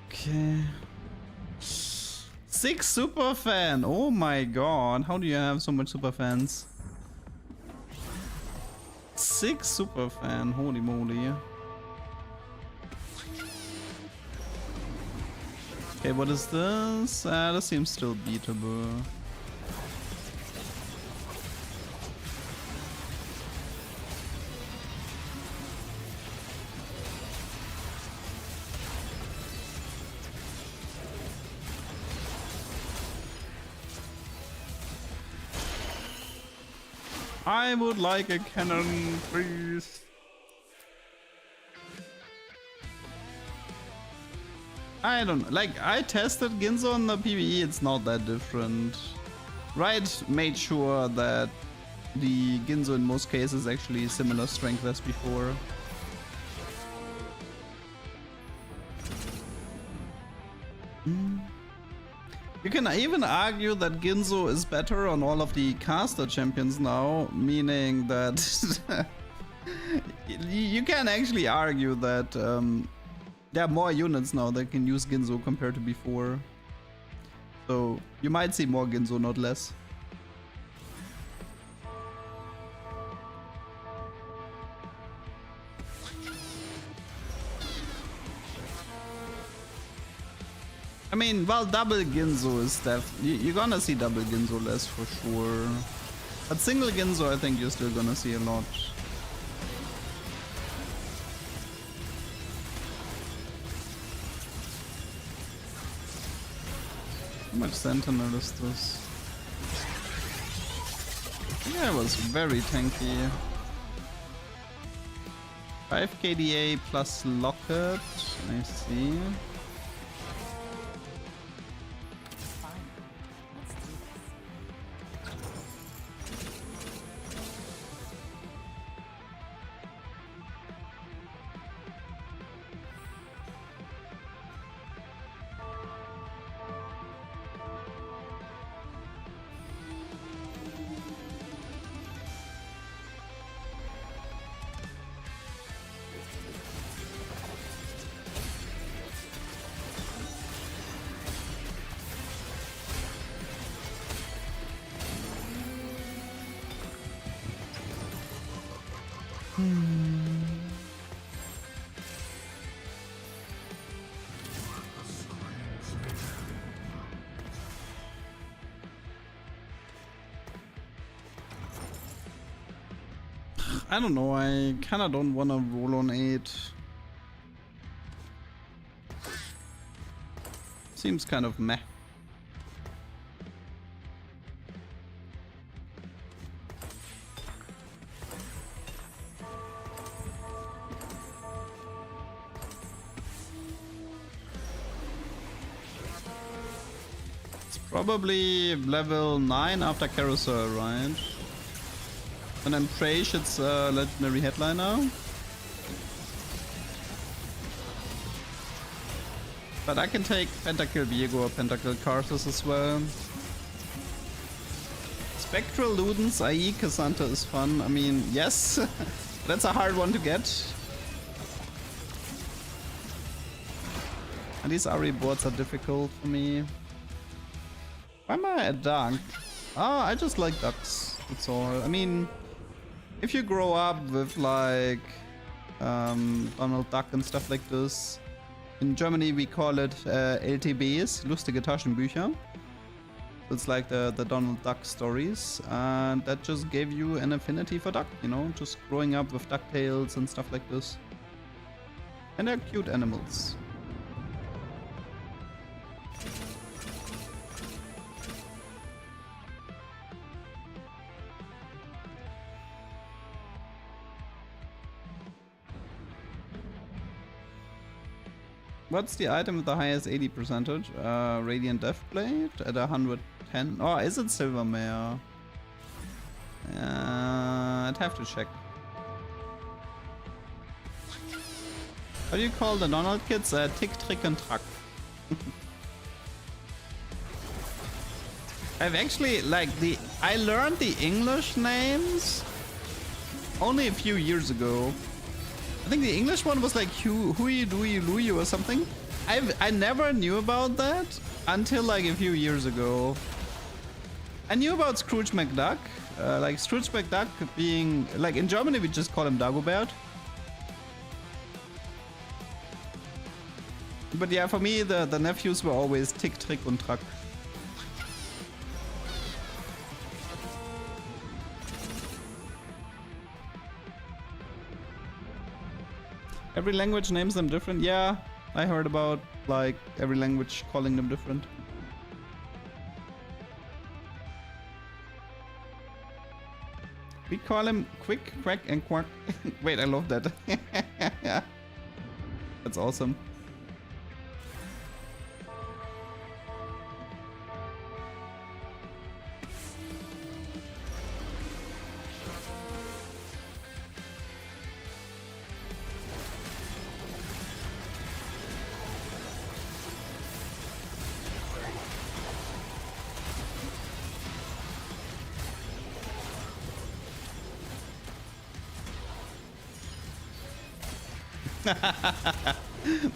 [SPEAKER 2] Okay. 6 super fan! Oh my god, how do you have so much super fans? 6 super fan, holy moly. Okay, what is this? This seems still beatable. I would like a cannon, please. I don't know. Like, I tested Ginzo on the PvE, it's not that different. Riot made sure that the Ginzo in most cases actually similar strength as before. You can even argue that Ginzo is better on all of the caster champions now, meaning that you can actually argue that there are more units now that can use Ginzo compared to before. So you might see more Ginzo, not less. I mean, well, double Ginzo is you're gonna see double Ginzo less for sure. But single Ginzo, I think you're still gonna see a lot. How much Sentinel is this? Yeah, it was very tanky. 5 KDA plus Locket, I see. I don't know, I kinda don't wanna roll on 8. Seems kind of meh. It's probably level 9 after Carousel, right? And then Prey shit's legendary headliner. But I can take Pentakill Viego or Pentakill Karthus as well. Spectral Ludens, IE Cassandra is fun. I mean, yes, that's a hard one to get. And these RE boards are difficult for me. Why am I at Duck? Ah, I just like ducks. That's all. I mean, if you grow up with like Donald Duck and stuff like this, in Germany we call it LTBs, lustige Taschenbücher. So it's like the Donald Duck stories, and that just gave you an affinity for duck, you know, just growing up with DuckTales and stuff like this. And they're cute animals. What's the item with the highest 80 percentage? Radiant Deathblade at 110. Oh, is it Silvermare? I'd have to check. How do you call the Donald kids? Tick, Trick, and Truck. I've actually, like, I learned the English names only a few years ago. I think the English one was like Hui, Dui, Lui or something. I never knew about that until like a few years ago. I knew about Scrooge McDuck. Like Scrooge McDuck being, like in Germany we just call him Dagobert. But yeah, for me the nephews were always Tick, Trick und Track. Every language names them different. Yeah, I heard about like every language calling them different. We call him Quick, Quack, and Quack. Wait, I love that. That's awesome.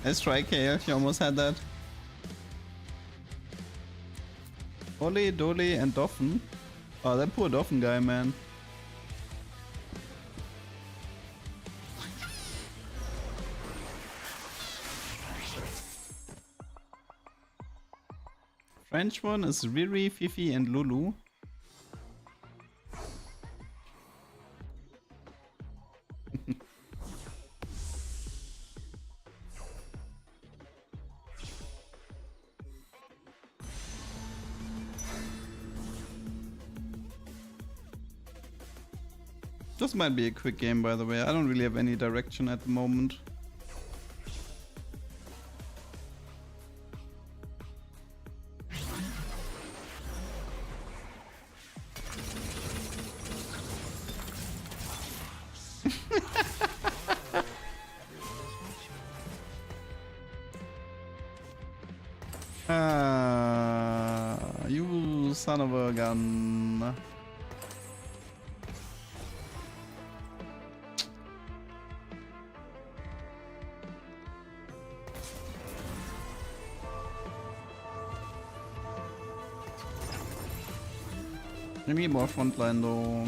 [SPEAKER 2] Nice try, KL. You almost had that. Oli, Dolly, and Doffen. Oh, that poor Doffen guy, man. French one is Riri, Fifi, and Lulu. This might be a quick game, by the way. I don't really have any direction at the moment. You son of a gun. I need more frontline though.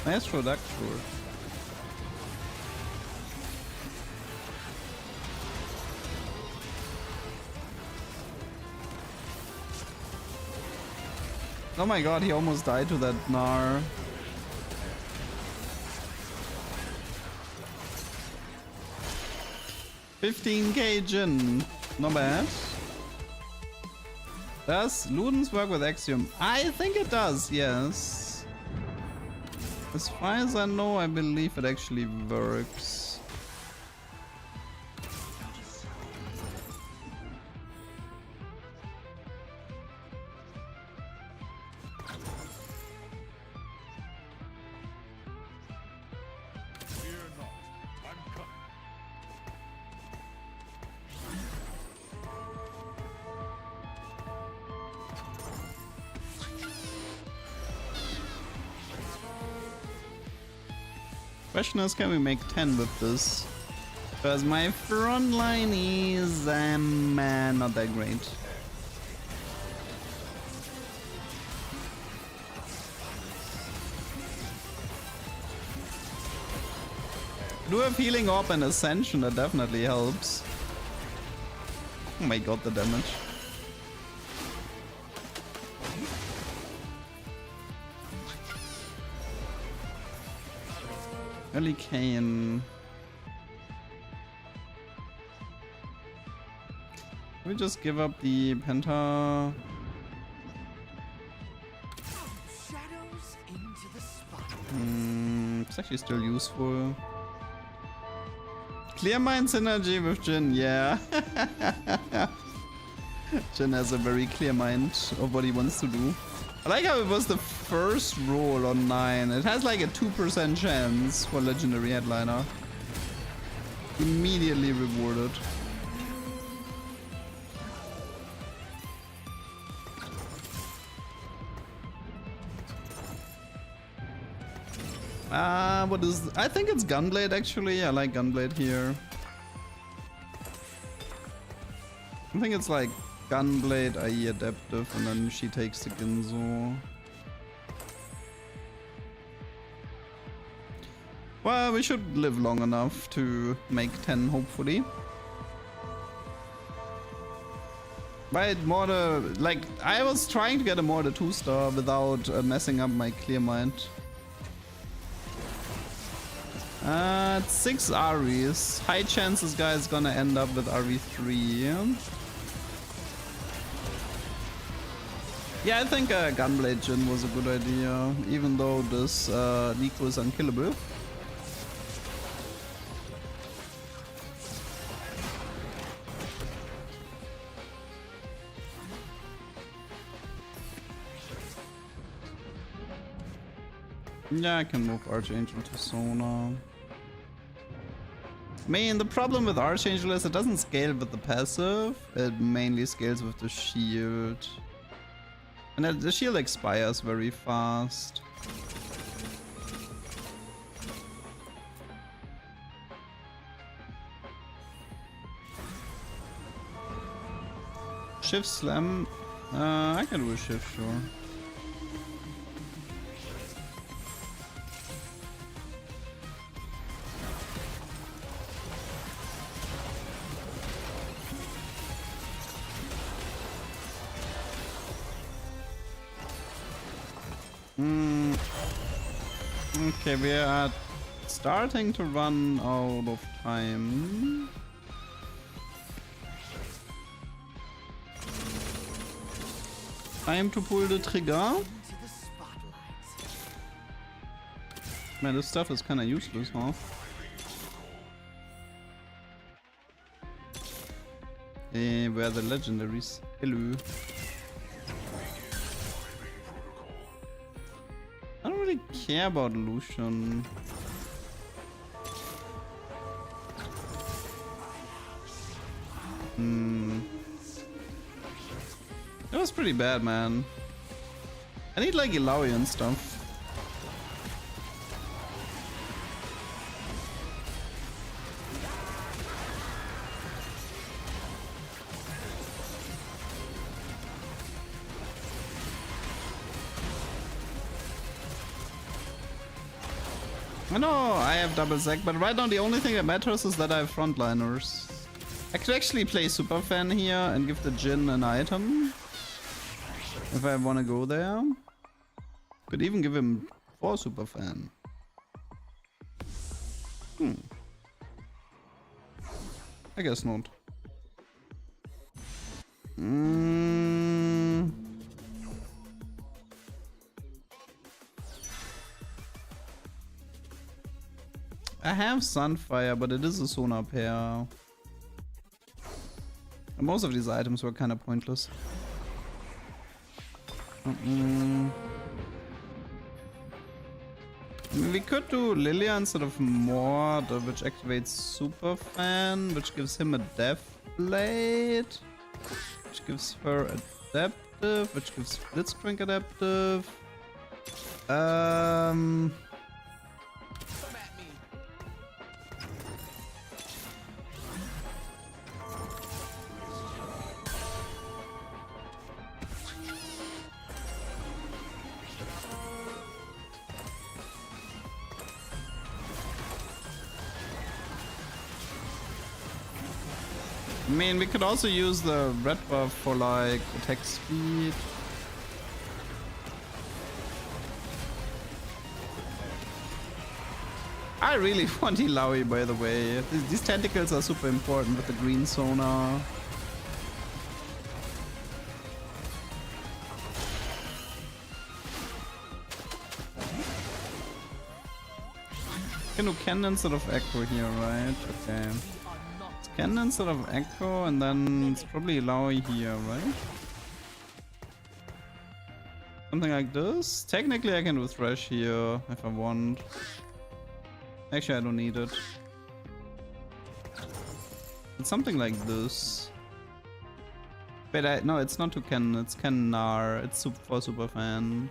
[SPEAKER 2] Nice product, sure. Oh my god, he almost died to that Gnar. 15k Jin. Not bad. Does Ludens work with Axiom? I think it does, yes. As far as I know, I believe it actually works. Question is, can we make 10 with this? Because my front line is not that great. Do have healing orb and ascension, that definitely helps. Oh my god, the damage. Early Kane. We just give up the Penta.
[SPEAKER 1] Shadows into the spotlight.
[SPEAKER 2] It's actually still useful. Clear mind synergy with Jin, yeah. Jin has a very clear mind of what he wants to do. I like how it was the first roll on 9. It has like a 2% chance for legendary headliner. Immediately rewarded. What is... I think it's Gunblade actually. I like Gunblade here. I think it's like Gunblade, IE Adaptive, and then she takes the Ginzo. Well, we should live long enough to make 10, hopefully. But Mortar, like, I was trying to get a Mortar 2-star without messing up my clear mind. 6 Aries. High chance this guy is gonna end up with RV3. Yeah, I think Gunblade Jin was a good idea, even though this Nico is unkillable. Yeah, I can move Archangel to Sona. Man, the problem with Archangel is it doesn't scale with the passive, it mainly scales with the shield. And the shield expires very fast. Shift slam. I can do a shift, sure. Okay, we are starting to run out of time. Time to pull the trigger. Man, this stuff is kind of useless, huh? Where are the legendaries? Hello. I don't really care about Lucian. That was pretty bad, man. I need like Ilaoi and stuff. I know I have double Zac, but right now the only thing that matters is that I have frontliners. I could actually play Superfan here and give the Jin an item. If I want to go there. Could even give him 4 Superfan. I guess not. I have Sunfire, but it is a Sonar pair. And most of these items were kind of pointless. I mean, we could do Lilia instead of Mord, which activates Super Fan, which gives him a Death Blade, which gives her Adaptive, which gives Blitzcrank Adaptive. I mean, we could also use the red buff for like attack speed. I really want Illaoi, by the way. These tentacles are super important with the green sonar. Can do cannon instead of echo here, right? Okay. Cannon instead of Echo, and then it's probably Illaoi here, right? Something like this? Technically I can do Thresh here if I want. Actually I don't need it. It's something like this. Wait, no, it's not to Cannon, it's Cannar. It's for Super Fan.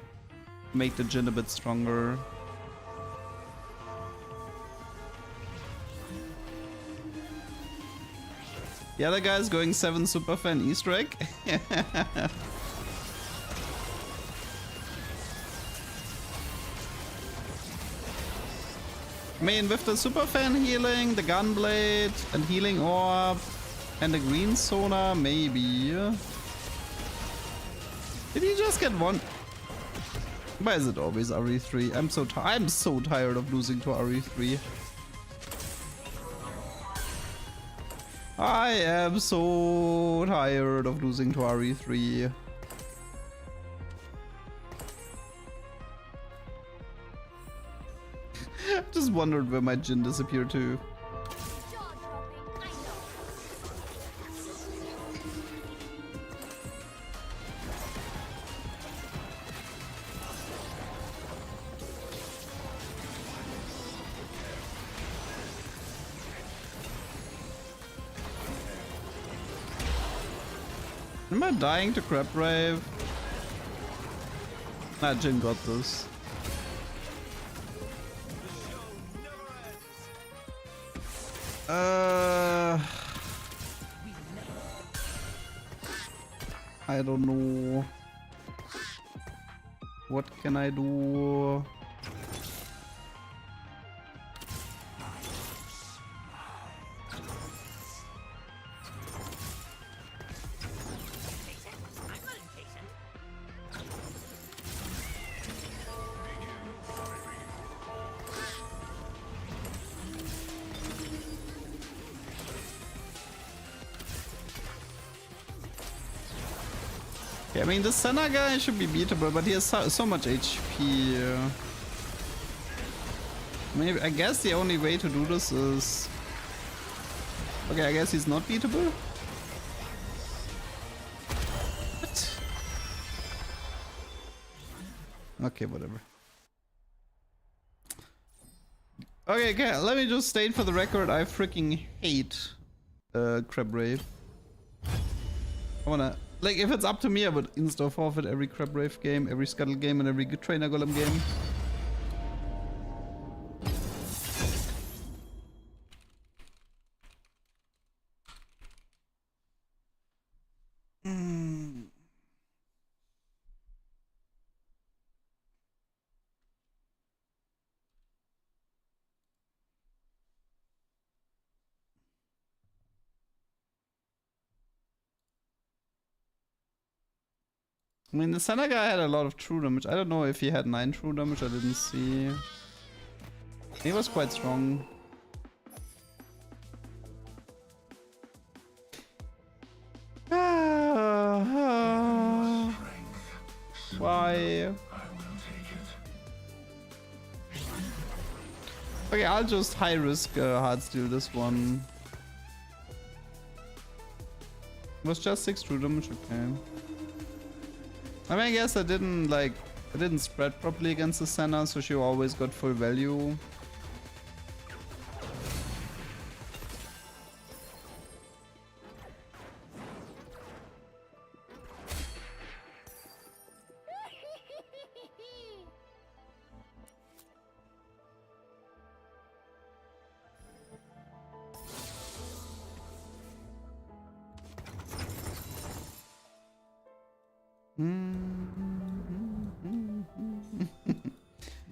[SPEAKER 2] Make the Jhin a bit stronger. The other guy's going 7 Super Fan Easter egg. I mean, with the Super Fan healing, the Gunblade, and Healing Orb, and the Green Sonar, maybe. Did he just get one? Why is it always RE3? I'm so tired of losing to RE3. I am so tired of losing to RE3. Just wondered where my Jhin disappeared to. Am I dying to Crab Rave? Nah, Jhin got this. I don't know. What can I do? I mean, the Senna guy should be beatable, but he has so much HP. Maybe, I guess the only way to do this is... Okay, I guess he's not beatable. What? Okay, whatever. Okay, let me just state for the record, I freaking hate Crab Rave. I wanna... Like, if it's up to me, I would insta forfeit every Crab Rave game, every Scuttle game, and every Trainer Golem game. I mean, the Senna guy had a lot of true damage. I don't know if he had 9 true damage, I didn't see. He was quite strong. Okay, I'll just high risk Heartsteel this one. It was just 6 true damage, okay. I mean, I guess I didn't spread properly against the Senna, so she always got full value.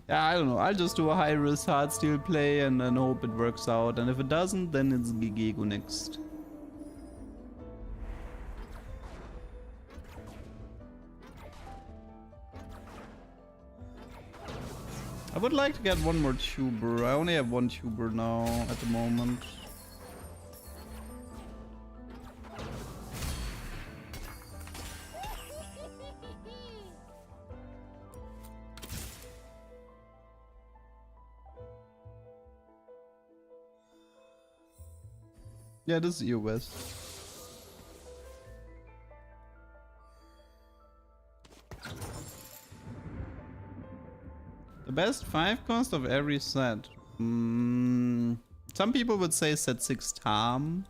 [SPEAKER 2] Yeah, I don't know. I'll just do a high risk Heartsteel play and then hope it works out. And if it doesn't, then it's Gigego next. I would like to get one more tuber. I only have one tuber now at the moment. Yeah, this is EOS. The best 5 cost of every set. Some people would say set 6 Tam.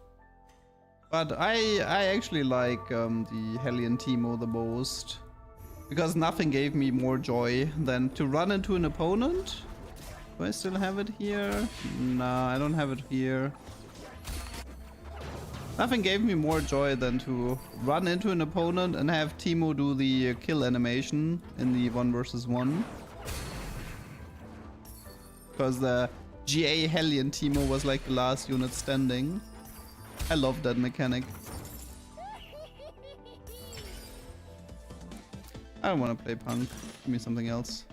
[SPEAKER 2] But I actually like the Hellion Teemo the most. Because nothing gave me more joy than to run into an opponent. Do I still have it here? Nah, I don't have it here. Nothing gave me more joy than to run into an opponent and have Teemo do the kill animation in the 1 versus 1. Because the GA Hellion Teemo was like the last unit standing. I love that mechanic. I don't want to play Punk. Give me something else.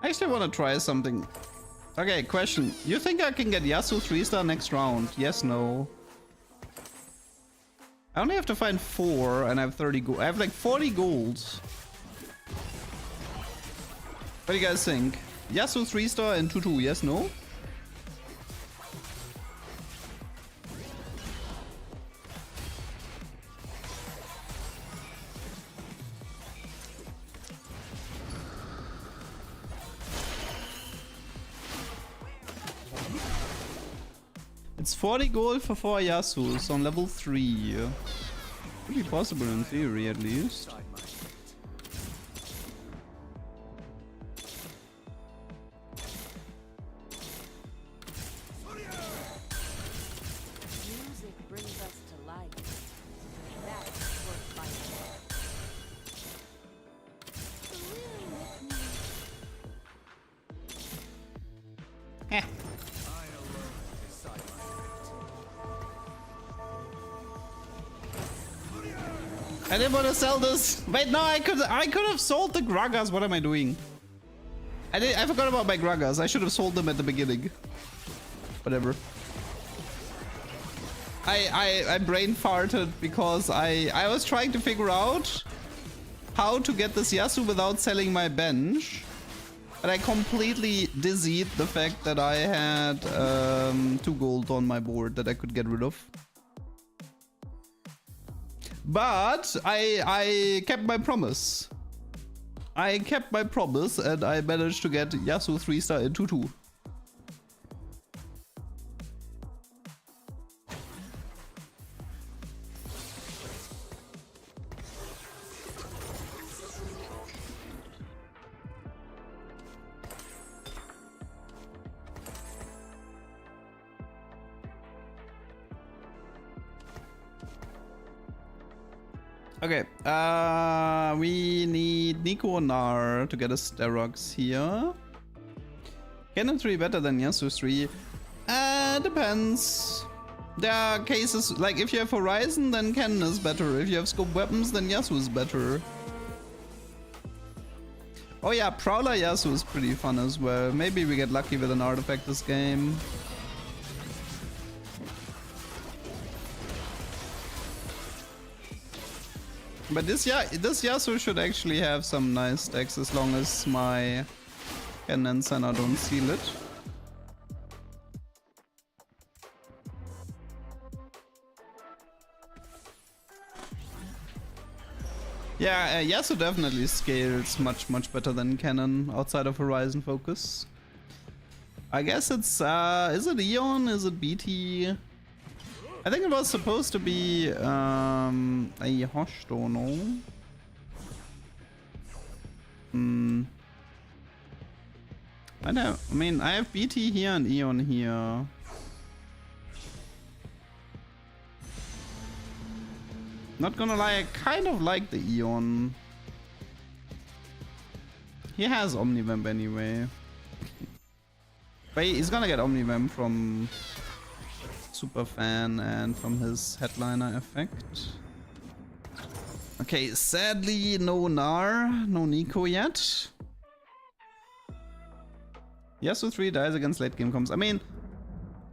[SPEAKER 2] I actually want to try something. Okay, question. You think I can get Yasuo 3-star next round? Yes, no. I only have to find 4 and I have 30 gold. I have like 40 golds. What do you guys think? Yasuo 3-star and 2-2, yes, no? It's 40 gold for 4 Yasuos on level 3. Could be possible in theory, at least.
[SPEAKER 5] Music brings us to life. That's worth fighting.
[SPEAKER 2] Heh. I didn't want to sell this. Wait, no, I could have sold the Gragas. What am I doing? I forgot about my Gragas. I should have sold them at the beginning. Whatever. I brain farted because I was trying to figure out how to get this Yasuo without selling my bench. But I completely dizzied the fact that I had 2 gold on my board that I could get rid of. But I kept my promise. I kept my promise and I managed to get Yasuo 3-star in 2-2. Okay, we need Nico Nar to get us Sterox here. Cannon 3 better than Yasuo 3? Depends. There are cases, like if you have Horizon, then Cannon is better. If you have Scope Weapons, then Yasuo is better. Oh yeah, Prowler Yasuo is pretty fun as well. Maybe we get lucky with an artifact this game. But this Yasuo should actually have some nice stacks as long as my Cannon and Senna don't seal it. Yeah, Yasuo definitely scales much better than Cannon outside of Horizon focus. I guess it's, is it Eon? Is it BT? I think it was supposed to be a Heartsteel, no? I mean, I have BT here and Eon here. Not gonna lie, I kind of like the Eon. He has Omnivamp anyway. But he's gonna get Omnivamp from Superfan and from his headliner effect. Okay, sadly no Nar, no Nico yet. Yasuo 3 dies against late game comps. I mean,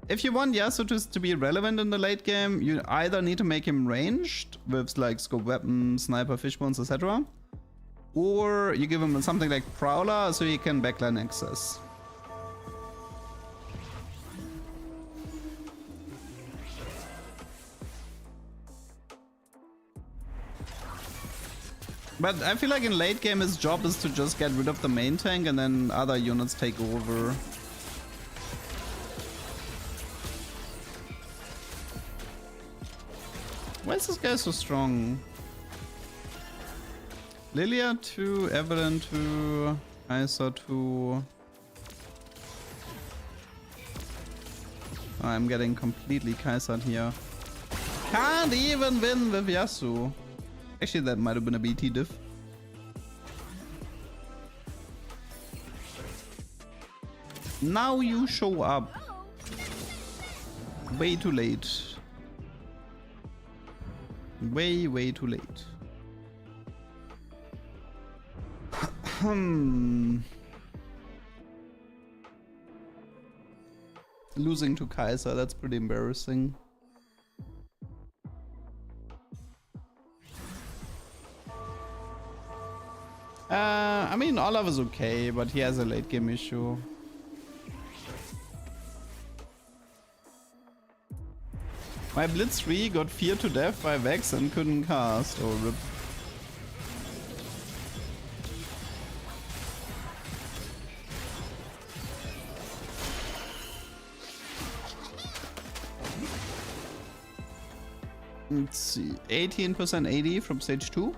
[SPEAKER 2] if you want Yasuo to be relevant in the late game, you either need to make him ranged with like Scope Weapons, Sniper, Fishbones, etc. Or you give him something like Prowler so he can backline access. But I feel like in late game his job is to just get rid of the main tank and then other units take over. Why is this guy so strong? Lilia 2, Evelyn 2, Isa 2. Oh, I'm getting completely Kaisered here. Can't even win with Yasuo. Actually, that might have been a BT diff. Now you show up. Way too late. Way too late. Losing to Kaiser, that's pretty embarrassing. I mean, Olaf is okay, but he has a late game issue. My Blitz 3 got feared to death by Vex and couldn't cast. Oh, rip. Let's see. 18% AD from stage 2.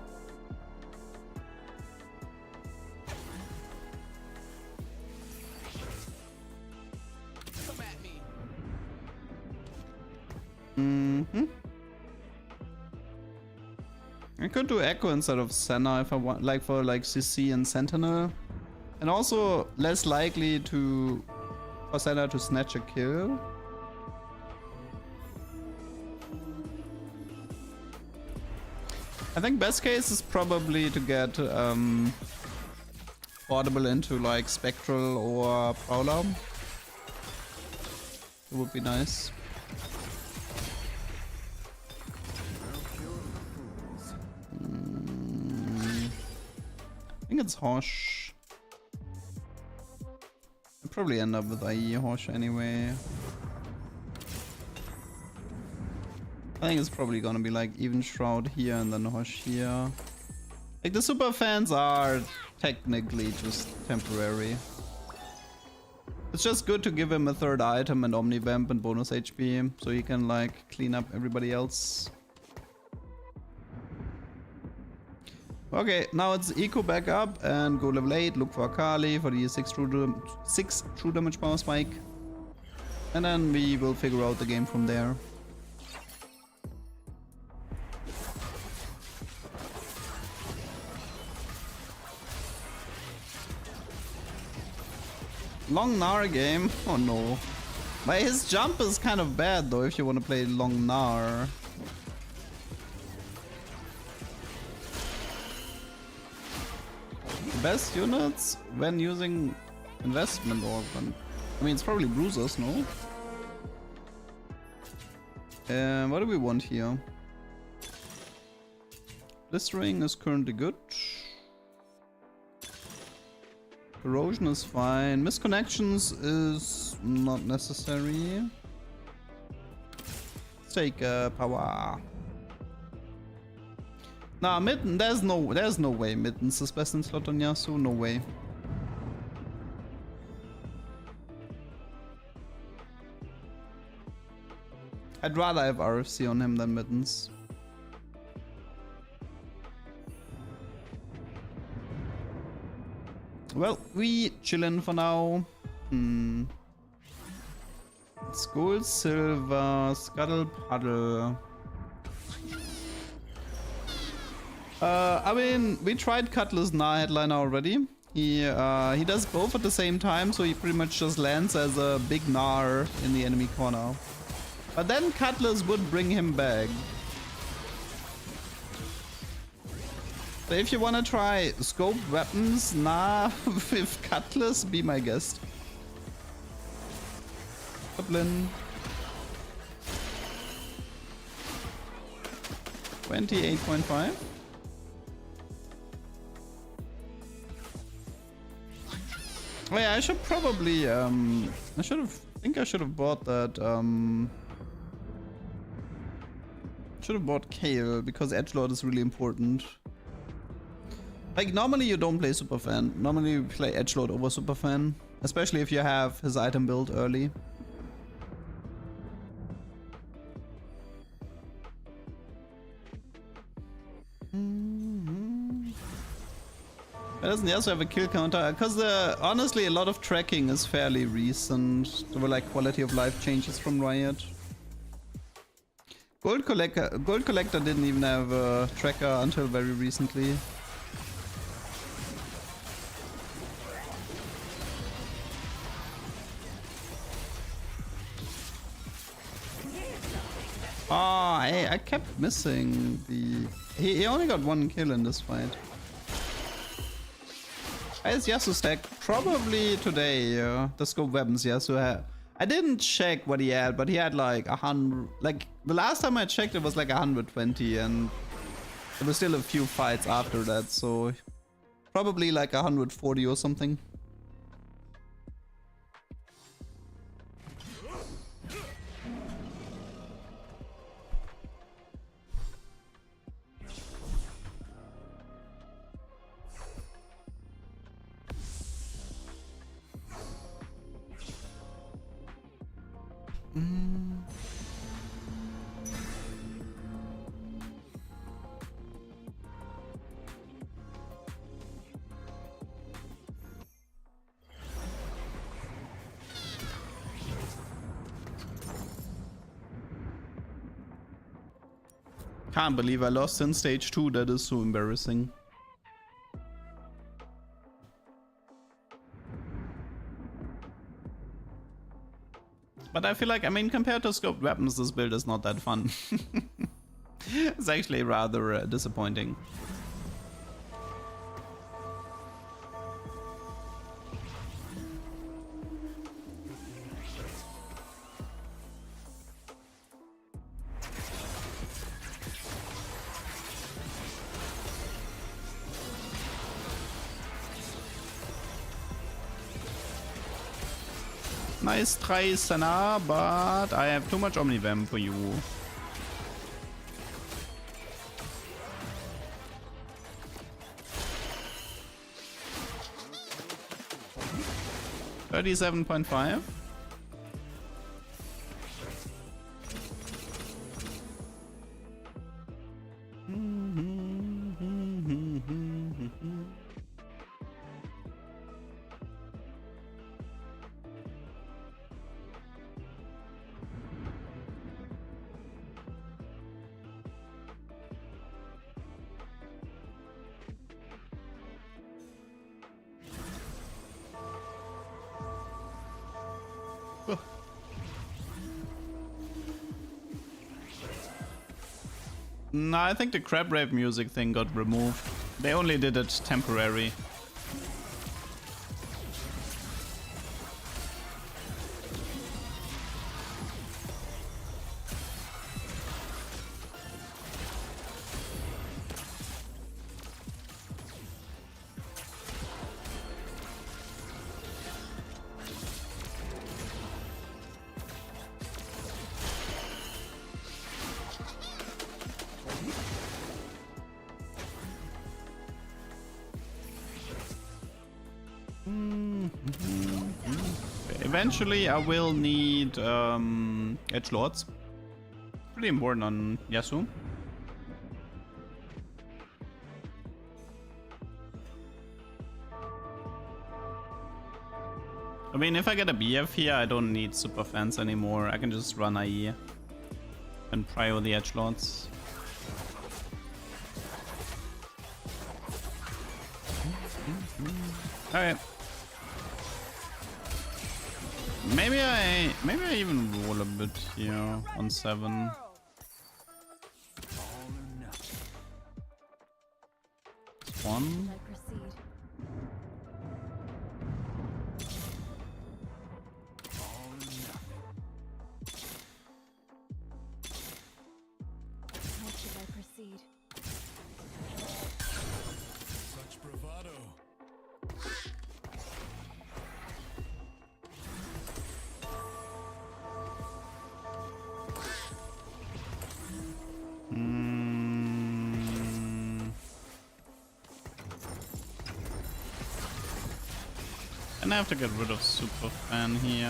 [SPEAKER 2] I could do Echo instead of Senna if I want, like for like CC and Sentinel, and also less likely for Senna to snatch a kill. I think best case is probably to get Audible into like Spectral or Prowler. It would be nice. I think it's Hosh. I'll probably end up with IE Hosh anyway. I think it's probably gonna be like even Shroud here and then Hosh here. Like the super fans are technically just temporary. It's just good to give him a third item and Omnivamp and bonus HP so he can like clean up everybody else. Okay, now it's eco back up and go level 8, look for Akali for the 6 true damage power spike. And then we will figure out the game from there. Long Gnar game? Oh no. But his jump is kind of bad though if you want to play long Gnar. Best units when using investment organ. I mean, it's probably bruisers, no? What do we want here? Blistering is currently good. Corrosion is fine. Misconnections is not necessary. Let's take power. Nah, mitten. There's no way Mittens is best in slot on Yasuo. No way. I'd rather have RFC on him than Mittens. Well, we chillin' for now. It's gold, silver, scuttle, puddle. I mean, we tried Cutlass Gnar headliner already. He does both at the same time, so he pretty much just lands as a big Gnar in the enemy corner. But then Cutlass would bring him back. So if you wanna try scoped weapons, nah, with Cutlass, be my guest. Dublin. 28.5. Oh yeah, I should probably I think I should have bought that should have bought Kale because Edgelord is really important. Like normally you don't play Superfan. Normally you play Edgelord over Superfan, especially if you have his item build early. Why doesn't Yasuo have a kill counter? Because honestly a lot of tracking is fairly recent. There were like quality of life changes from Riot. Gold Collector didn't even have a tracker until very recently. Oh, I kept missing the... He only got one kill in this fight. Highest Yasuo stack? Probably today, the scope weapons Yasuo had. I didn't check what he had, but he had like 100... Like, the last time I checked it was like 120 and there was still a few fights after that, so... Probably like 140 or something. Can't believe I lost in stage 2, that is so embarrassing. But I feel like, I mean, compared to scoped weapons, this build is not that fun. It's actually rather disappointing. Nice try, Sana, but I have too much Omnivamp for you. $37.5. No, I think the crab rape music thing got removed. They only did it temporary. Eventually, I will need edgelords. Pretty important on Yasuo. I mean, if I get a BF here, I don't need super fans anymore. I can just run IE and prio the edgelords. Okay. Maybe I even roll a bit here on 7. One.
[SPEAKER 4] I proceed. How should I proceed?
[SPEAKER 1] Such bravado.
[SPEAKER 2] And I have to get rid of super fan here.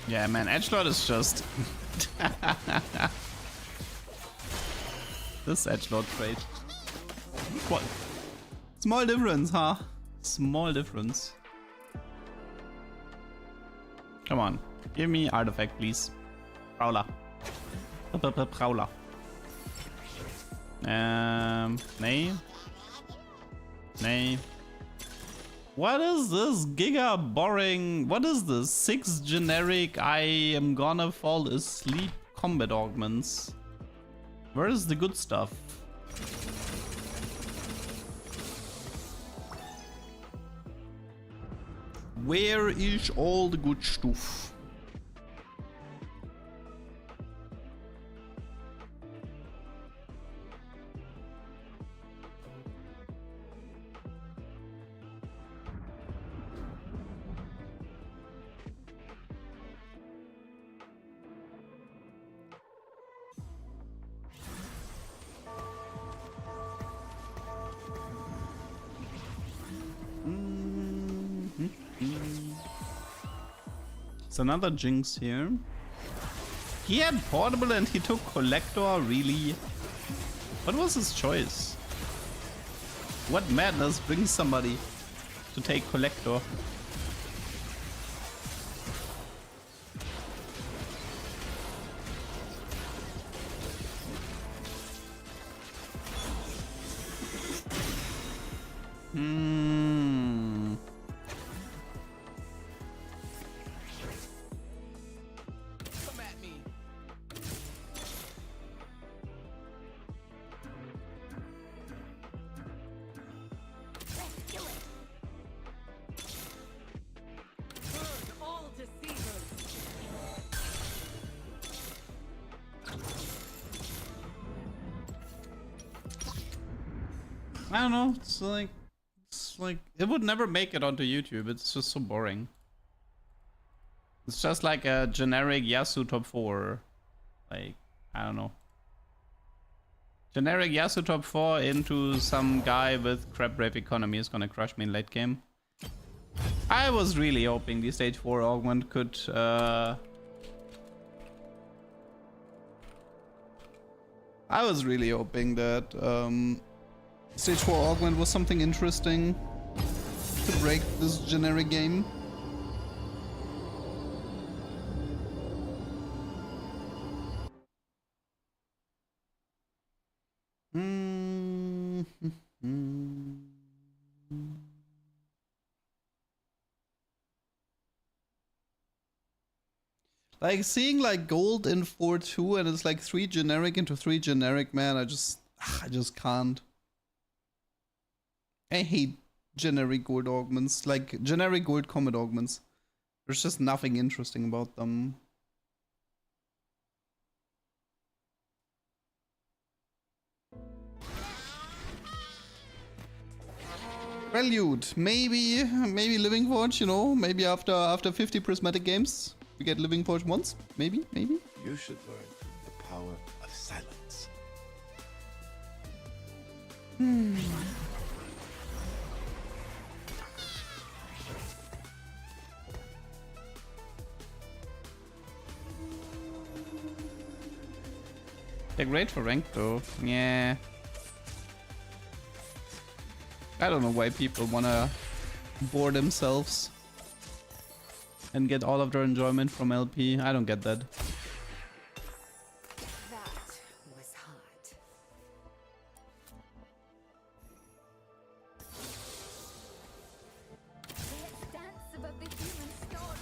[SPEAKER 2] Yeah, man, edgelord is just this edgelord trait. What? Small difference, huh? Small difference. Come on, give me artifact, please. Prowler. Prowler. Nay. Nay. What is this giga boring? What is this? 6 generic I am gonna fall asleep combat augments. Where is the good stuff? Where is all the good stuff? It's another Jinx here. He had portable and he took collector, really? What was his choice? What madness brings somebody to take collector? I don't know, it's like it would never make it onto YouTube. It's just so boring. It's just like a generic Yasuo top 4. Like, I don't know. Generic Yasuo top 4 into some guy with crab rape economy is gonna crush me in late game. I was really hoping the stage 4 augment could I was really hoping that Stage 4 augment was something interesting to break this generic game. Like seeing like gold in 4-2 and it's like 3 generic into 3 generic, man, I just can't. I hate generic gold augments, like generic gold combat augments. There's just nothing interesting about them. Prelude, maybe Living Forge, you know, maybe after 50 prismatic games, we get Living Forge once, maybe.
[SPEAKER 3] You should learn the power of silence.
[SPEAKER 2] They're great for rank though, yeah. I don't know why people wanna bore themselves and get all of their enjoyment from LP. I don't get that.
[SPEAKER 5] That was hot.
[SPEAKER 4] Let's dance above the human storm.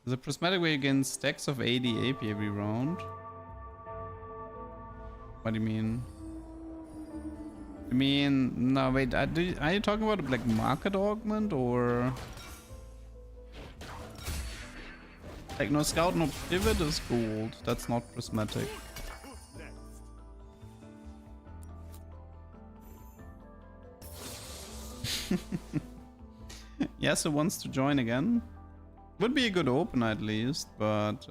[SPEAKER 2] The prismatic way against stacks of 80 AP every round. What do you mean? You mean, no wait, are you talking about like market augment or like no scout, no pivot is gold. That's not prismatic. Yasuo wants to join again. Would be a good opener at least, but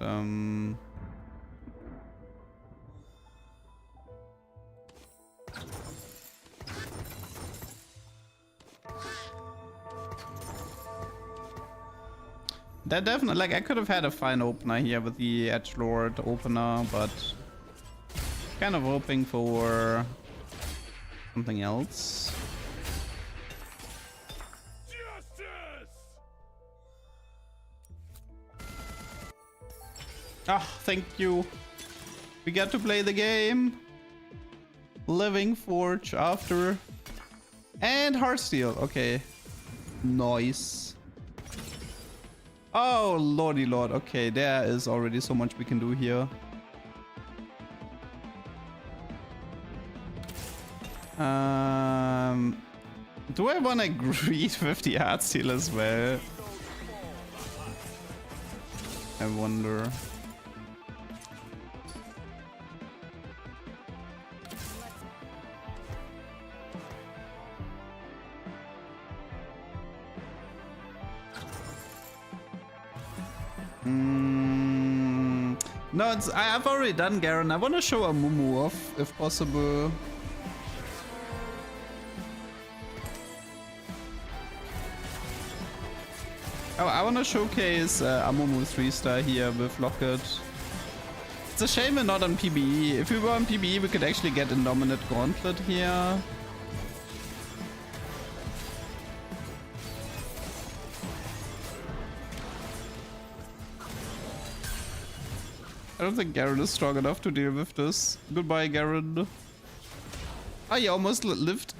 [SPEAKER 2] that definitely, like, I could have had a fine opener here with the Edgelord opener, but kind of hoping for something else. Ah, thank you. We get to play the game. Living Forge after. And Heartsteel. Okay. Nice. Oh, lordy lord. Okay, there is already so much we can do here. Do I want to greet with the Heartsteel as well? I wonder. No, I've already done Garen. I want to show a Mumu off, if possible. Oh, I want to showcase Amumu 3-star here with Locket. It's a shame we're not on PBE. If we were on PBE, we could actually get Indominate Gauntlet here. I don't think Garen is strong enough to deal with this. Goodbye, Garen. Oh, you almost lived.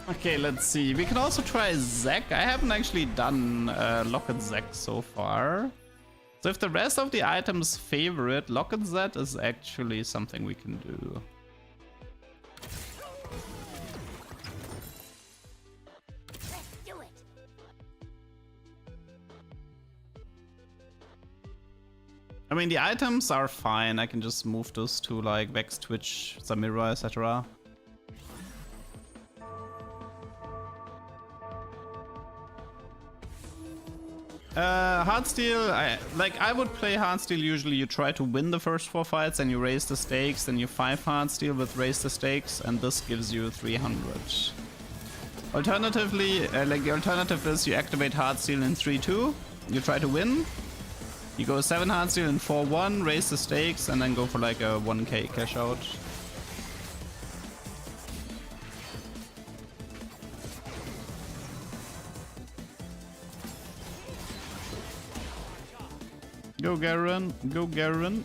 [SPEAKER 2] Okay, let's see. We can also try Zac. I haven't actually done Locket Zac so far. So if the rest of the items favor it, Locket Zac is actually something we can do. I mean, the items are fine. I can just move this to like Vex, Twitch, Samira, etc. Heartsteel, I would play Heartsteel. Usually you try to win the first 4 fights and you raise the stakes, then you 5 Heartsteel with raise the stakes, and this gives you 300. Alternatively, the alternative is you activate Heartsteel in 3-2, you try to win, you go 7 Heartsteel in 4-1, raise the stakes, and then go for like a 1k cash out. Go Garen, go Garen.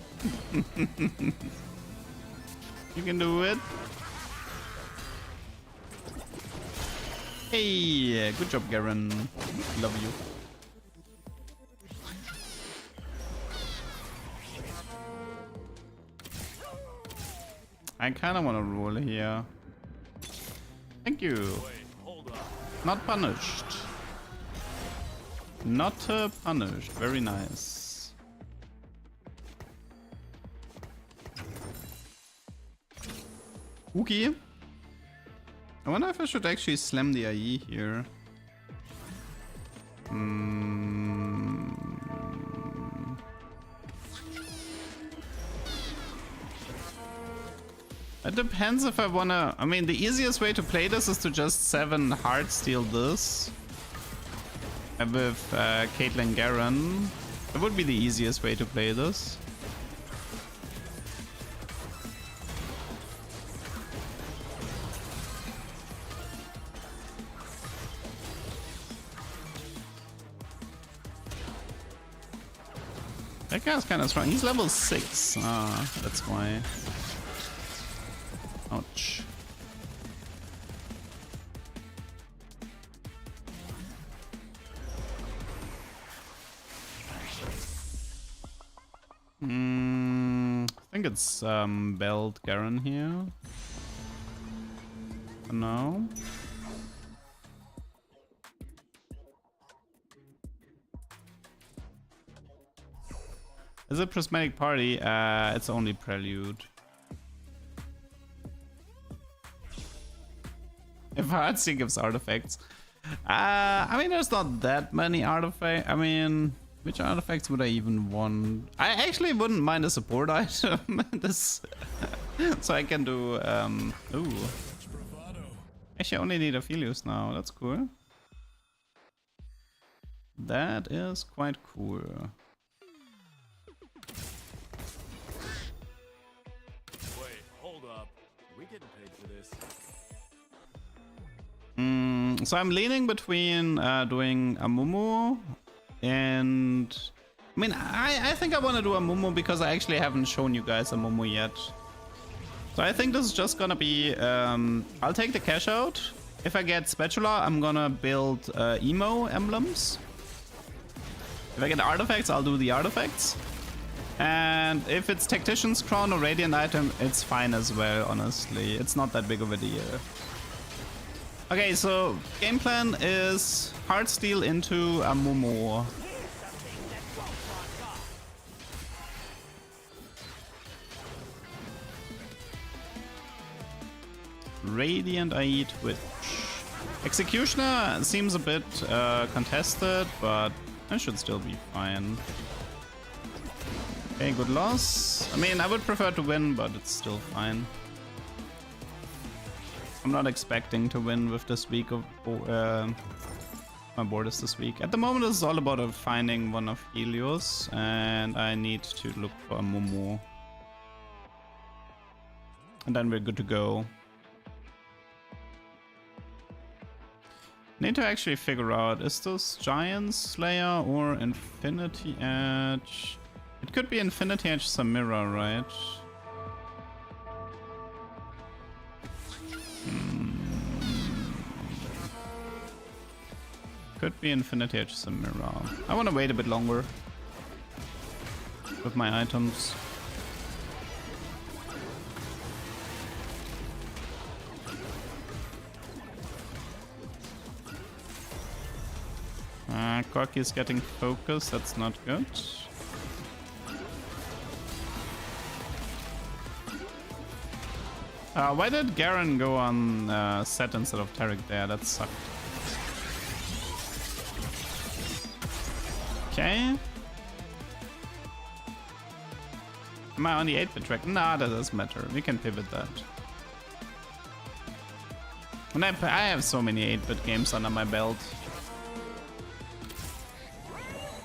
[SPEAKER 2] You can do it. Hey, good job, Garen. Love you. I kind of want to roll here. Thank you. Not punished. Not punished. Very nice. Okay. I wonder if I should actually slam the IE here. It depends if I wanna... I mean, the easiest way to play this is to just 7 Heartsteel this. With Caitlyn Garen. That would be the easiest way to play this. That guy's kind of strong. He's level 6. Ah, that's why. Ouch. I think it's Belt Garen here. For now. Is it Prismatic Party? It's only Prelude. If Heartsteel gives artifacts. I mean, there's not that many artifacts. I mean, which artifacts would I even want? I actually wouldn't mind a support item. This, so I can do. Ooh. Actually, I only need Aphelios now. That's cool. That is quite cool.
[SPEAKER 3] Wait, hold up. We getting paid for this?
[SPEAKER 2] So I'm leaning between doing a Mumu and... I mean, I think I want to do a Mumu because I actually haven't shown you guys a Mumu yet. So I think this is just gonna be... I'll take the cash out. If I get Spectral, I'm gonna build Emo emblems. If I get artifacts, I'll do the artifacts. And if it's Tactician's Crown or Radiant item, it's fine as well, honestly. It's not that big of a deal. Okay, so game plan is Heartsteel into a Momo. Radiant IE Twitch. Executioner seems a bit contested, but I should still be fine. Okay, good loss. I mean, I would prefer to win, but it's still fine. I'm not expecting to win with this week of my board is this week. At the moment, this is all about finding one of Helios, and I need to look for a Momo. And then we're good to go. Need to actually figure out, is this Giant Slayer or Infinity Edge? It could be Infinity Edge Samira, right? Could be Infinity Edge Samira. I want to wait a bit longer with my items. Corki is getting focused, that's not good. Why did Garen go on set instead of Tarek there? That sucked. Okay. Am I on the 8-bit track? Nah, that doesn't matter. We can pivot that. And I have so many 8-bit games under my belt.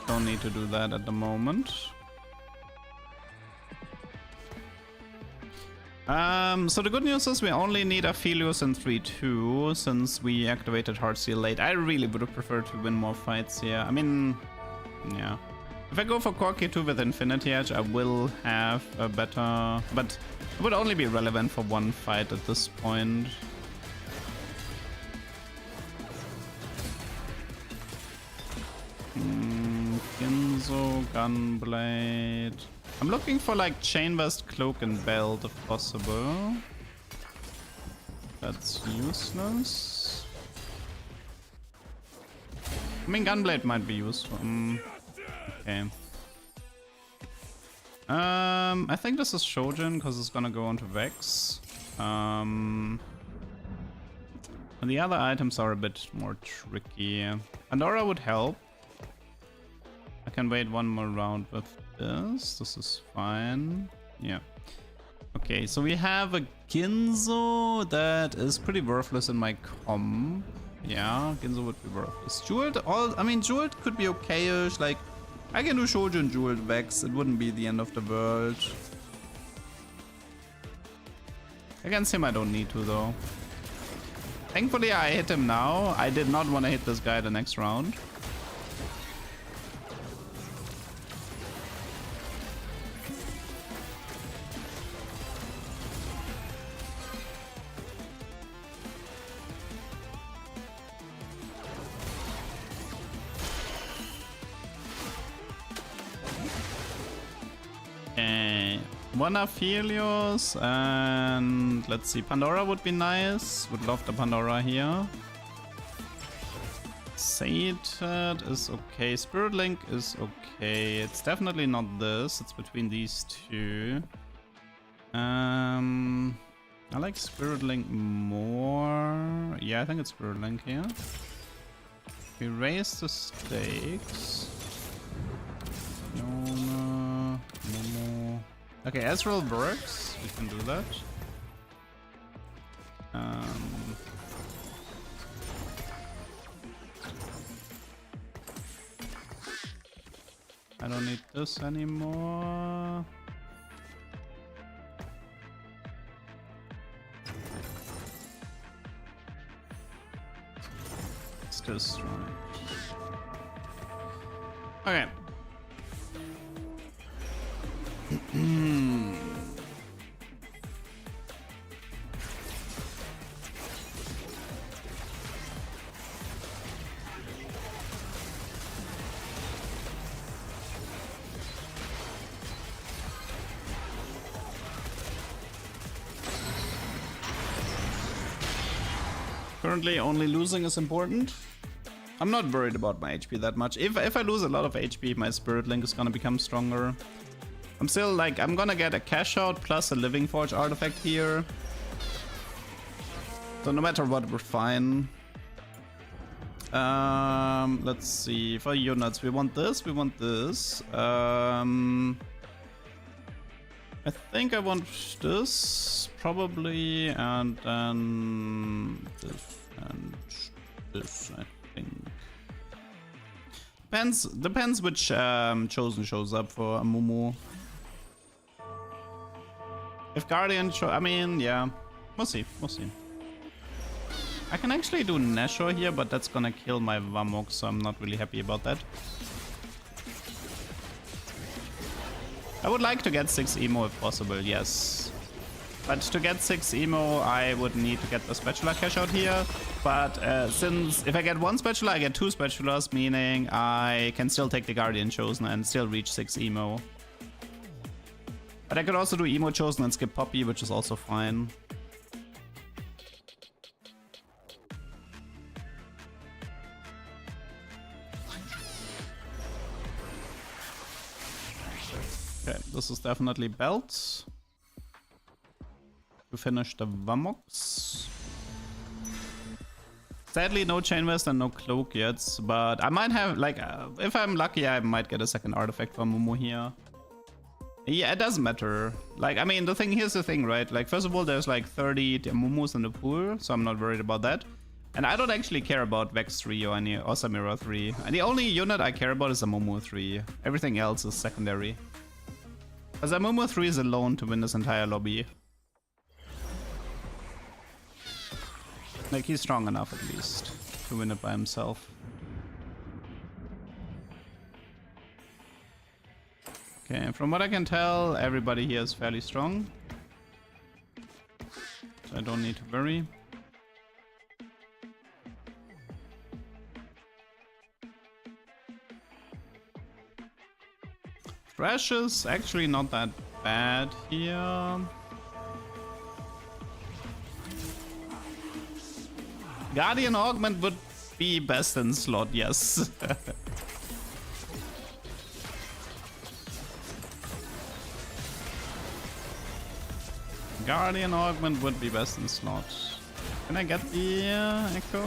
[SPEAKER 2] Don't need to do that at the moment. So the good news is we only need Aphelios in 3-2 since we activated Heartsteel late. I really would have preferred to win more fights here. I mean, yeah. If I go for Corki 2 with Infinity Edge, I will have a better... But it would only be relevant for one fight at this point. Ginzo, Gunblade... I'm looking for like Chain Vest, Cloak and Belt if possible. That's useless. I mean, Gunblade might be useful. Okay. I think this is Shojin because it's gonna go onto Vex. And the other items are a bit more tricky. Pandora would help. I can wait one more round with this. This is fine. Yeah. Okay, so we have a Ginzo that is pretty worthless in my comp. Yeah, Ginzo would be worthless. Jeweled, I mean, Jeweled could be okay-ish. Like, I can do Shojin Jeweled Vex. It wouldn't be the end of the world. Against him, I don't need to, though. Thankfully, I hit him now. I did not want to hit this guy the next round. One Aphelios and let's see, Pandora would be nice. Would love the Pandora here. Sated is okay. Spirit Link is okay. It's definitely not this. It's between these two. I like Spirit Link more. Yeah, I think it's Spirit Link here. We raise the stakes. No. Okay, Ezreal works. We can do that. I don't need this anymore. Let's just run it. Okay. Currently, only losing is important. I'm not worried about my HP that much. If I lose a lot of HP, my Spirit Link is gonna become stronger. I'm still like, I'm gonna get a cash out plus a Living Forge artifact here. So no matter what, we're fine. Let's see, for units, we want this, we want this. I think I want this, probably, and then this and this, I think. Depends which Chosen shows up for Amumu. If Guardian I mean, yeah. We'll see. I can actually do Nashor here, but that's gonna kill my Vamok, so I'm not really happy about that. I would like to get 6 emo if possible, yes. But to get 6 emo, I would need to get the Spatula cash out here. But since if I get 1 Spatula, I get 2 Spatulas, meaning I can still take the Guardian Chosen and still reach 6 emo. But I could also do Emo Chosen and skip Poppy, which is also fine. Okay, this is definitely Belt. To finish the Vamox. Sadly, no Chain Vest and no Cloak yet, but I might have, like, if I'm lucky, I might get a second artifact from Momo here. Yeah, it doesn't matter. Like, I mean, here's the thing, right? Like, first of all, there's like 30 Mumus in the pool, so I'm not worried about that. And I don't actually care about Vex 3 or any Samira 3. And the only unit I care about is a Momo 3. Everything else is secondary. Because a Momo 3 is alone to win this entire lobby. Like, he's strong enough at least to win it by himself. Okay, from what I can tell, everybody here is fairly strong. So I don't need to worry. Thresh is actually not that bad here. Guardian Augment would be best in slot, yes. Guardian Augment would be best in slot. Can I get the echo?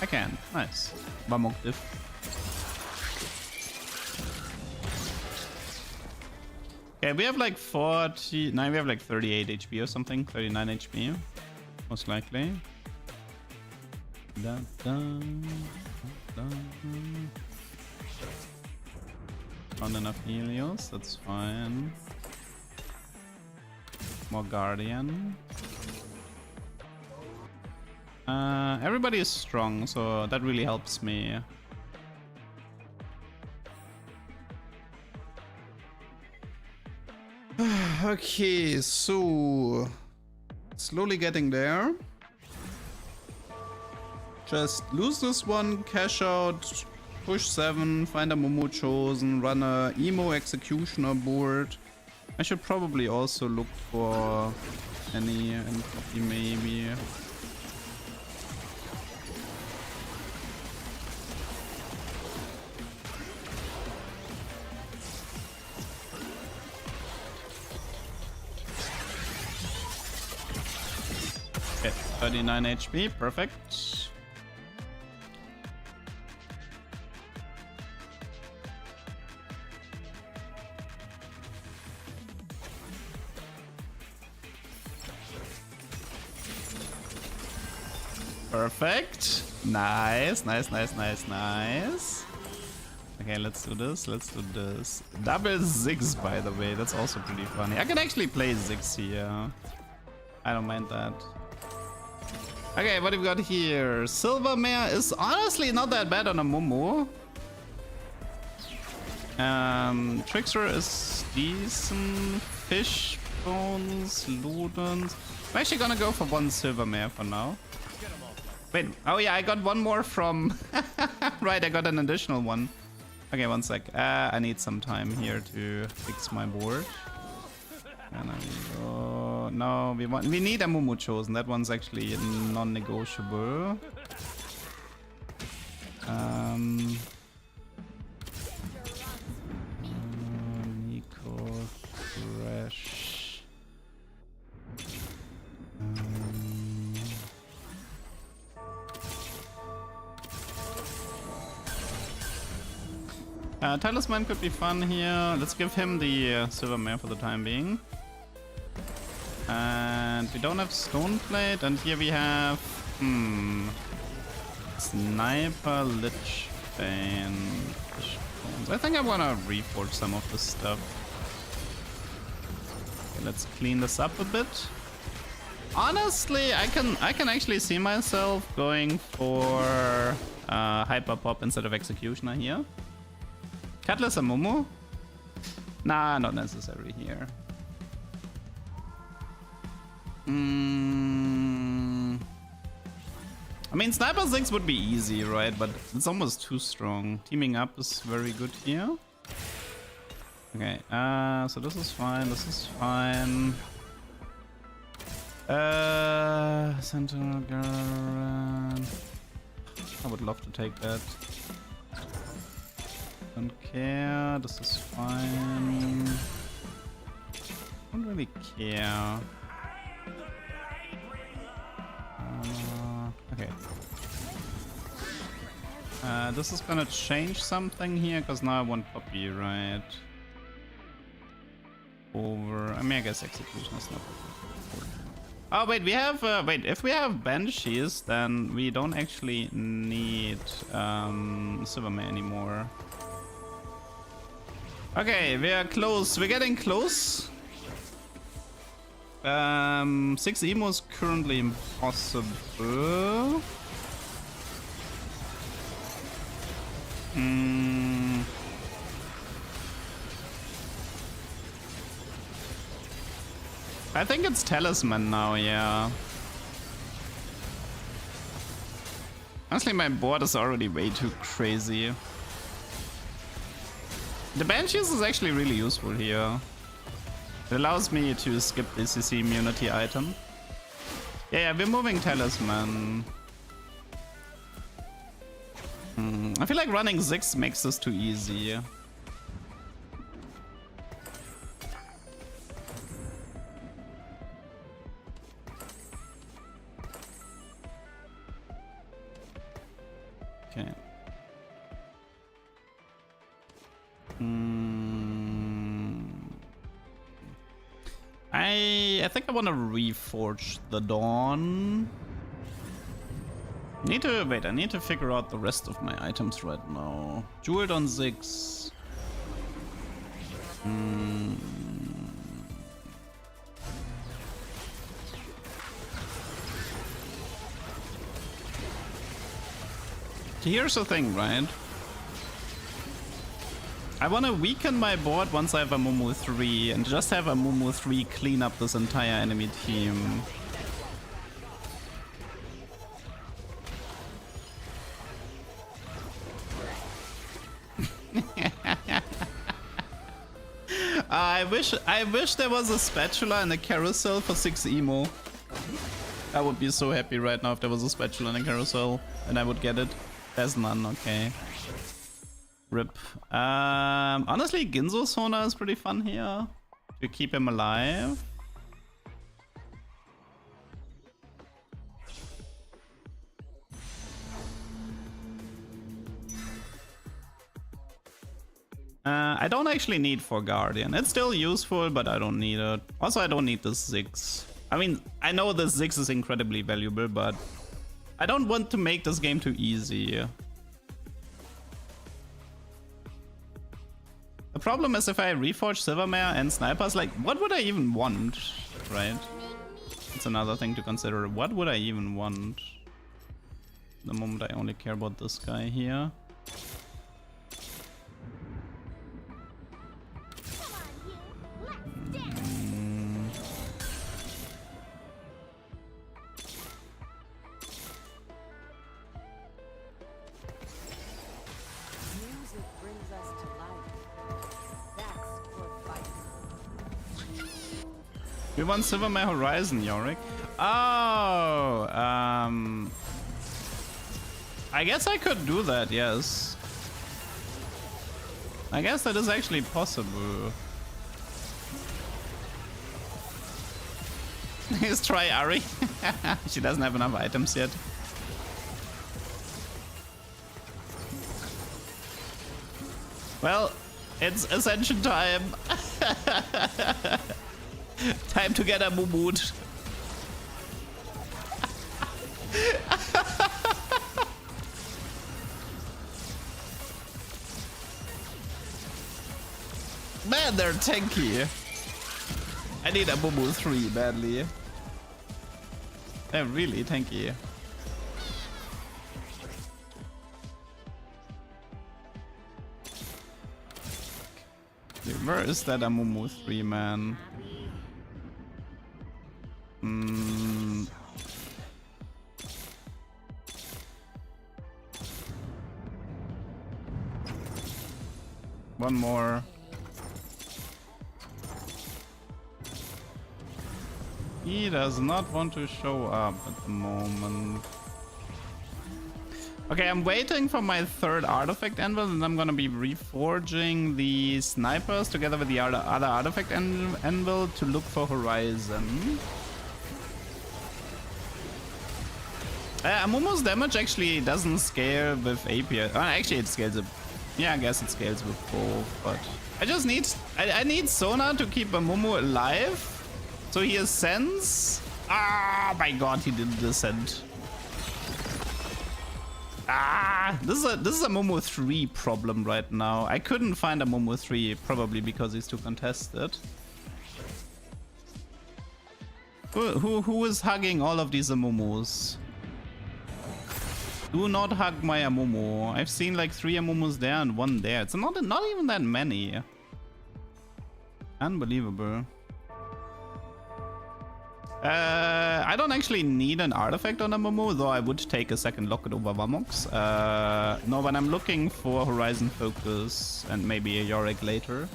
[SPEAKER 2] I can. Nice. Bamok diff. Okay, we have like 40... No, we have like 38 HP or something. 39 HP. Most likely. Dun, dun, dun. Not enough Helios, that's fine. More Guardian. Everybody is strong, so that really helps me. Okay, so slowly getting there. Just lose this one, cash out, push 7, find a Momo Chosen, run a Emo Executioner board. I should probably also look for any and copy maybe. Okay, 39 HP, perfect. Perfect. Nice, nice, nice, nice, nice. Okay, let's do this. Let's do this. Double Ziggs, by the way. That's also pretty funny. I can actually play Ziggs here. I don't mind that. Okay, what have we got here? Silvermare is honestly not that bad on a Momo. Trickster is decent. Fish bones, Ludens. I'm actually gonna go for one Silvermare for now. Wait, oh yeah, I got one more from... Right, I got an additional one. Okay, one sec. I need some time here to fix my board. And I go... No, we need a Momo Chosen. That one's actually non-negotiable. Nico, Thresh. Talisman could be fun here. Let's give him the Silvermare for the time being. And we don't have Stoneplate, and here we have Sniper, Lich Bane, Fish Bones. I think I wanna reforge some of this stuff. Okay, let's clean this up a bit. Honestly, I can actually see myself going for Hyper Pop instead of Executioner here. Cutlass and Momo? Nah, not necessary here. I mean, Sniper 6 would be easy, right? But it's almost too strong. Teaming up is very good here. Okay, so this is fine, this is fine. Sentinel Garand. I would love to take that. Don't care, this is fine. Don't really care. Okay. This is gonna change something here, because now I want Poppy, right? Over... I mean, I guess Execution is not... Oh, wait, we have... wait, if we have Banshees, then we don't actually need Silvermare anymore. Okay, we are close. We're getting close. 6 emo is currently impossible. I think it's Talisman now, yeah. Honestly, my board is already way too crazy. The Banshees is actually really useful here. It allows me to skip the CC immunity item. Yeah, we're moving Talisman. I feel like running Ziggs makes this too easy. Okay. I think I want to reforge the Dawn. I need to figure out the rest of my items right now. Jeweled on Ziggs. Here's the thing, right? I want to weaken my board once I have a Mumu 3 and just have a Mumu 3 clean up this entire enemy team. I wish there was a spatula and a carousel for 6 emo. I would be so happy right now if there was a spatula and a carousel and I would get it. There's none, okay. RIP. Honestly, Ginzo Sona is pretty fun here to keep him alive. I don't actually need for Guardian. It's still useful, but I don't need it. Also, I don't need this Ziggs. I mean, I know this Ziggs is incredibly valuable, but I don't want to make this game too easy. The problem is if I reforge Silvermare and Snipers, like, what would I even want, right? It's another thing to consider. What would I even want? The moment I only care about this guy here. We want Silvermare Horizon, Yorick. Oh, I guess I could do that, yes. I guess that is actually possible. Let's try Ari. She doesn't have enough items yet. Well, it's Ascension time. Time to get a Mumut. Man, they're tanky. I need a Mumu 3 badly. They're really tanky. Dude, where is that Amumu 3, man? One more. He does not want to show up at the moment. Okay, I'm waiting for my third artifact anvil, and I'm gonna be reforging the snipers together with the other artifact anvil to look for Horizon. Amumu's damage actually doesn't scale with AP. Actually, it scales it. Yeah, I guess it scales with both, but I just need I need Sona to keep Amumu alive, so he ascends. Ah, my God, he didn't descend. Ah, this is a Momo 3 problem right now. I couldn't find a Momo 3, probably because he's too contested. Who is hugging all of these Amumos? Do not hug my Amumu. I've seen like 3 Amumos there and 1 there. It's not even that many. Unbelievable. I don't actually need an artifact on a Momo, though I would take a second Locket over Vamox. No, but I'm looking for Horizon Focus and maybe a Yorick later.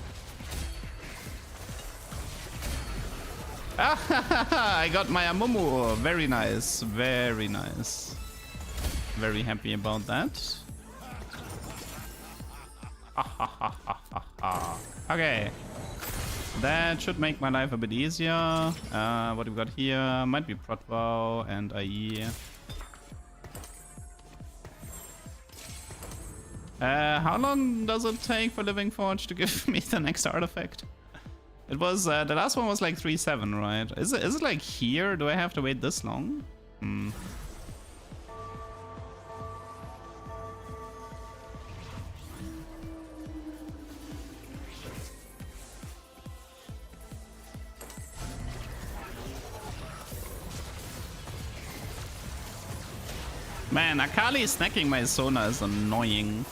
[SPEAKER 2] I got my Amumu. Very nice. Very nice. Very happy about that. Okay. That should make my life a bit easier. What we got here might be Protvow and IE. How long does it take for Living Forge to give me the next artifact? It was the last one was like 3-7, right? Is it like here? Do I have to wait this long? Man, Akali snacking my Sona is annoying.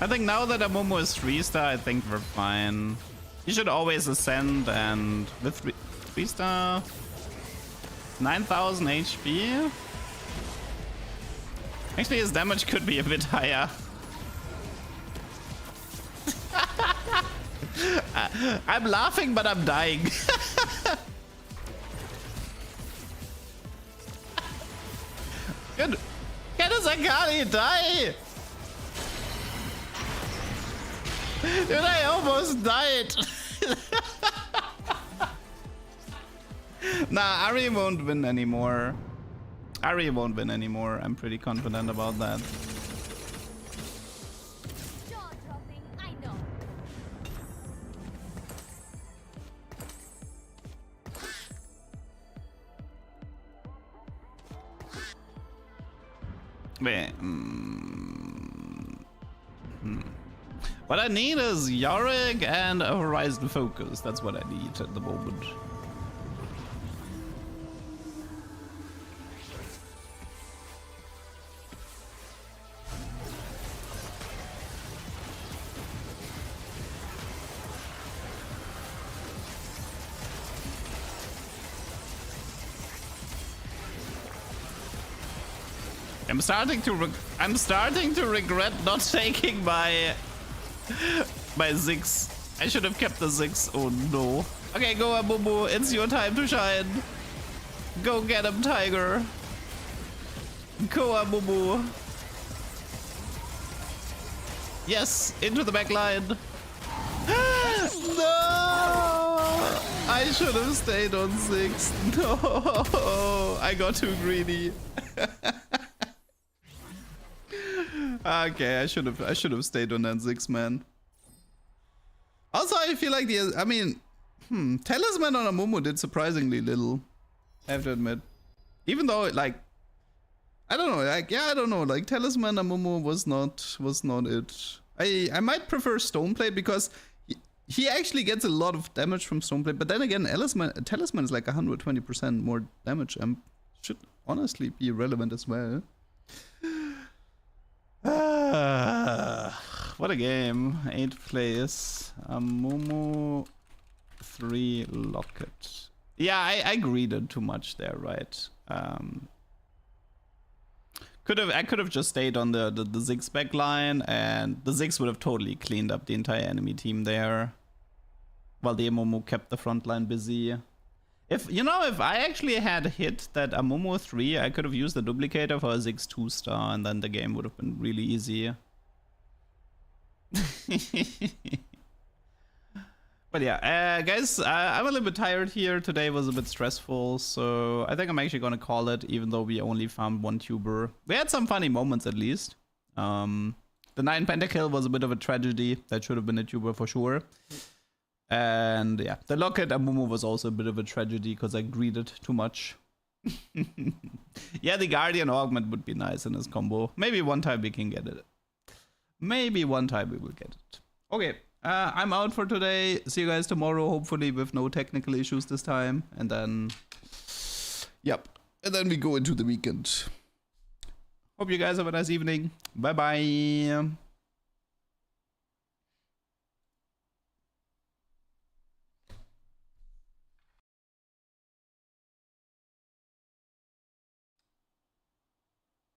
[SPEAKER 2] I think now that Amumu is 3-star, I think we're fine. You should always ascend, and with 3-star, 9,000 HP. Actually, his damage could be a bit higher. I'm laughing, but I'm dying. Can his Akali die? Dude, I almost died. Nah, Ari won't win anymore. Ari won't win anymore. I'm pretty confident about that.
[SPEAKER 4] Jaw dropping, I know.
[SPEAKER 2] Wait, What I need is Yorick and a Horizon Focus. That's what I need at the moment. I'm starting to regret not taking my Ziggs. I should have kept the Ziggs. Oh no. Okay, go Amumu. It's your time to shine. Go get him, Tiger. Go Amumu. Yes, into the back line. No! I should have stayed on Ziggs. No! I got too greedy. Okay, I should have stayed on that Ziggs, man. Also, I feel like Talisman on Amumu did surprisingly little. I have to admit. Even though, like, I don't know, like, yeah, I don't know, like, Talisman Amumu was not it. I might prefer Stoneplate because he actually gets a lot of damage from Stoneplate, but then again, Talisman is like 120% more damage and should honestly be relevant as well. What a game. 8th place. Amumu 3 Locket. Yeah, I greeded too much there, right? I could have just stayed on the Ziggs back line, and the Ziggs would have totally cleaned up the entire enemy team there, while the Amumu kept the front line busy. If I actually had hit that Amumu 3, I could have used the duplicator for a Ziggs 2-star, and then the game would have been really easy. But yeah, guys, I'm a little bit tired here. Today was a bit stressful, so I think I'm actually gonna call it, even though we only found one tuber. We had some funny moments at least. The 9 pentakill was a bit of a tragedy. That should have been a tuber for sure. And yeah, the Locket Amumu was also a bit of a tragedy because I greeded too much. Yeah, the Guardian Augment would be nice in this combo. Maybe one time we can get it. Maybe one time we will get it. Okay, I'm out for today. See you guys tomorrow, hopefully with no technical issues this time. And then, yep. And then we go into the weekend. Hope you guys have a nice evening. Bye-bye.